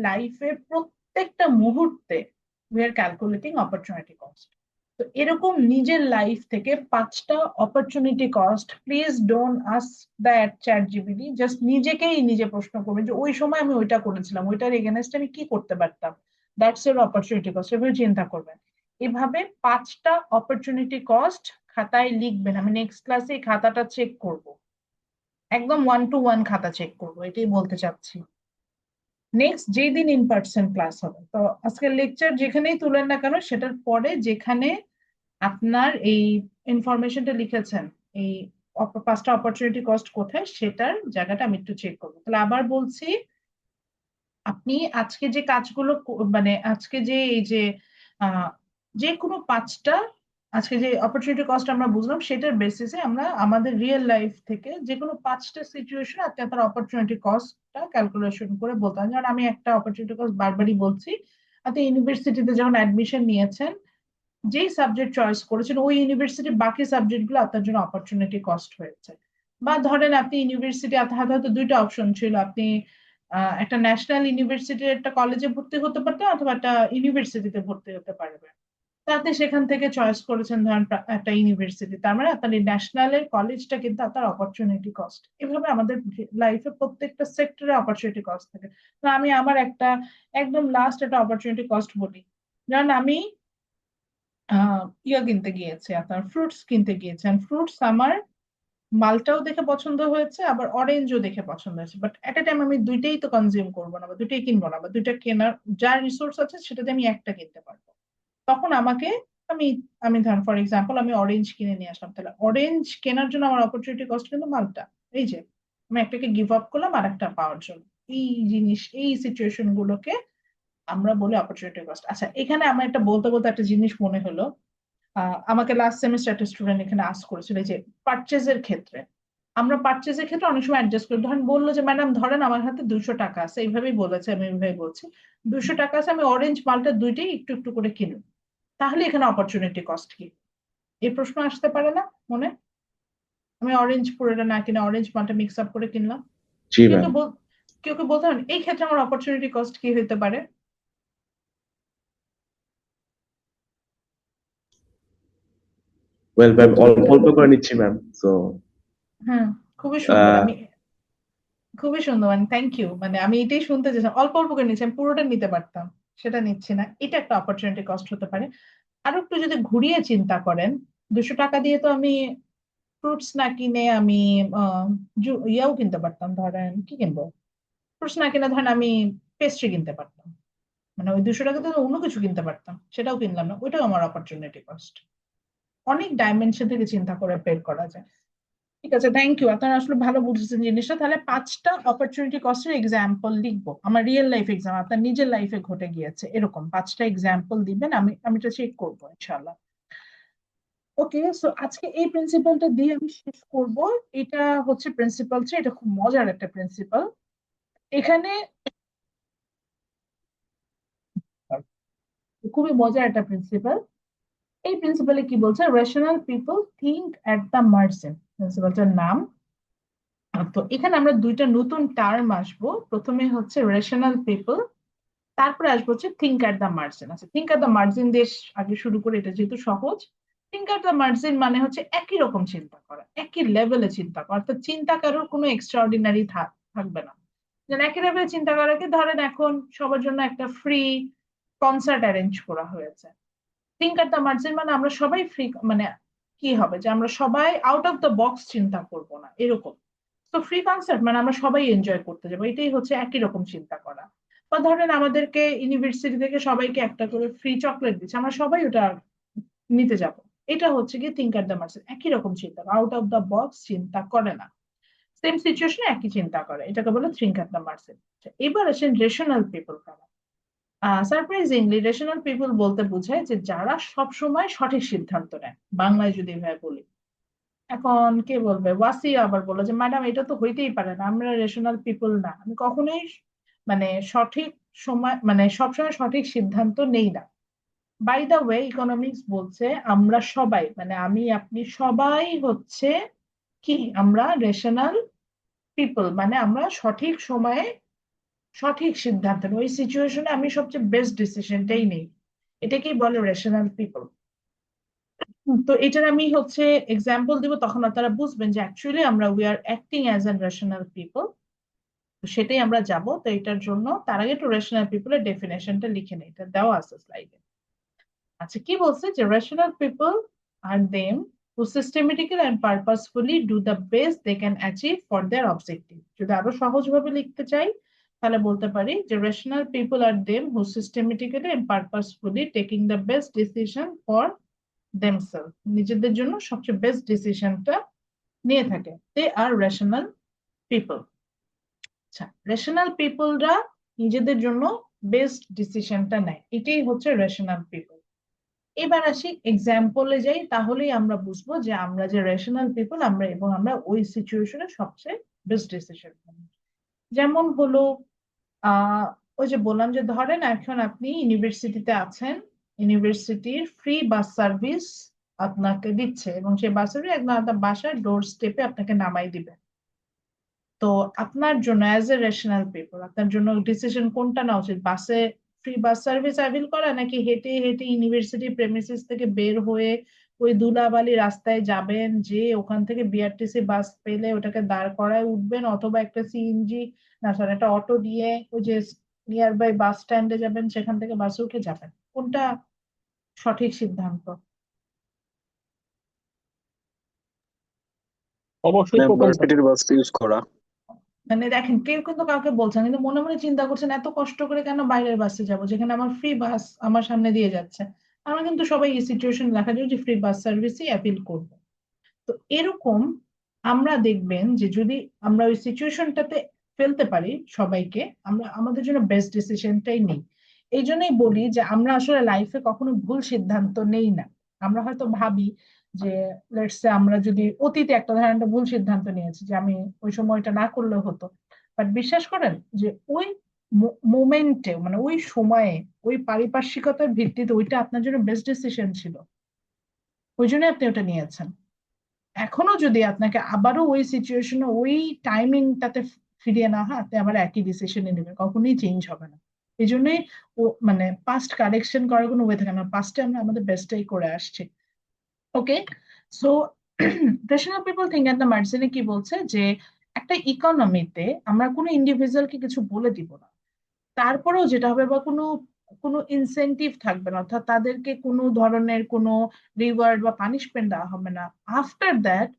লাইফের প্রত্যেকটা মুহূর্তে we are calculating opportunity cost. তো এরকম নিজের লাইফ থেকে 5টা opportunity cost, please don't ask that chat GPT, just নিজেকেই নিজে প্রশ্ন করবেন যে ওই সময় আমি ওইটা করেছিলাম, ওইটার এগেনস্ট আমি কি করতে পারতাম, দ্যাটস এর অপরচুনিটি কস্ট, এভাবে চিন্তা করবেন। এভাবে 5টা অপরচুনিটি কস্ট খাতায় লিখবেন। আমি নেক্সট ক্লাসে এই খাতাটা চেক করব, একদম 1 to 1 খাতা চেক করবো, এটাই বলতে চাচ্ছি। নেক্সট যেই দিন ইন পার্সন ক্লাস হবে, তো আজকের লেকচার যেখানেই তুলেন না কেন সেটার পরে যেখানে আপনার এই ইনফরমেশনটা লিখেছেন, এই 5টা অপরচুনিটি কস্ট কোথায়, সেটার জায়গাটা আমি একটু চেক করবো। তাহলে আবার বলছি, আপনি আজকে যে কাজগুলো মানে আজকে যে এই যে আহ যে কোনো 5টা, আজকে যে অপরচুনিটি কস্ট আমরা বুঝলাম সেটার বেসিসে আমরা আমাদের রিয়েল লাইফ থেকে যে কোনো 5টা সিচুয়েশন আপনি আপনার অপরচুনিটি কস্টটা ক্যালকুলেশন করে বলতে পারেন। যেমন আমি একটা অপরচুনিটি কস্ট বারবারই বলছি, আপনি ইউনিভার্সিটিতে যখন অ্যাডমিশন নিয়েছেন, যেই সাবজেক্ট চয়েস করেছেন ওই ইউনিভার্সিটির বাকি সাবজেক্ট গুলো আপনার জন্য অপরচুনিটি কস্ট হয়েছে। বা ধরেন আপনি ইউনিভার্সিটি, আপনার হাতে হয়তো 2টা অপশন ছিল, আপনি একটা ন্যাশনাল ইউনিভার্সিটির একটা কলেজে ভর্তি হতে পারতেন, অথবা একটা ইউনিভার্সিটিতে ভর্তি হতে পারবেন। তাতে সেখান থেকে চয়েস করেছেন ধরেন একটা ইউনিভার্সিটি, তার মানে আপনার ন্যাশনালের কলেজটা কিন্তু আপনার অপরচুনিটি কস্ট। এভাবে আমাদের লাইফে প্রত্যেকটা সেক্টরে অপরচুনিটি কস্ট থাকে। তো আমি আমার একটা একদম লাস্ট একটা অপরচুনিটি কস্ট বলি। যেমন আমি ইয়া কিনতে গিয়েছি, আপনার ফ্রুটস কিনতে গিয়েছেন, ফ্রুটস আমার মালটাও দেখে পছন্দ হয়েছে আবার অরেঞ্জও দেখে পছন্দ হয়েছে, বাট এট এ টাইম আমি দুইটাই তো কনজিউম করবো না বা দুইটাই কিনবো না, বা দুইটা কেনার যার রিসোর্স আছে সেটাতে আমি একটা কিনতে পারবো। তখন আমাকে আমি আমি ধরেন ফর এক্সাম্পল আমি অরেঞ্জ কিনে নিয়ে আসলাম, তাহলে অরেঞ্জ কেনার জন্য আমার অপরচুনিটি কস্ট কিন্তু মালটা, এই যে আমি একটাকে গিভ আপ করলাম আর একটা পাওয়ার জন্য। এই জিনিস, এই সিচুয়েশন গুলোকে আমরা বলি অপরচুনিটি কস্ট। আচ্ছা, এখানে আমার একটা বলতে বলতে একটা জিনিস মনে হলো। আমাকে লাস্ট সেমিস্টার একটা স্টুডেন্ট এখানে আস্ক করেছিল যে পারচেজের ক্ষেত্রে, আমরা পারচেজের ক্ষেত্রে অনেক সময় অ্যাডজাস্ট করি। ধরেন বললো যে ম্যাডাম ধরেন আমার হাতে 200 টাকা আছে, এইভাবেই বলেছে, আমি এইভাবে বলছি 200 টাকা আছে, আমি অরেঞ্জ মালটা দুইটাই একটু একটু করে কিনুন, তাহলে এখানে অপরচুনিটি কস্ট কি? এই প্রশ্ন আসতে পারে না মনে? আমি অরেঞ্জ পুরোটা না কিনে অরেঞ্জ মালটা মিক্স আপ করে কিনলাম। জি কেউ ম্যাম। কেউ কেউ কেউ বলতে পারেন এই ক্ষেত্রে আমার অপরচুনিটি কস্ট কি হইতে পারে? ওয়েল ম্যাম, বলতে অল্প পারবে? অল্প করে নিচ্ছি ম্যাম। সো হ্যাঁ, খুবই সুন্দর। আমি খুবই সুন্দর, মানে থ্যাংক ইউ, মানে আমি এটাই শুনতে চাইছিলাম। অল্প অল্প করে নিচ্ছি, আমি পুরোটা নিতে পারতাম, সেটা নিচ্ছি না, এটা একটা অপরচুনিটি কস্ট হতে পারে। আরো একটু যদি ঘুরিয়ে চিন্তা করেন, 200 টাকা দিয়ে তো আমি ফ্রুটস না কিনে আমি ইয়াও কিনতে পারতাম, ধরেন কি কিনবো, ফ্রুটস না কিনে ধরেন আমি পেস্ট্রি কিনতে পারতাম, মানে ওই 200 টাকাতে তো অন্য কিছু কিনতে পারতাম, সেটাও কিনলাম না, ওইটাও আমার অপরচুনিটি কস্ট। অনেক ডাইমেনশন থেকে চিন্তা করে বের করা যায়। ঠিক আছে, থ্যাংক ইউ, আপনারা আসলে ভালো বুঝেছেন জিনিসটা। তাহলে 5টা অপরচুনিটি কস্টের এক্সাম্পল লিখবো, আমার রিয়েল লাইফ এক্সাম, আপনার নিজের লাইফে ঘটে গিয়েছে এরকম 5টা এক্সাম্পল দিবেন, আমি এটা চেক করবো ইনশাল্লাহ। ওকে, সো আজকে এই প্রিন্সিপালটা দিয়ে আমি শেষ করব। এটা হচ্ছে প্রিন্সিপাল 3, এটা খুব মজার একটা প্রিন্সিপাল। এখানে খুবই মজার একটা প্রিন্সিপাল। এই প্রিন্সিপালে কি বলছে, rational people think at the margin, প্রিন্সিপালটার নাম। তো এখানে আমরা দুইটা নতুন টার্ম আসবো, প্রথমে হচ্ছে রেশনাল পিপল, তারপরে আসবো হচ্ছে থিঙ্ক এট দ্য মার্জিন। আচ্ছা, থিঙ্ক এট দ্য মার্জিন দিয়ে আগে শুরু করে, এটা যেহেতু সহজ। থিঙ্ক এট দ্য মার্জিন মানে হচ্ছে একই রকম চিন্তা করা, একই লেভেলে চিন্তা করা, অর্থাৎ চিন্তা কারোর কোনো এক্সট্রাঅর্ডিনারি থাকবে না। যেন একই লেভেলে চিন্তা করাকে ধরেন এখন সবার জন্য একটা ফ্রি কনসার্ট অ্যারেঞ্জ করা হয়েছে, থিঙ্ক এট দ্য মার্জিন মানে আমরা সবাই ফ্রি, মানে কি হবে যে আমরা সবাই আউট অফ দ্য বক্স চিন্তা করব না এরকম। তো ফ্রি কনসার্ট মানে আমরা সবাই এনজয় করতে যাবো, এটাই হচ্ছে একই রকম চিন্তা করা। বা ধরেন আমাদেরকে ইউনিভার্সিটি থেকে সবাইকে একটা করে ফ্রি চকলেট দিচ্ছে, আমরা সবাই ওটা নিতে যাব, এটা হচ্ছে কি থিঙ্ক এট দ্য মার্জিন, একই রকম চিন্তা, আউট অফ দ্য বক্স চিন্তা করে না, সেম সিচুয়েশনে একই চিন্তা করে, এটাকে বলে থিঙ্ক এট দ্য মার্জিন। এবার আসেন রেশনাল পিপল কারা। সারপ্রাইজিংলি রেশনাল পিপল বলতে বোঝায় যে যারা সব সময় সঠিক সিদ্ধান্ত নেয়, বাংলায় যদি ভাই বলি। এখন কে বলবে, ওয়াসিয়া আবার বললো যে ম্যাডাম এটা তো হইতেই পারে না, আমরা রেশনাল পিপল না, আমি কখনোই মানে সঠিক সময় মানে সবসময় সঠিক সিদ্ধান্ত নেই না। বাই দা ওয়ে, ইকোনমিক্স বলছে আমরা সবাই, মানে আমি আপনি সবাই হচ্ছে কি, আমরা রেশনাল পিপল, মানে আমরা সঠিক সময়ে সঠিক সিদ্ধান্ত নেই, ওই সিচুয়েশনে আমি সবচেয়ে বেস্ট ডিসিশনটাই নেই, এটাকেই বলে রেশনাল পিপল। তো এটার আমি হচ্ছে এক্সাম্পল দিব, তখন আপনারা বুঝবেন যে অ্যাকচুয়ালি আমরা we are acting as an rational people. তো সেটাই আমরা যাব। তো এটার জন্য তার আগে একটু রেশনাল পিপলের ডেফিনেশনটা লিখে নেই, এটা দেওয়া আছে স্লাইডে। আচ্ছা, কি বলছে যে rational people are them who systematically and purposefully do the best they can achieve for their objective। যদি আরো সহজভাবে লিখতে চাই তাহলে বলতে পারি যে rational people are them who systematically and purposefully taking the best decision for themselves, নিজেদের জন্য সবচেয়ে বেস্ট ডিসিশনটা নিয়ে থাকে, দে আর রেশনাল পিপল। আচ্ছা, রেশনাল পিপলরা নিজেদের জন্য বেস্ট ডিসিশনটা নেয়, এটাই হচ্ছে রেশনাল পিপল। এবার আসি এক্সাম্পলে যাই, তাহলেই আমরা বুঝবো যে আমরা যে রেশনাল পিপল আমরা, এবং আমরা ওই সিচুয়েশনে সবচেয়ে বেস্ট ডিসিশন। যেমন হলো ওই যে বললাম যে ধরেন এখন আপনি ইউনিভার্সিটিতে আছেন, ইউনিভার্সিটির ফ্রি বাস সার্ভিস আপনাকে দিচ্ছে, এবং সেই বাস সার্ভিস একদম আপনার বাসার ডোর স্টেপে আপনাকে নামাই দিবে। তো আপনার জন্য অ্যাজ এ রেশনাল পিপল আপনার জন্য ডিসিশন কোনটা নেওয়া উচিত, বাসে ফ্রি বাস সার্ভিস অ্যাভেল করা, নাকি হেঁটে হেঁটে ইউনিভার্সিটি প্রেমিসিস থেকে বের হয়ে ওই ধুলাবালি রাস্তায় যাবেন, যে ওখান থেকে বিআরটিসি বাস পেলে ওটাকে দাঁড় করায় উঠবেন, অথবা একটা সিএনজি না সরি একটা অটো দিয়ে ওই যে নিয়ার বাই বাস স্ট্যান্ডে যাবেন, সেখান থেকে বাসে উঠে যাবেন? কোনটা সঠিক সিদ্ধান্ত? অবশ্যই ম্যাম প্রথমটা। ভার্সিটির বাস ইউজ করা। মানে দেখেন, কেউ কিন্তু কাউকে বলছেন, কিন্তু মনে মনে চিন্তা করছেন এত কষ্ট করে কেন বাইরের বাসে যাব, যেখানে আমার ফ্রি বাস আমার সামনে দিয়ে যাচ্ছে। আমরা কিন্তু সবাই এই সিচুয়েশন দেখা যায় যে ফ্রি বাস সার্ভিসই অ্যাপিল করবো। তো এরকম আমরা দেখবেন যে যদি আমরা ওই সিচুয়েশনটাতে ফেলতে পারি সবাইকে, আমরা আমাদের জন্য বেস্ট ডিসিশনটাই নেই। এই জন্যই বলি যে আমরা আসলে লাইফে কখনো ভুল সিদ্ধান্ত নেই না। আমরা হয়তো ভাবি যে লেটস সে আমরা যদি অতীতে একটা ধরেন একটা ভুল সিদ্ধান্ত নিয়েছি যে আমি ওই সময় এটা না করলে হতো, বাট বিশ্বাস করেন যে ওই মোমেন্টে মানে ওই সময়ে ওই পারিপার্শ্বিকতার ভিত্তিতে ওইটা আপনার জন্য বেস্ট ডিসিশন ছিল, ওই জন্য আপনি ওটা নিয়েছেন। এখনো যদি আপনাকে আবারও ওই সিচুয়েশনে ওই টাইমিংটাতে ফিরিয়ে না হয়, আপনি আবার একই ডিসিশনে নেবেন, কখনোই চেঞ্জ হবে না। এই জন্যই ও মানে পাস্ট কারেকশন করার কোনো ওয়ে থাকে না, পাস্টে আমরা আমাদের বেস্টটাই করে আসছি। Okay, so rational people think at the মার্জিনে কি বলছে যে একটা ইকোনমিতে আমরা কোনো ইন্ডিভিজুয়ালকে কিছু বলে দিব না, তারপরেও যেটা হবে বা কোনো কোনো ইনসেনটিভ থাকবে না, অর্থাৎ তাদেরকে কোনো ধরনের কোনো রিওয়ার্ড বা পানিশমেন্ট দেওয়া হবে না। After that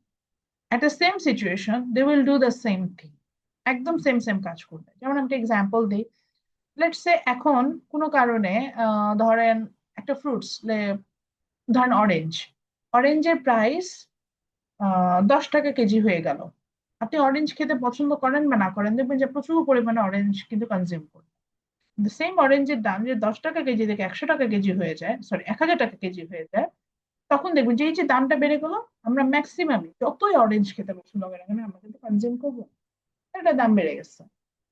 at the same situation they will do the same thing, একদম সেম সেম কাজ করবে। যেমন আমি একটা এক্সাম্পল দিই, লেটস সে এখন কোনো কারণে ধরেন একটা ফ্রুটস ধরেন অরেঞ্জ, অরেঞ্জের প্রাইস 10 টাকা কেজি হয়ে গেল। আপনি অরেঞ্জ খেতে পছন্দ করেন বা না করেন, দেখবেন যে প্রচুর পরিমাণে অরেঞ্জ কিন্তু কনজিউম করেন। সেম অরেঞ্জের দাম যে 10 টাকা কেজি থেকে 100 টাকা কেজি হয়ে যায়, সরি 1000 টাকা কেজি হয়ে যায়, তখন দেখবেন যে এই যে দামটা বেড়ে গেল, আমরা ম্যাক্সিমামই যতই অরেঞ্জ খেতে পছন্দ করি না কেন আমরা কিন্তু কনজিউম করবো, এটা দাম বেড়ে গেছে।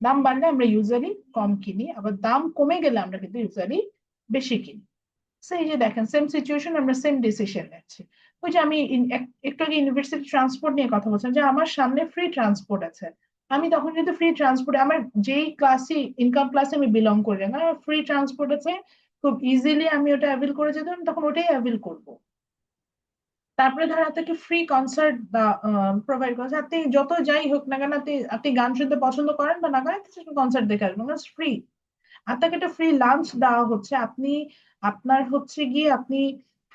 দাম বাড়লে আমরা ইউজুয়ালি কম কিনি, আবার দাম কমে গেলে আমরা কিন্তু ইউজুয়ালি বেশি কিনি। সেই যে দেখেন সেম সিচুয়েশন, আমরা সেম ডিসিশন নিচ্ছি। ওই যে আমি একটু আগে ইউনিভার্সিটি ট্রান্সপোর্ট নিয়ে কথা বলছিলাম, যে আমার সামনে ফ্রি ট্রান্সপোর্ট আছে, আমি তখন কিন্তু ফ্রি ট্রান্সপোর্ট আমার যেই ক্লাসে ইনকাম ক্লাসে আমি বিলং করি না, আমার ফ্রি ট্রান্সপোর্ট আছে, খুব ইজিলি আমি ওটা অ্যাভেল করে যেতাম, আমি তখন ওটাই অ্যাভেল করবো। তারপরে ধর আপনাকে ফ্রি কনসার্ট বা প্রোভাইড করছে, আপনি যত যাই হোক না কেন, আপনি আপনি গান শুনতে পছন্দ করেন বা না করেন, কনসার্ট দেখে আসবেন, ফ্রি। আপনাকে একটা ফ্রি লাঞ্চ দেওয়া হচ্ছে, আপনি আপনার হচ্ছে গিয়ে আপনি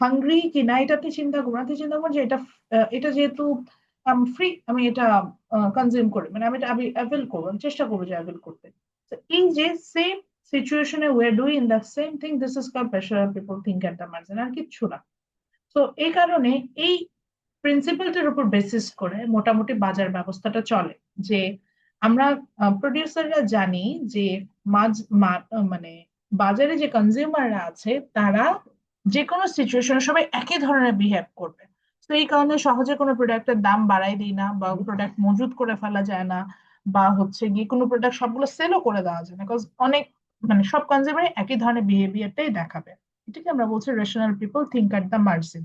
হাংরি কিনা এটা আপনি চিন্তা করবেন, আপনি চিন্তা করবেন যে এটা এটা যেহেতু ফ্রি, আমি এটা কনজিউম করি, মানে আমি এটা আমি অ্যাভেল করবো, আমি চেষ্টা করবো যে অ্যাভেল করতে। তো এই যে সেম সিচুয়েশনে we are doing the same thing, this is called pressure people think at the margin, আর কিচ্ছু না। তো এই কারণে এই প্রিন্সিপালটার উপর বেসিস করে মোটামুটি বাজার ব্যবস্থাটা চলে, যে আমরা প্রডিউসাররা জানি যে মানে বাজারে যে কনজিউমাররা আছে তারা যে কোনো সিচুয়েশনে সবাই একই ধরনের বিহেভ করবে। তো এই কারণে সহজে কোনো প্রোডাক্টের দাম বাড়াই দিই না, বা প্রোডাক্ট মজুত করে ফেলা যায় না, বা হচ্ছে গিয়ে কোনো প্রোডাক্ট সবগুলো সেলও করে দেওয়া যায় না, বিকজ অনেক মানে সব কনজিউমার একই ধরনের বিহেভিয়ারটাই দেখাবে। এটাকে আমরা বলছি rational people think at the margin.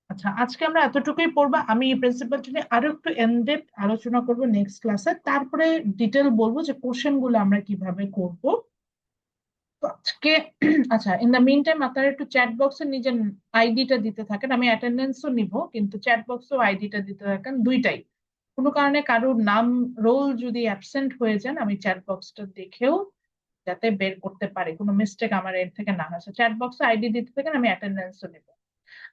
আচ্ছা, আজকে আমরা এতটুকুই পড়বো। আমি এই প্রিন্সিপালটা নিয়ে আরো একটু এনডেপথ আলোচনা করব নেক্সট ক্লাসে, তারপরে ডিটেল বলবো যে কোশ্চেন গুলো আমরা কিভাবে করব। তো আজকে আচ্ছা, ইন দ্য মিন টাইম আপনারা একটু চ্যাট বক্সে নিজের আইডিটা দিতে থাকেন, আমি অ্যাটেন্ডেন্সও নিব, কিন্তু চ্যাট বক্সেও আইডিটা দিতে থাকেন, দুইটাই। কোনো কারণে কারোর নাম রোল যদি অ্যাবসেন্ট হয়ে যান, আমি চ্যাট বক্সটা দেখেও যাতে বের করতে পারি, কোনো মিস্টেক আমার এর থেকে না হয়। চ্যাট বক্সে আইডি দিতে থাকেন, আমি অ্যাটেন্ডেন্সও নেব।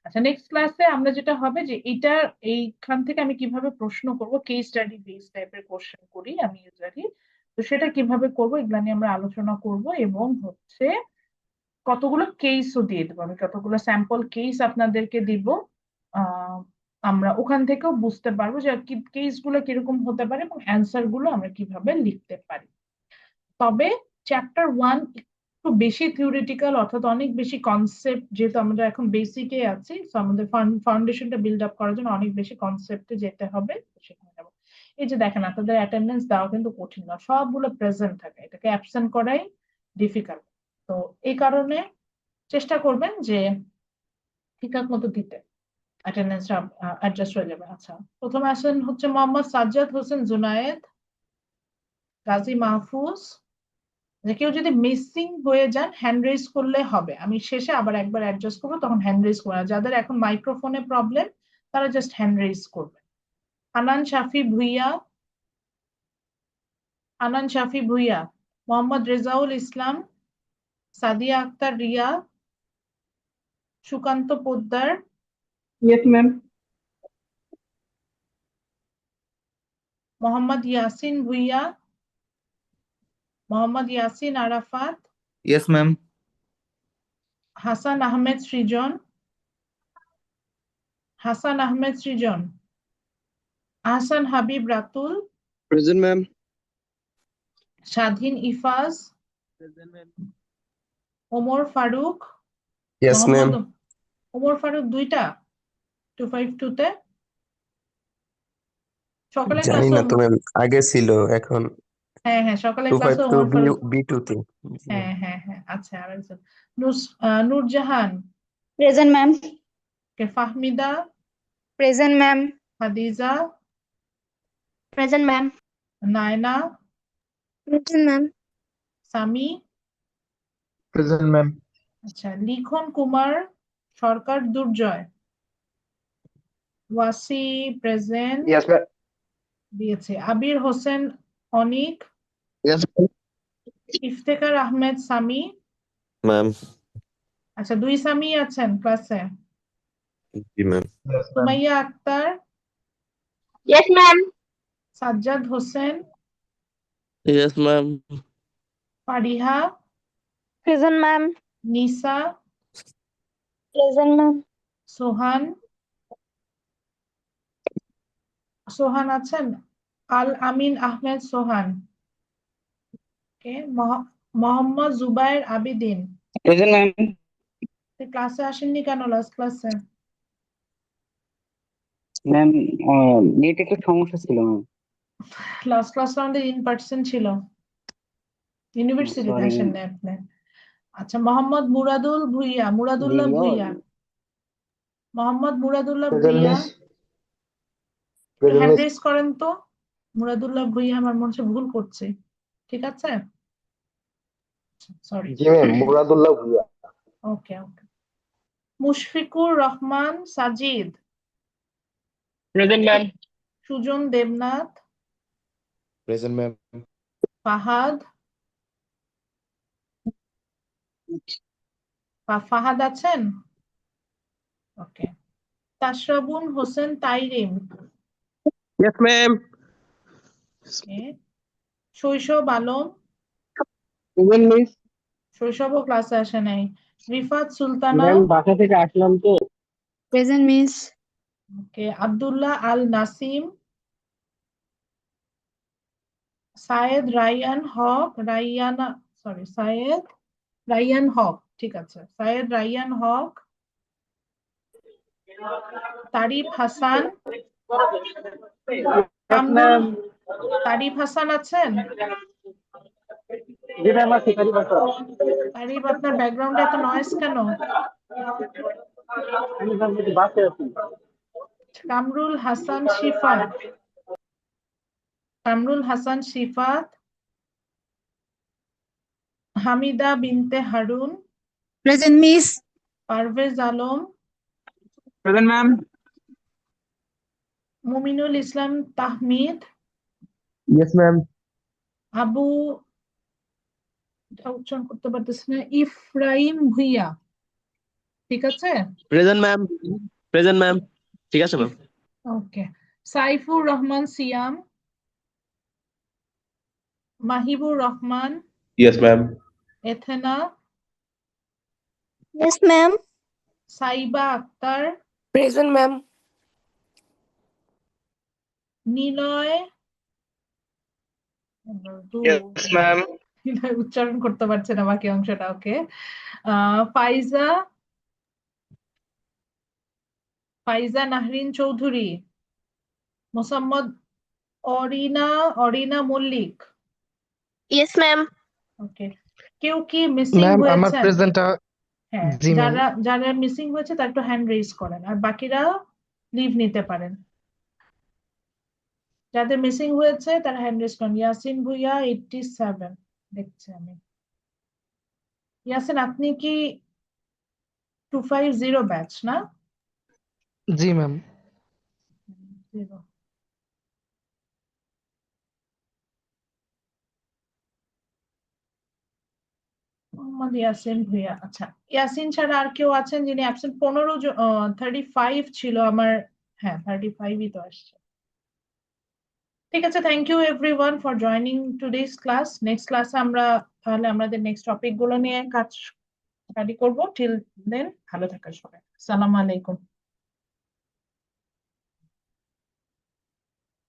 আচ্ছা, নেক্সট ক্লাসে আমরা যেটা হবে যে এটা এইখান থেকে আমি কিভাবে প্রশ্ন করব, কেস স্টাডি বেস টাইপের কোশ্চেন করি আমি ইউজুয়ালি, তো সেটা কিভাবে করব এগুলা নিয়ে আমরা আলোচনা করব, এবং হচ্ছে কতগুলো কেসও দিয়ে দেবো, আমি কতগুলো স্যাম্পল কেস আপনাদেরকে দিব। আহ আমরা ওখান থেকেও বুঝতে পারবো যে কেস গুলো কিরকম হতে পারে এবং অ্যান্সার গুলো আমরা কিভাবে লিখতে পারি। তবে চ্যাপ্টার 1 একটু বেশি থিওরিটিক্যাল, অর্থাৎ অনেক বেশি কনসেপ্ট, যেহেতু আমরা এখন বেসিকে আছি, তো আমাদের ফাউন্ডেশনটা বিল্ড আপ করার জন্য অনেক বেশি কনসেপ্টে যেতে হবে, সেখানে যাবো। এই যে দেখেন, আপনাদের অ্যাটেন্ডেন্স দেওয়া কিন্তু কঠিন না, সবগুলো প্রেজেন্ট থাকে, এটাকে অ্যাবসেন্ট করাই ডিফিকাল্ট। তো এই কারণে চেষ্টা করবেন যে ঠিকঠাক মতো দিতে, অ্যাটেন্ডেন্সটা অ্যাডজাস্ট হয়ে যাবে। আচ্ছা, প্রথমে আসেন হচ্ছে মোহাম্মদ সাজ্জাদ হোসেন জুনায়েদ, গাজী মাহফুজ, যে কেউ যদি মিসিং হয়ে যান হ্যান্ড রেজ করলে হবে, আমি শেষে আবার একবার অ্যাডজাস্ট করবো, তখন হ্যান্ড রেজ করবো। আর যাদের এখন মাইক্রোফোনে প্রবলেম তারা জাস্ট হ্যান্ড রেজ করবে। আনান শাফি ভুইয়া, আনান শাফি ভুইয়া, মোহাম্মদ রেজাউল ইসলাম, Sadia Akter Riya, Sukanta Poddar, Yes, ma'am. Mohammad Yasin Bhuiyan, Mohammad Yasin Arafat, Yes, ma'am. Hasan Ahmed সৃজন, হাসান আহমেদ সৃজন, আহসান হাবিব রাতুল, Present, ma'am. স্বাধীন Ifaz, Present, ma'am. Omar Faruk, Yes, ma'am. Mohammad Omar Faruk দুইটা 252 তে সকালে জানি ক্লাসে না তো ম্যাম, আগে ছিল, এখন হ্যাঁ হ্যাঁ সকালে ক্লাসে ওমর 252 ফারুক, B2 তে। হ্যাঁ হ্যাঁ হ্যাঁ আচ্ছা আরেকজন Nurjahan, present ma'am. Fahmida, present ma'am. Hadija, present ma'am. Naina, present ma'am. Sami, Present, ma'am. আচ্ছা Likhon Kumar Sarkar Durjoy, Wasi present Yes, ma'am. দিয়েছে, আবির হোসেন অনিক, Yes, ইফতেখার আহমেদ সামি, ma'am. আচ্ছা দুই সামি আছেন ক্লাসে, জি ma'am. Yes, ma'am. Sumaiya Akter, yes ma'am. Sajjad Hossain, Yes, ma'am. Fariha, present ma'am. Nisa, present ma'am. Sohan, Sohan আছেন, আল আমিন আহমেদ সোহান, মোহাম্মদ জুবায়ের আবিদিন, Present, ma'am. ক্লাসে আসেননি কেন লাস্ট ক্লাসে? ম্যাম, নেট একটু সমস্যা ছিল ম্যাম। লাস্ট ক্লাস আমাদের ইন পার্সন ছিল, ইউনিভার্সিটিতে Sorry. আসেননি আপনি। আচ্ছা Mohammad Muradul Bhuiyan, Muradullah Bhuiyan, Mohammad Muradullah Present, Bhuiyan, miss. Present, hand miss. Raise করেন তো। মুরাদুল্লাহ ভুইয়া আমার মনে হচ্ছে ভুল করছে, ঠিক আছে সরি, জি ma'am, Muradullah Bhuiyan. Okay okay. Mushfiqur Rahman Sajid, Present, ma'am. Sujan Debnath, Present, ma'am. Fahad, Fahad আছেন, ওকে। তাশরাবুন Hossain তাইরিম, Yes, ma'am. ওকে। শৈশব আলম, Present, miss. শৈশবও ক্লাসে আসে নাই। রিফাত সুলতানা, ম্যাম, বাসা থেকে আসলাম তো। Present miss. Okay. Abdullah Al Nasim, Sayed Raiyan Haque, Sayed Raiyan Haque, ঠিক আছে, সায়েদ রাইয়ান হক, তারিফ হাসান, কামরুল, তারিফ হাসান আছেন? জি ম্যাম, আছে কারি বাসা। তারিফ আপনার ব্যাকগ্রাউন্ডে এত নয়েজ কেন? আমি ম্যাম বাসে আছি। Kamrul Hasan Shifat, Kamrul Hasan Shifat, Hamida Binte Harun, present miss. Parvez Alam, Present, ma'am. Mominul Islam Tahmid, Yes, ma'am. Abu, উচ্চারণ করতে পারতেছি না, ইফরাইম ভুইয়া, ঠিক আছে Present, ma'am. Present, ma'am. ঠিক আছে ma'am. Okay. Saifur Rahman Siam, Mahibur Rahman, Yes, ma'am. Athena, yes ma'am. Saiba Akter, present ma'am. Niloy, Yes, ma'am. Niloy উচ্চারণ করতে পারছে না বাকি অংশটা, okay. Faiza, Faiza Nahrin Chowdhury, Mosammat Arina Mallick, yes ma'am. Okay. কেউ কি মিসিং ম্যাম আমার হয়েছে? প্রেজেন্টটা হ্যাঁ, জি ম্যাম। যারা মিসিং হয়েছে তার একটু হ্যান্ড রেজ করেন, আর বাকিরা লিভ নিতে পারেন। যাদের মিসিং হয়েছে তারা হ্যান্ড রেজ করেন। ইয়াসিন ভুইয়া 87 দেখছি আমি। ইয়াসিন আপনি কি 250 ব্যাচ না? জি ম্যাম। 0 মোহাম্মদ ইয়াসিন ভুইয়া। আচ্ছা, ইয়াসিন ছাড়া আর কেউ আছেন যিনি অ্যাবসেন্ট? 35 ছিল আমার। হ্যাঁ, 35ই তো আসছে। ঠিক আছে, thank you everyone for joining today's class. Next ক্লাসে আমরা তাহলে আমাদের নেক্সট টপিক গুলো নিয়ে কাজ স্টাডি করবো। টিল দেন ভালো থাকার সবাই। আসসালামু আলাইকুম।